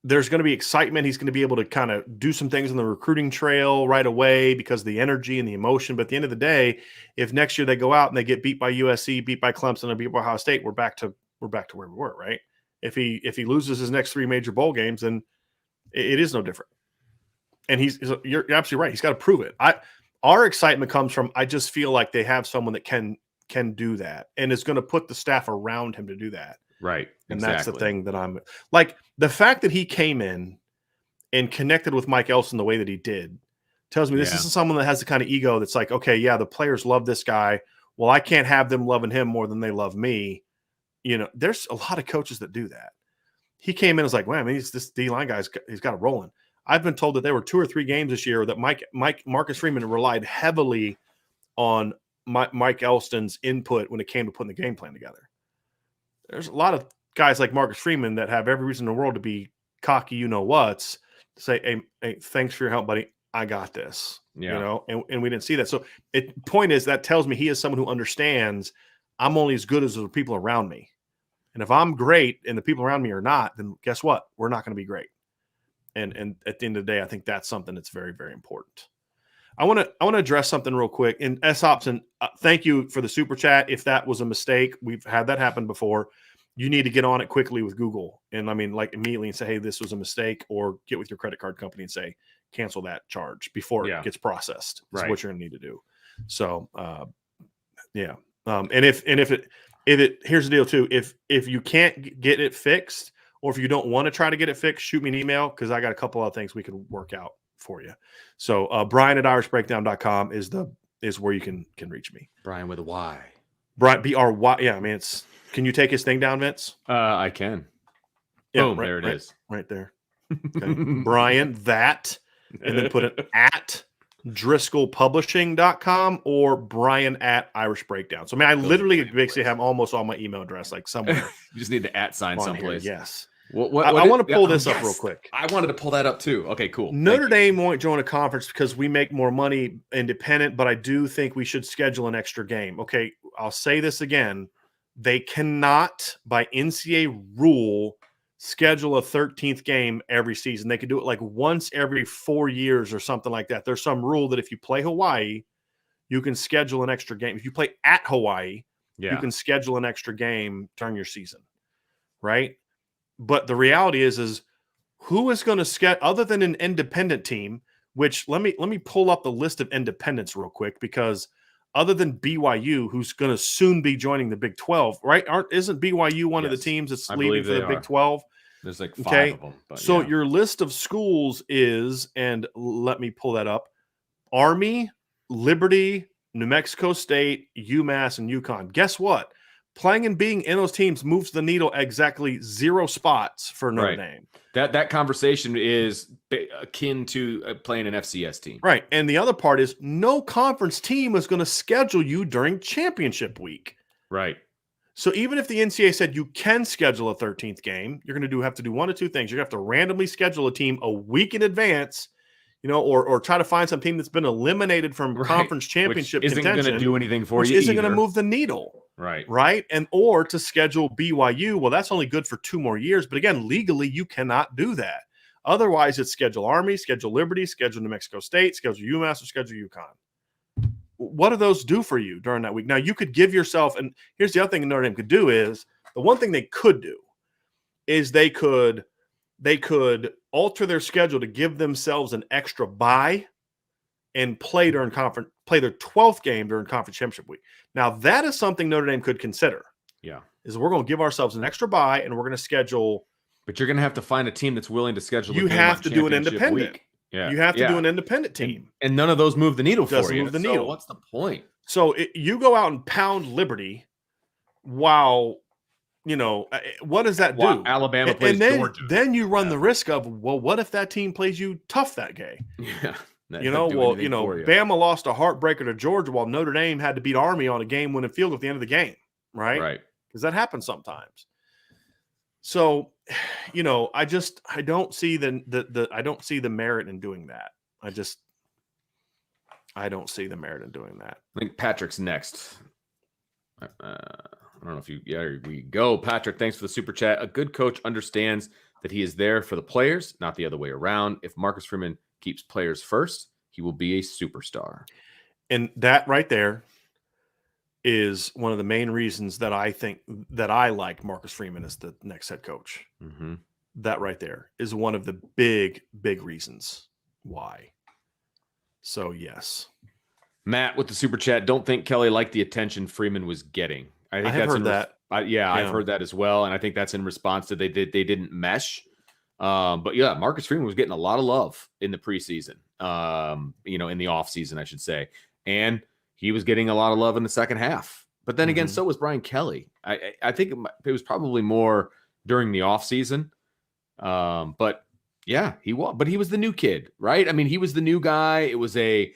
there's going to be excitement. He's going to be able to kind of do some things on the recruiting trail right away because of the energy and the emotion. But at the end of the day, if next year they go out and they get beat by USC, beat by Clemson, and beat by Ohio State, we're back to where we were, right? If he loses his next 3 major bowl games, then it is no different. And you're absolutely right. He's got to prove it. Our excitement comes from, I just feel like they have someone that can do that and is going to put the staff around him to do that. Right. And that's the thing that I'm like, the fact that he came in and connected with Mike Elston the way that he did tells me this isn't someone that has the kind of ego that's like, okay, yeah, the players love this guy. Well, I can't have them loving him more than they love me. There's a lot of coaches that do that. He came in and was like, well, I mean, this D-line guy's he's got it rolling. I've been told that there were 2 or 3 games this year that Marcus Freeman relied heavily on Mike Elston's input when it came to putting the game plan together. There's a lot of guys like Marcus Freeman that have every reason in the world to be cocky, to say, hey, thanks for your help, buddy. I got this. And we didn't see that. So point is, that tells me he is someone who understands I'm only as good as the people around me. And if I'm great and the people around me are not, then guess what? We're not going to be great. And at the end of the day, I think that's something that's very, very important. I want to address something real quick. And S Hobson, thank you for the super chat. If that was a mistake, we've had that happen before. You need to get on it quickly with Google, and I mean, like immediately, and say, "Hey, this was a mistake," or get with your credit card company and say, "Cancel that charge" before it gets processed. That's what you're going to need to do. So, yeah. And if it here's the deal too. If you can't get it fixed, or if you don't want to try to get it fixed, shoot me an email because I got a couple of things we can work out for you. So Brian at irishbreakdown.com is where you can reach me. Brian with a Y. Brian BRY. Yeah, I mean can you take his thing down, Vince? I can. Yeah, boom, there it is. Right there. Okay. Brian that and then put it at driscollpublishing.com or Brian at Irish Breakdown. So I mean I literally basically have almost all my email address like somewhere. You just need the at sign someplace. Here. Yes. What I want to pull this up real quick. I wanted to pull that up too. Okay, cool. Notre Dame won't join a conference because we make more money independent, but I do think we should schedule an extra game. Okay, I'll say this again. They cannot, by NCAA rule, schedule a 13th game every season. They could do it like once every 4 years or something like that. There's some rule that if you play Hawaii, you can schedule an extra game. If you play at Hawaii, you can schedule an extra game during your season, right? But the reality is who is going to schedule other than an independent team? Which let me pull up the list of independents real quick because other than BYU, who's going to soon be joining the Big 12, right? Isn't BYU one of the teams that's leaving for the Big 12? There's like 5 of them. But so your list of schools is, and let me pull that up: Army, Liberty, New Mexico State, UMass, and UConn. Guess what? Playing and being in those teams moves the needle exactly 0 spots for Notre Dame. That conversation is akin to playing an FCS team. Right. And the other part is no conference team is going to schedule you during championship week. Right. So even if the NCAA said you can schedule a 13th game, you're going to have to do one of two things. You're going to have to randomly schedule a team a week in advance, or try to find some team that's been eliminated from conference championship contention. Isn't going to do anything for you. Isn't going to move the needle. Right. And or to schedule BYU. Well, that's only good for 2 more years. But again, legally, you cannot do that. Otherwise, it's schedule Army, schedule Liberty, schedule New Mexico State, schedule UMass, or schedule UConn. What do those do for you during that week? Now, you could give yourself, and here's the other thing Notre Dame could do is, the one thing they could do is they could alter their schedule to give themselves an extra bye and play their 12th game during conference championship week. Now, that is something Notre Dame could consider. Yeah. Is we're going to give ourselves an extra bye and we're going to schedule. But you're going to have to find a team that's willing to schedule. You have to do an independent. Week. Yeah. You have to do an independent team. And none of those move the needle for you. Doesn't move the needle. So what's the point? So you go out and pound Liberty while, what does that do? Alabama plays Georgia. Then you run the risk of, well, what if that team plays you tough that game? Yeah. Bama lost a heartbreaker to Georgia while Notre Dame had to beat Army on a game-winning field at the end of the game, right? Right. Because that happens sometimes. So, I don't see I don't see the merit in doing that. I don't see the merit in doing that. I think Patrick's next. I don't know if here we go. Patrick, thanks for the super chat. A good coach understands that he is there for the players, not the other way around. If Marcus Freeman keeps players first, he will be a superstar. And that right there is one of the main reasons that I think that I like Marcus Freeman as the next head coach. Mm-hmm. That right there is one of the big, big reasons why. So, yes. Matt with the super chat. Don't think Kelly liked the attention Freeman was getting. I think I've heard that. I've heard that as well. And I think that's in response to they didn't mesh. But yeah, Marcus Freeman was getting a lot of love in the preseason, in the off season, I should say. And he was getting a lot of love in the second half. But then again, so was Brian Kelly. I think it was probably more during the off season. But yeah, he was. But he was the new kid, right? I mean, he was the new guy. It was a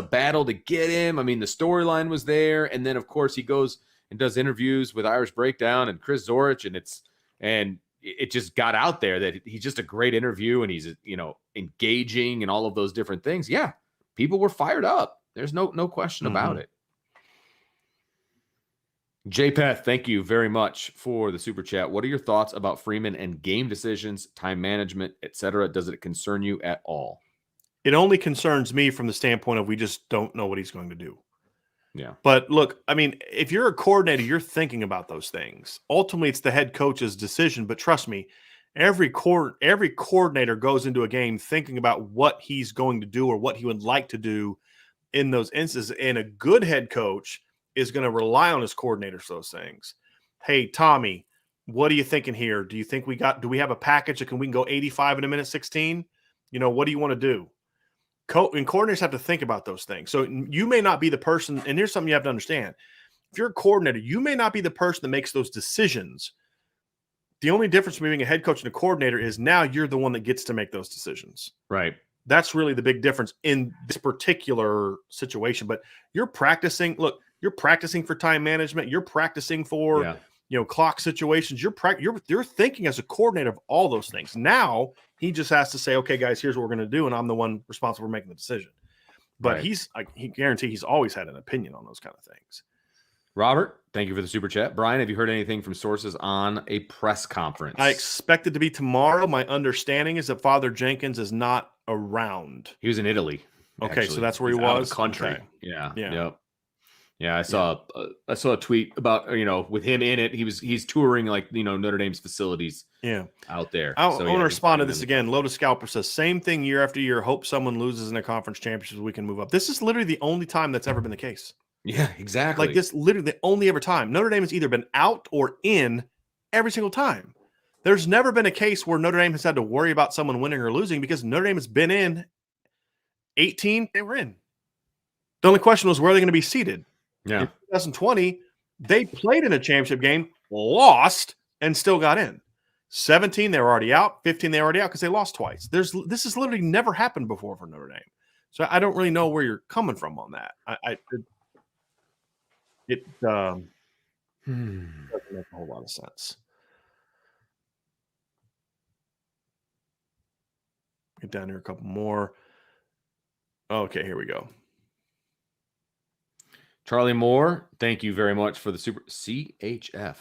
battle to get him. I mean, the storyline was there. And then, of course, he goes and does interviews with Irish Breakdown and Chris Zorich. And it just got out there that he's just a great interview and he's, engaging and all of those different things. Yeah, people were fired up. There's no question about it. JPath, thank you very much for the super chat. What are your thoughts about Freeman and game decisions, time management, etc.? Does it concern you at all? It only concerns me from the standpoint of we just don't know what he's going to do. Yeah. But look, I mean, if you're a coordinator, you're thinking about those things. Ultimately, it's the head coach's decision. But trust me, every coordinator goes into a game thinking about what he's going to do or what he would like to do in those instances. And a good head coach is going to rely on his coordinators for those things. Hey, Tommy, what are you thinking here? Do you think do we have a package that we can go 85 in a minute 16? What do you want to do? And coordinators have to think about those things. So you may not be the person, and here's something you have to understand. If you're a coordinator, you may not be the person that makes those decisions. The only difference between being a head coach and a coordinator is now you're the one that gets to make those decisions. Right. That's really the big difference in this particular situation. But you're practicing. Look, you're practicing for time management. You're practicing for clock situations. You're thinking as a coordinator of all those things. Now he just has to say, okay, guys, here's what we're going to do, and I'm the one responsible for making the decision. But he guarantee he's always had an opinion on those kind of things. Robert, thank you for the super chat. Brian, have you heard anything from sources on a press conference? I expect it to be tomorrow. My understanding is that Father Jenkins is not around. He was in Italy. Okay, actually. so that's where He's he was. Out of the country. Okay. Yeah. Yeah. Yep. Yeah, I saw a tweet about with him in it. He's touring Notre Dame's facilities. Yeah, out there. I want to respond to this again. Lotus Scalper says same thing year after year. Hope someone loses in a conference championship. We can move up. This is literally the only time that's ever been the case. Yeah, exactly. Like this, literally the only ever time Notre Dame has either been out or in every single time. There's never been a case where Notre Dame has had to worry about someone winning or losing because Notre Dame has been in 18. They were in. The only question was where are they going to be seated? Yeah. In 2020, they played in a championship game, lost, and still got in. 17, they were already out. 15, they were already out because they lost twice. This has literally never happened before for Notre Dame. So I don't really know where you're coming from on that. It doesn't make a whole lot of sense. Get down here a couple more. Okay, here we go. Charlie Moore, thank you very much for the super CHF.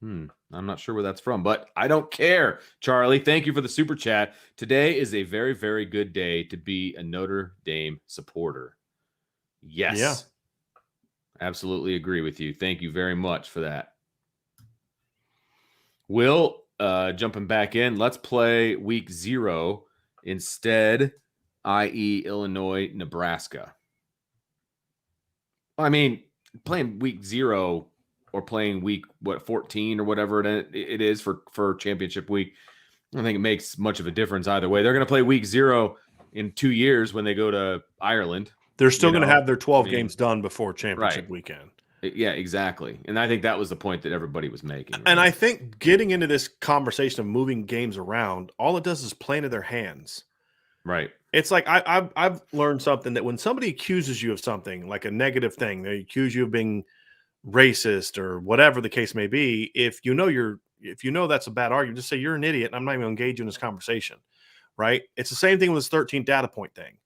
I'm not sure where that's from, but I don't care. Charlie, thank you for the super chat. Today is a very, very good day to be a Notre Dame supporter. Yes. Yeah. Absolutely agree with you. Thank you very much for that. Will, jumping back in, let's play week 0 instead, i.e. Illinois, Nebraska. I mean, playing week 0 or playing week 14 or whatever it is for championship week, I don't think it makes much of a difference either way. They're going to play week 0 in 2 years when they go to Ireland. They're still going to have their 12 games done before championship weekend. Yeah, exactly. And I think that was the point that everybody was making. Right? And I think getting into this conversation of moving games around, all it does is play into their hands. Right. It's like I've learned something that when somebody accuses you of something, like a negative thing, they accuse you of being racist or whatever the case may be, if you know that's a bad argument, just say you're an idiot and I'm not even going to engage you in this conversation. Right? It's the same thing with this 13th data point thing.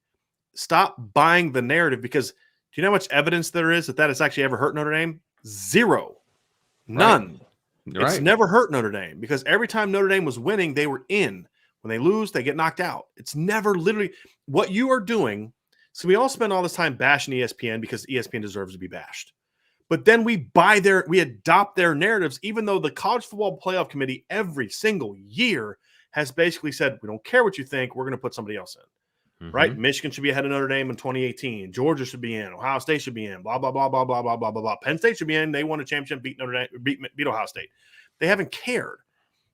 Stop buying the narrative because do you know how much evidence there is that has actually ever hurt Notre Dame? Zero. None. Right. It's never hurt Notre Dame because every time Notre Dame was winning, they were in. When they lose, they get knocked out. It's never literally what you are doing. So we all spend all this time bashing ESPN because ESPN deserves to be bashed. But then we adopt their narratives, even though the College Football Playoff Committee every single year has basically said, we don't care what you think, we're going to put somebody else in. Mm-hmm. Right? Michigan should be ahead of Notre Dame in 2018. Georgia should be in. Ohio State should be in. Blah, blah, blah, blah, blah, blah, blah, blah, blah. Penn State should be in. They won a championship, beat Notre Dame, beat Ohio State. They haven't cared.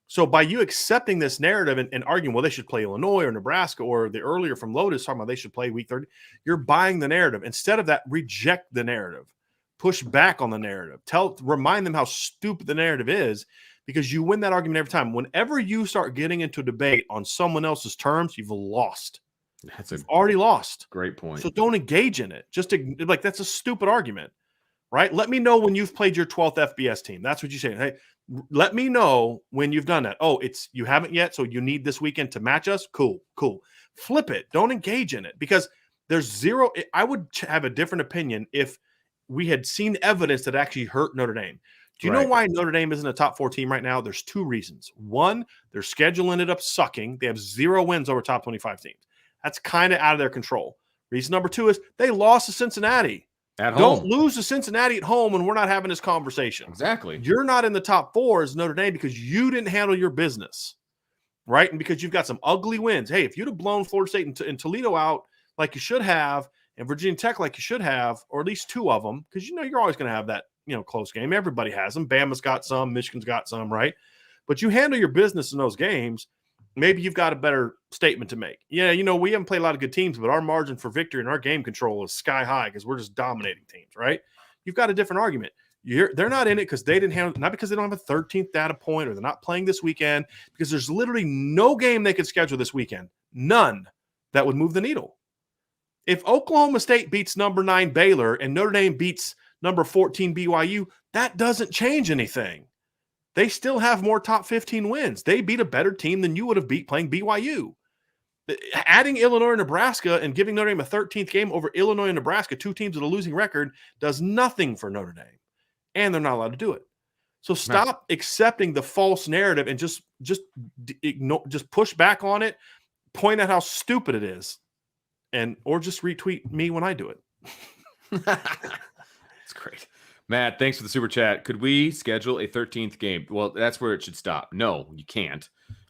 So by you accepting this narrative and arguing, well, they should play Illinois or Nebraska or the earlier from Lotus talking about they should play week 30, you're buying the narrative. Instead of that, reject the narrative. Push back on the narrative. Remind them how stupid the narrative is because you win that argument every time. Whenever you start getting into a debate on someone else's terms, you've lost. You've already lost. Great point. So don't engage in it. That's a stupid argument, right? Let me know when you've played your 12th FBS team. That's what you say. Hey, let me know when you've done that. Oh, you haven't yet, so you need this weekend to match us? Cool. Flip it. Don't engage in it because there's zero. I would have a different opinion if we had seen evidence that actually hurt Notre Dame. Do you know why Notre Dame isn't a top 4 team right now? There's 2 reasons. One, their schedule ended up sucking. They have 0 wins over top 25 teams. That's kind of out of their control. Reason number 2 is they lost to Cincinnati. At Don't home. lose to Cincinnati at home when we're not having this conversation. Exactly. You're not in the top 4 as Notre Dame because you didn't handle your business, right? And because you've got some ugly wins. Hey, if you'd have blown Florida State and Toledo out like you should have, and Virginia Tech like you should have, or at least 2 of them, because you're always going to have that close game. Everybody has them. Bama's got some. Michigan's got some, right? But you handle your business in those games, maybe you've got a better statement to make. Yeah, we haven't played a lot of good teams, but our margin for victory and our game control is sky high because we're just dominating teams, right? You've got a different argument. They're not in it because they didn't handle, not because they don't have a 13th data point or they're not playing this weekend, because there's literally no game they could schedule this weekend. None that would move the needle. If Oklahoma State beats number 9 Baylor and Notre Dame beats number 14 BYU, that doesn't change anything. They still have more top 15 wins. They beat a better team than you would have beat playing BYU. Adding Illinois and Nebraska and giving Notre Dame a 13th game over Illinois and Nebraska, 2 teams with a losing record, does nothing for Notre Dame. And they're not allowed to do it. So stop accepting the false narrative and just push back on it, point out how stupid it is, or just retweet me when I do it. That's great. Matt, thanks for the super chat. Could we schedule a 13th game? Well, that's where it should stop. No, you can't.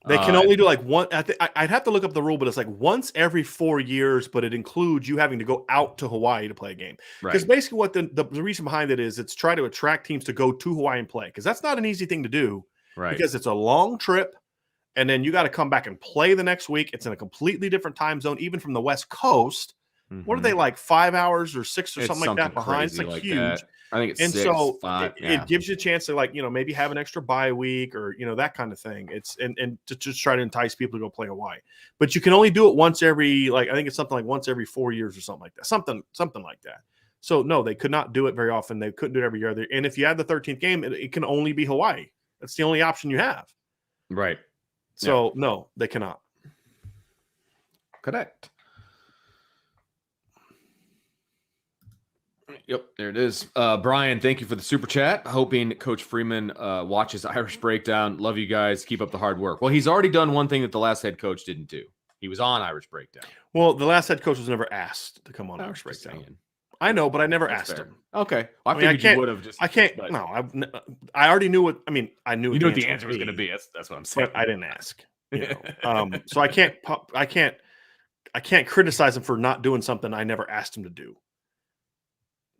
They can only do like one. I'd have to look up the rule, but it's like once every 4 years, but it includes you having to go out to Hawaii to play a game. Because basically what the reason behind it is, it's try to attract teams to go to Hawaii and play. Because that's not an easy thing to do. Right. Because it's a long trip. And then you got to come back and play the next week. It's in a completely different time zone, even from the West Coast. Mm-hmm. What are they, like 5 hours or 6 or something like that behind? It's like huge. That. I think it's 6, so 5, it gives you a chance to maybe have an extra bye week or that kind of thing. It's and to just try to entice people to go play Hawaii. But you can only do it once every I think it's something like once every 4 years or something like that. Something like that. So no, they could not do it very often. They couldn't do it every year. And if you add the 13th game, it can only be Hawaii. That's the only option you have. Right. So no, they cannot. Correct. Yep, there it is. Brian, thank you for the super chat. Hoping Coach Freeman watches Irish Breakdown. Love you guys. Keep up the hard work. Well, he's already done one thing that the last head coach didn't do. He was on Irish Breakdown. Well, the last head coach was never asked to come on Irish Breakdown. I know, but I never asked him. Okay. Well, I figured you would have just. I can't. But, no, I already knew what. I mean, I knew. You knew what the answer was going to be. That's what I'm saying. But I didn't ask. So I can't criticize him for not doing something I never asked him to do.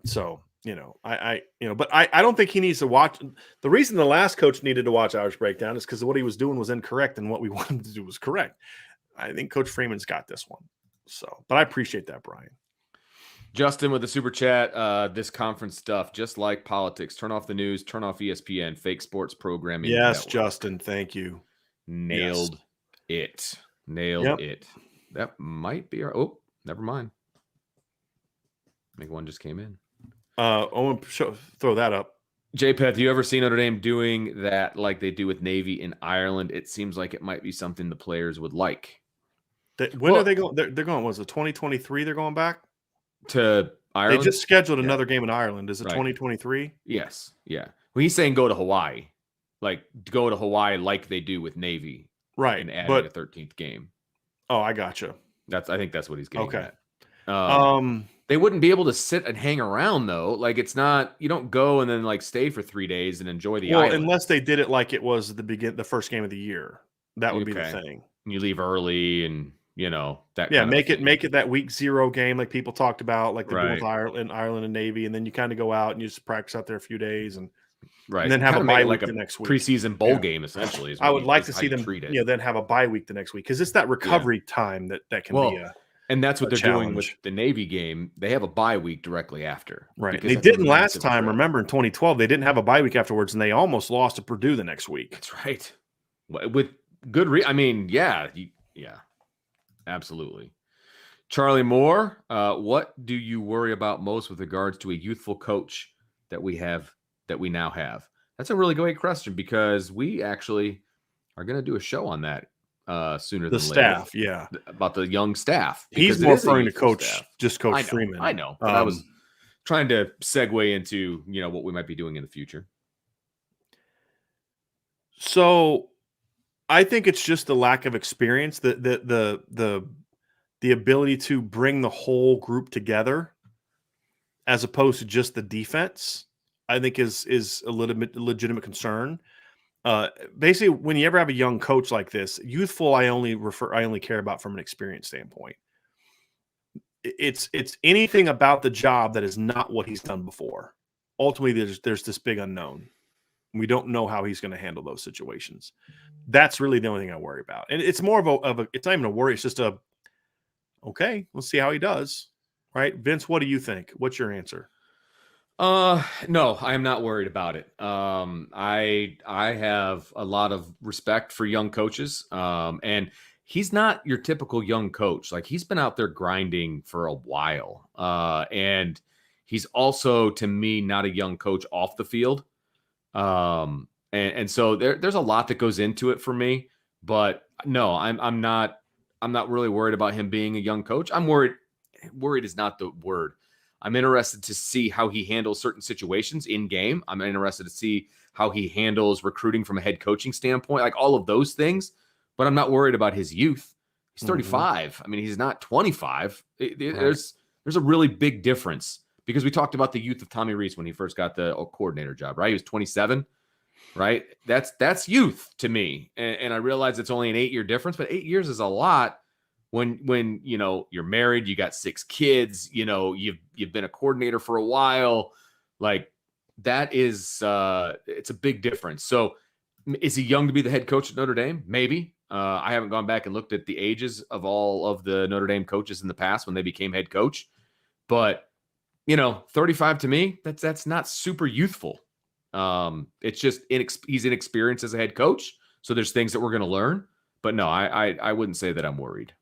So, but I don't think he needs to watch. The reason the last coach needed to watch Irish Breakdown is because what he was doing was incorrect and what we wanted to do was correct. I think Coach Freeman's got this one. So, but I appreciate that, Brian. Justin with the super chat, this conference stuff, just like politics, turn off the news, turn off ESPN, fake sports programming. Yes, network. Justin, thank you. Nailed it. That might be never mind. I think one just came in. Throw that up. JPET, do you ever see Notre Dame doing that like they do with Navy in Ireland? It seems like it might be something the players would like. When are they going? They're going. Was it 2023? They're going back to Ireland. They just scheduled another game in Ireland. Is it 2023? Yes. Yeah. Well, he's saying go to Hawaii, like they do with Navy, right? And adding a 13th game. Oh, I gotcha. I think that's what he's getting at. They wouldn't be able to sit and hang around though. Like it's not, you don't go and then stay for 3 days and enjoy the island. Unless they did it like it was the first game of the year. That would be the thing. You leave early and that. Yeah, make it that week 0 game like people talked about, like they're doing with Ireland and Navy, and then you kind of go out and you just practice out there a few days and and then have a bye week the next week. Preseason bowl game essentially. I would like to see them then have a bye week the next week because it's that recovery time that can be and that's what they're doing with the Navy game. They have a bye week directly after. Right. They didn't last time. Remember in 2012, they didn't have a bye week afterwards, and they almost lost to Purdue the next week. That's right. With good absolutely. Charlie Moore, what do you worry about most with regards to a youthful coach that we now have? That's a really great question because we actually are going to do a show on that sooner than later. The staff, yeah. About the young staff. He's more referring to Coach Freeman. I know. But I was trying to segue into, what we might be doing in the future. So I think it's just the lack of experience. The the ability to bring the whole group together as opposed to just the defense, I think is a legitimate concern. Basically, when you ever have a young coach like this, youthful, I only care about from an experience standpoint. It's anything about the job that is not what he's done before. Ultimately, there's this big unknown. We don't know how he's going to handle those situations. That's really the only thing I worry about. And it's more of a it's not even a worry. It's just okay, let's see how he does. Right. Vince, what do you think? What's your answer? No, I am not worried about it. I have a lot of respect for young coaches. And he's not your typical young coach. Like, he's been out there grinding for a while. And he's also, to me, not a young coach off the field. And so there's a lot that goes into it for me, but no, I'm not really worried about him being a young coach. I'm worried is not the word. I'm interested to see how he handles certain situations in game. I'm interested to see how he handles recruiting from a head coaching standpoint, like all of those things, but I'm not worried about his youth. He's 35. Mm-hmm. I mean, he's not 25. There's a really big difference, because we talked about the youth of Tommy Rees when he first got the coordinator job, right? He was 27, right? That's youth to me. And I realize it's only an 8-year difference, but 8 years is a lot when you know, you're married, you got 6 kids, you know, you've been a coordinator for a while. Like, that is it's a big difference. So is he young to be the head coach at Notre Dame? Maybe. I haven't gone back and looked at the ages of all of the Notre Dame coaches in the past when they became head coach, but you know, 35 to me, that's not super youthful. It's just he's inexperienced as a head coach, so there's things that we're going to learn. But no, I wouldn't say that I'm worried.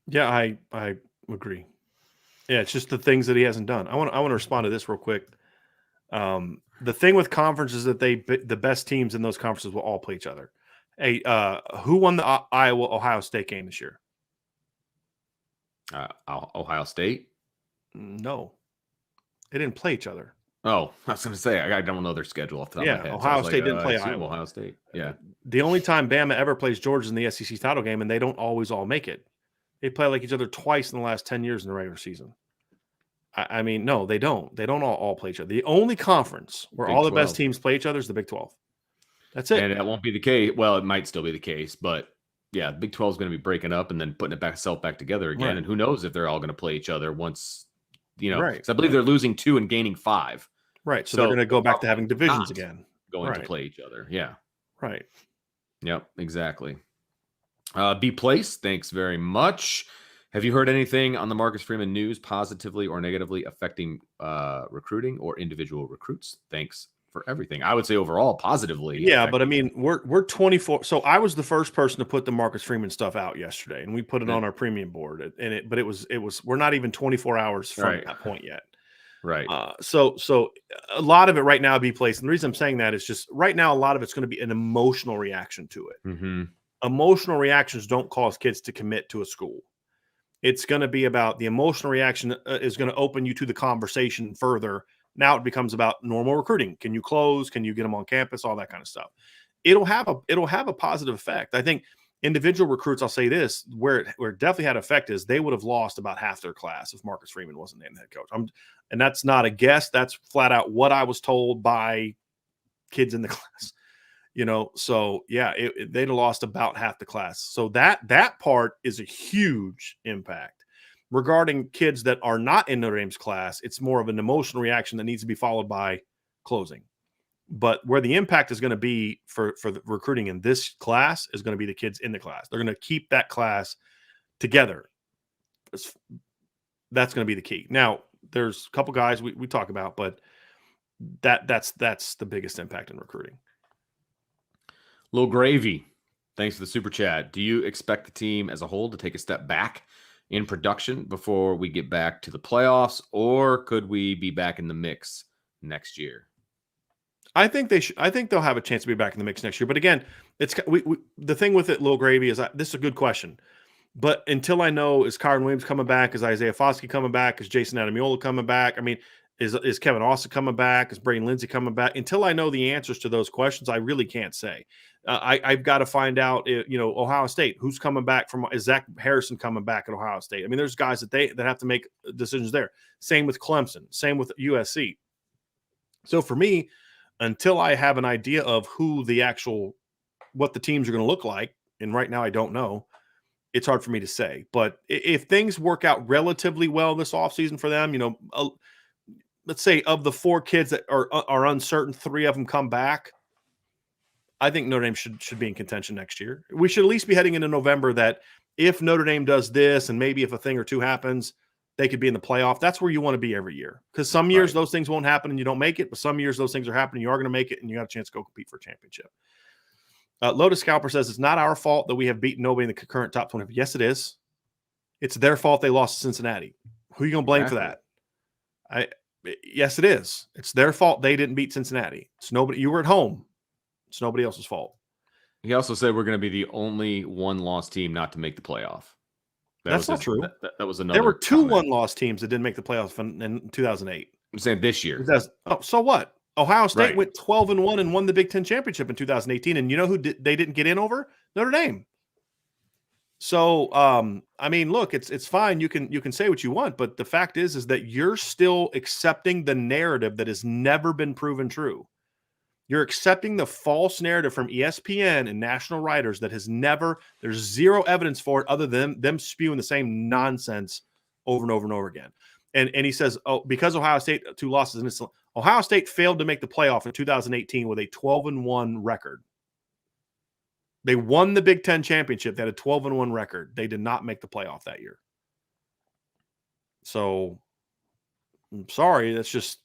Yeah, I agree. Yeah, it's just the things that he hasn't done. I want to respond to this real quick. The thing with conferences is that the best teams in those conferences will all play each other. Hey, who won the Iowa-Ohio State game this year? Ohio State? No, they didn't play each other. Oh, I was going to say, I don't know their schedule off the top of my head. Ohio State didn't play Iowa. Ohio State, yeah. The only time Bama ever plays Georgia in the SEC title game, and they don't always all make it. They play like each other twice in the last 10 years in the regular season. I mean, no, they don't. They don't all play each other. The only conference where all the best teams play each other is the Big 12. That's it. And that won't be the case. Well, it might still be the case, but yeah, the Big 12 is going to be breaking up and then putting itself back together again. Right. And who knows if they're all going to play each other once, you know, right. I believe they're losing 2 and gaining 5. Right. So they're going to go back to having divisions again. Going to play each other. Yeah. Right. Yep, exactly. B Place, thanks very much. Have you heard anything on the Marcus Freeman news positively or negatively affecting recruiting or individual recruits? Thanks for everything. I would say overall positively. Yeah, but I mean, we're 24. So I was the first person to put the Marcus Freeman stuff out yesterday, and we put it on our premium board. But it was we're not even 24 hours from that point yet. Right. So a lot of it right now be placed. And the reason I'm saying that is just right now, a lot of it's going to be an emotional reaction to it. Mm-hmm. Emotional reactions don't cause kids to commit to a school. It's going to be about the emotional reaction is going to open you to the conversation further. Now it becomes about normal recruiting. Can you close? Can you get them on campus? All that kind of stuff. It'll have a positive effect. I think individual recruits, I'll say this, where it definitely had effect is they would have lost about half their class if Marcus Freeman wasn't named head coach. And that's not a guess. That's flat out what I was told by kids in the class. You know, so yeah, they'd have lost about half the class. So that part is a huge impact. Regarding kids that are not in Notre Dame's class, it's more of an emotional reaction that needs to be followed by closing. But where the impact is going to be for the recruiting in this class is going to be the kids in the class. They're going to keep that class together. That's going to be the key. Now, there's a couple guys we talk about, but that's the biggest impact in recruiting. Lil Gravy, thanks for the super chat. Do you expect the team as a whole to take a step back in production before we get back to the playoffs, or could we be back in the mix next year? I think I think they'll have a chance to be back in the mix next year. But again, it's the thing with it, Lil Gravy, is this is a good question. But until I know, is Kyron Williams coming back? Is Isaiah Foskey coming back? Is Jason Adamiola coming back? I mean, Is Kevin Austin coming back? Is Braden Lindsey coming back? Until I know the answers to those questions, I really can't say. I've got to find out, Ohio State, who's coming back from. Is Zach Harrison coming back at Ohio State? I mean, there's guys that have to make decisions there. Same with Clemson. Same with USC. So for me, until I have an idea of what the teams are going to look like, and right now I don't know, it's hard for me to say. But if things work out relatively well this offseason for them, let's say of the 4 kids that are uncertain, 3 of them come back, I think Notre Dame should be in contention next year. We should at least be heading into November that if Notre Dame does this and maybe if a thing or two happens, they could be in the playoff. That's where you want to be every year. Because some years those things won't happen and you don't make it, but some years those things are happening, you are going to make it, and you got a chance to go compete for a championship. Lotus Scalper says it's not our fault that we have beaten nobody in the current top 20. Yes, it is. It's their fault they lost to Cincinnati. Who are you going to blame for that? Yes, it is. It's their fault they didn't beat Cincinnati. It's nobody. You were at home. It's nobody else's fault. He also said we're going to be the only one-loss team not to make the playoff. That's not true. That was another. There were 2 one-loss teams that didn't make the playoffs in 2008. I'm saying this year. So what? Ohio State went 12-1 and won the Big Ten championship in 2018, and you know who they didn't get in over? Notre Dame. So, I mean, look, it's fine. You can say what you want, but the fact is that you're still accepting the narrative that has never been proven true. You're accepting the false narrative from ESPN and national writers that there's zero evidence for it other than them spewing the same nonsense over and over and over again. And he says, because Ohio State 2 losses, Ohio State failed to make the playoff in 2018 with a 12-1 record. They won the Big Ten championship. They had a 12-1 record. They did not make the playoff that year. So, I'm sorry. That's just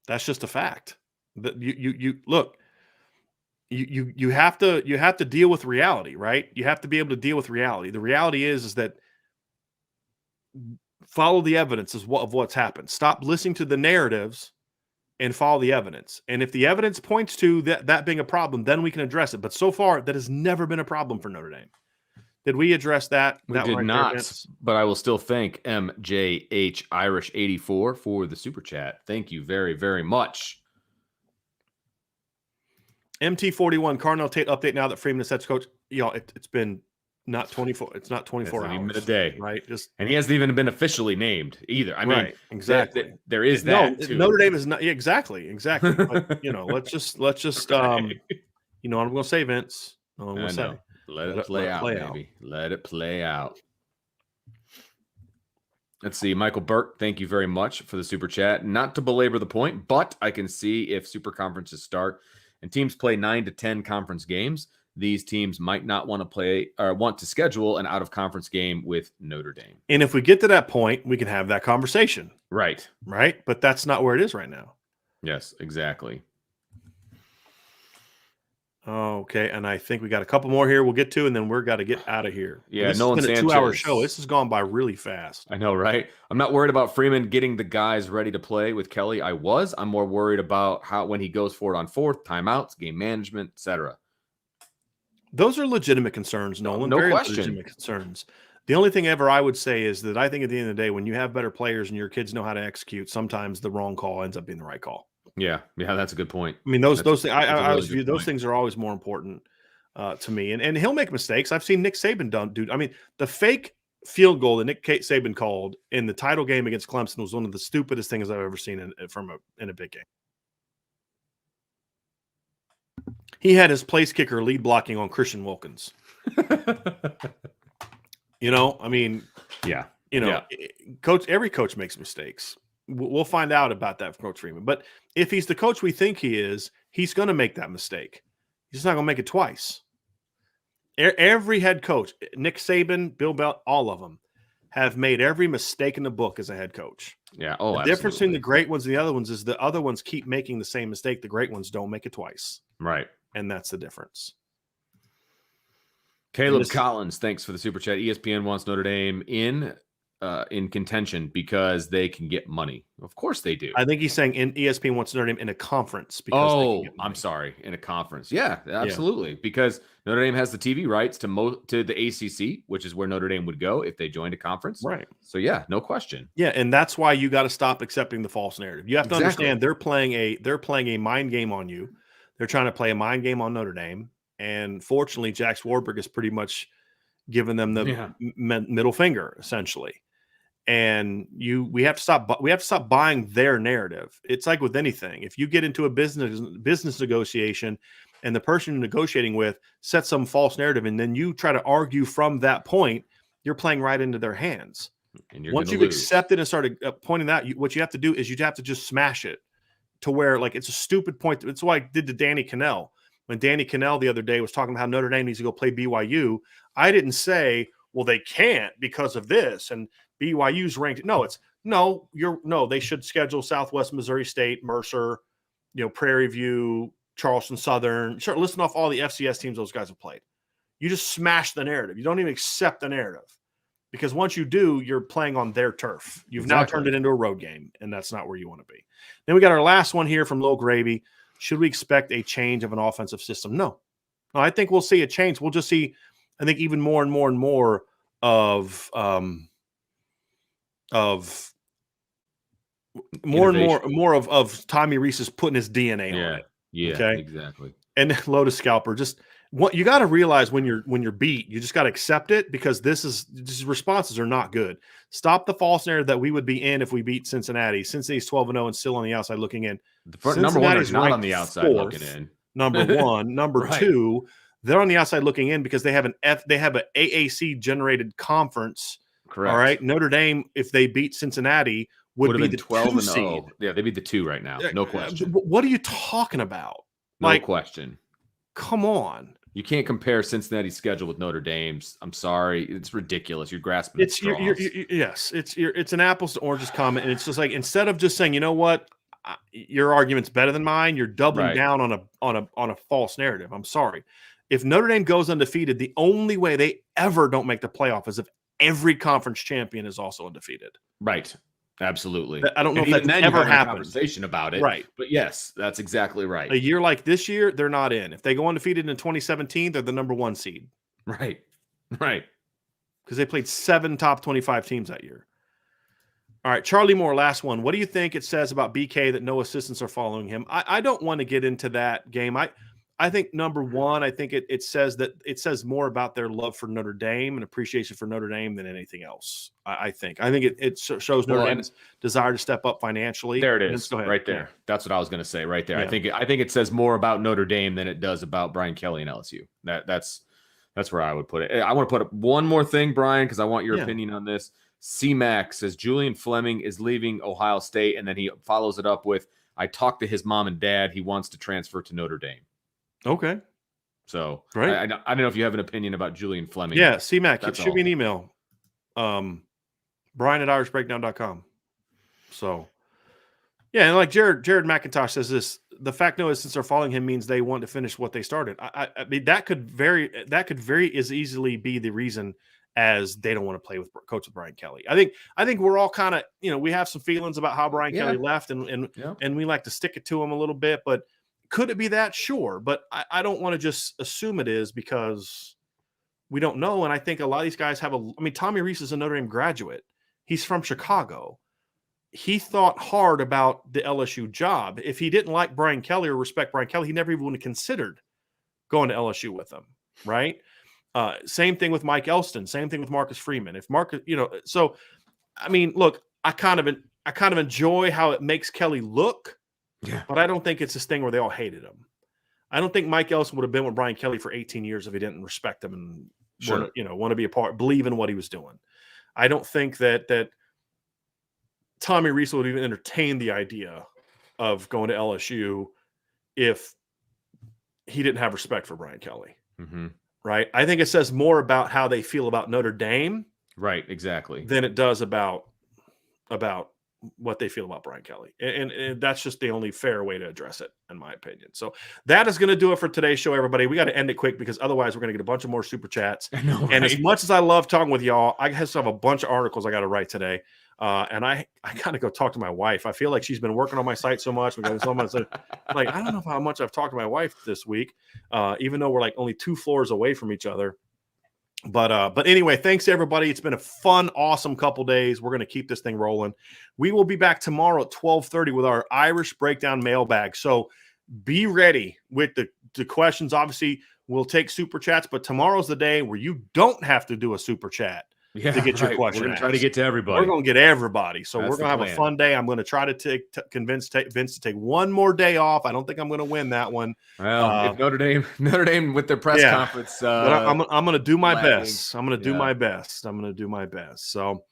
a fact. That you look. You have to deal with reality, right? You have to be able to deal with reality. The reality is that follow the evidence of what's happened. Stop listening to the narratives and follow the evidence. And if the evidence points to that being a problem, then we can address it. But so far, that has never been a problem for Notre Dame. Did we address that? We did not, but I will still thank MJH Irish 84 for the super chat. Thank you very, very much. MT41 Cardinal Tate update now that Freeman is head coach. It's been not 24. It's not 24 hours. Even a day, right? And he hasn't even been officially named either. I mean, exactly. There is that. No, too. Notre Dame is not exactly. But let's just. I'm going to say, Vince. I'm going to say. Let it play out, baby. Let it play out. Let's see. Michael Burke, thank you very much for the super chat. Not to belabor the point, but I can see if super conferences start and teams play 9 to 10 conference games, these teams might not want to play or want to schedule an out-of-conference game with Notre Dame. And if we get to that point, we can have that conversation. Right. But that's not where it is right now. Yes, exactly. Okay, and I think we got a couple more here we'll get to, and then we're got to get out of here. Yeah, this Nolan has been a Sanchez. 2-hour show. This has gone by really fast. I know, right? I'm not worried about Freeman getting the guys ready to play with Kelly. I'm more worried about when he goes for it on fourth, timeouts, game management, etc. Those are legitimate concerns, Nolan. No Very question. Legitimate concerns. The only thing ever I would say is that I think at the end of the day, when you have better players and your kids know how to execute, sometimes the wrong call ends up being the right call. Yeah, that's a good point. I mean, those things. I always view those things are always more important to me. And he'll make mistakes. I've seen Nick Saban do. I mean, the fake field goal that Nick Saban called in the title game against Clemson was one of the stupidest things I've ever seen in a big game. He had his place kicker lead blocking on Christian Wilkins. I mean, yeah. Coach. Every coach makes mistakes. We'll find out about that from Coach Freeman. But if he's the coach we think he is, he's going to make that mistake. He's just not going to make it twice. Every head coach, Nick Saban, Bill Belichick, all of them have made every mistake in the book as a head coach. Yeah. The difference between the great ones and the other ones is the other ones keep making the same mistake. The great ones don't make it twice. Right. And that's the difference. Caleb Collins, thanks for the super chat. ESPN wants Notre Dame in in contention because they can get money. Of course they do. I think he's saying ESPN wants Notre Dame in a conference because they can get money. I'm sorry, in a conference. Yeah, absolutely. Yeah. Because Notre Dame has the TV rights to the ACC, which is where Notre Dame would go if they joined a conference. Right. So yeah, no question. Yeah, and that's why you got to stop accepting the false narrative. You have to understand they're playing a mind game on you. They're trying to play a mind game on Notre Dame, and fortunately, Jack Swarbrick has pretty much given them the middle finger essentially. And we have to stop buying their narrative. It's like with anything. If you get into a business negotiation and the person you're negotiating with sets some false narrative and then you try to argue from that point, you're playing right into their hands. And once you've accepted and started pointing that, what you have to do is you have to just smash it to where like it's a stupid point. That's why I did to Danny Cannell. When Danny Cannell the other day was talking about how Notre Dame needs to go play BYU, I didn't say, well, they can't because of this and BYU's ranked. No, they should schedule Southwest Missouri State, Mercer, Prairie View, Charleston Southern. Start listing off all the FCS teams those guys have played. You just smash the narrative. You don't even accept the narrative because once you do, you're playing on their turf. You've now turned it into a road game, and that's not where you want to be. Then we got our last one here from Low Gravy. Should we expect a change of an offensive system? No, I think we'll see a change. We'll just see, I think, even more and more and more of more innovation. And more of Tommy Rees's putting his DNA on it. Yeah, okay? Exactly. And Lotus Scalper, just what you got to realize when you're beat, you just got to accept it because these responses are not good. Stop the false narrative that we would be in if we beat Cincinnati. Cincinnati's 12-0 and still on the outside looking in. Number one is not on the outside looking in. Number one, number two, they're on the outside looking in because they have an AAC generated conference. Correct. All right. Notre Dame, if they beat Cincinnati, would be the 12-0. Yeah, they'd be the 2 right now. No question. What are you talking about? No question. Come on. You can't compare Cincinnati's schedule with Notre Dame's. I'm sorry. It's ridiculous. You're grasping at straws. Yes. It's an apples to oranges comment. And it's just like, instead of just saying, you know what, your argument's better than mine, you're doubling down on a false narrative. I'm sorry. If Notre Dame goes undefeated, the only way they ever don't make the playoff is if every conference champion is also undefeated. Right. Absolutely. I don't know if that's ever happened. Conversation about it. Right. But yes, that's exactly right. A year like this year, they're not in. If they go undefeated in 2017, they're the number 1 seed. Right. Because they played 7 top 25 teams that year. All right, Charlie Moore, last one. What do you think it says about BK that no assistants are following him? I don't want to get into that game. I think number one, I think it says more about their love for Notre Dame and appreciation for Notre Dame than anything else. I think it shows Notre Dame's desire to step up financially. There it is, right there. Yeah. That's what I was going to say, right there. Yeah. I think it says more about Notre Dame than it does about Brian Kelly and LSU. That's where I would put it. I want to put up one more thing, Brian, because I want your opinion on this. C-Mac says Julian Fleming is leaving Ohio State, and then he follows it up with, I talked to his mom and dad. He wants to transfer to Notre Dame. Okay. So I don't know if you have an opinion about Julian Fleming. Yeah, C-Mac, shoot me an email. Brian@irishbreakdown.com. So, yeah, and like Jared McIntosh says this, the fact no assistants are following him means they want to finish what they started. I mean, that could very as easily be the reason as they don't want to play with coach Brian Kelly. I think we're all kind of, we have some feelings about how Brian Kelly left and we like to stick it to him a little bit, but could it be that? Sure. But I don't want to just assume it is because we don't know. And I think a lot of these guys Tommy Rees is a Notre Dame graduate. He's from Chicago. He thought hard about the LSU job. If he didn't like Brian Kelly or respect Brian Kelly, he never even would have considered going to LSU with him. Right. Same thing with Mike Elston. Same thing with Marcus Freeman. If Marcus, so, I mean, look, I kind of enjoy how it makes Kelly look. Yeah. But I don't think it's this thing where they all hated him. I don't think Mike Elston would have been with Brian Kelly for 18 years if he didn't respect him and want to be a part, believe in what he was doing. I don't think that Tommy Rees would even entertain the idea of going to LSU if he didn't have respect for Brian Kelly. Mm-hmm. Right? I think it says more about how they feel about Notre Dame. Right, exactly. Than it does about what they feel about Brian Kelly. And that's just the only fair way to address it, in my opinion. So that is going to do it for today's show, everybody. We got to end it quick because otherwise we're going to get a bunch of more super chats. I know, And as right? much as I love talking with y'all, I still have a bunch of articles I got to write today. And I kind of go talk to my wife. I feel like she's been working on my site so much. We got so much. Like, I don't know how much I've talked to my wife this week, even though we're like only 2 floors away from each other. But anyway, thanks everybody. It's been a fun, awesome couple days. We're going to keep this thing rolling. We will be back tomorrow at 12:30 with our Irish breakdown mailbag. So be ready with the questions. Obviously, we'll take super chats, but tomorrow's the day where you don't have to do a super chat to get your question. We're going to try to get to everybody. We're going to get everybody. So That's we're going to have a fun day. I'm going to try to convince Vince to take one more day off. I don't think I'm going to win that one. Well, if Notre Dame with their press conference. But I'm going to do my best. I'm going to do my best. I'm going to do my best. So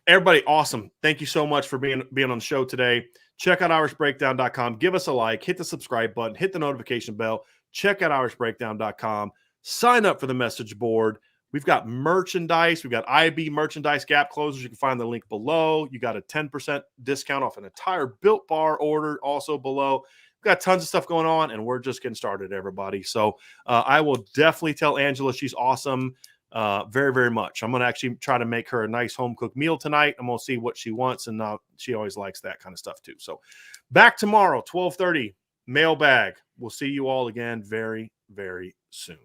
everybody, awesome. Thank you so much for being on the show today. Check out irishbreakdown.com. Give us a like. Hit the subscribe button. Hit the notification bell. Check out irishbreakdown.com. Sign up for the message board. We've got merchandise. We've got IB merchandise gap closers. You can find the link below. You got a 10% discount off an entire Built Bar order also below. We've got tons of stuff going on, and we're just getting started, everybody. So I will definitely tell Angela she's awesome very, very much. I'm going to actually try to make her a nice home-cooked meal tonight. I'm going to see what she wants, and she always likes that kind of stuff too. So back tomorrow, 12:30, mailbag. We'll see you all again very, very soon.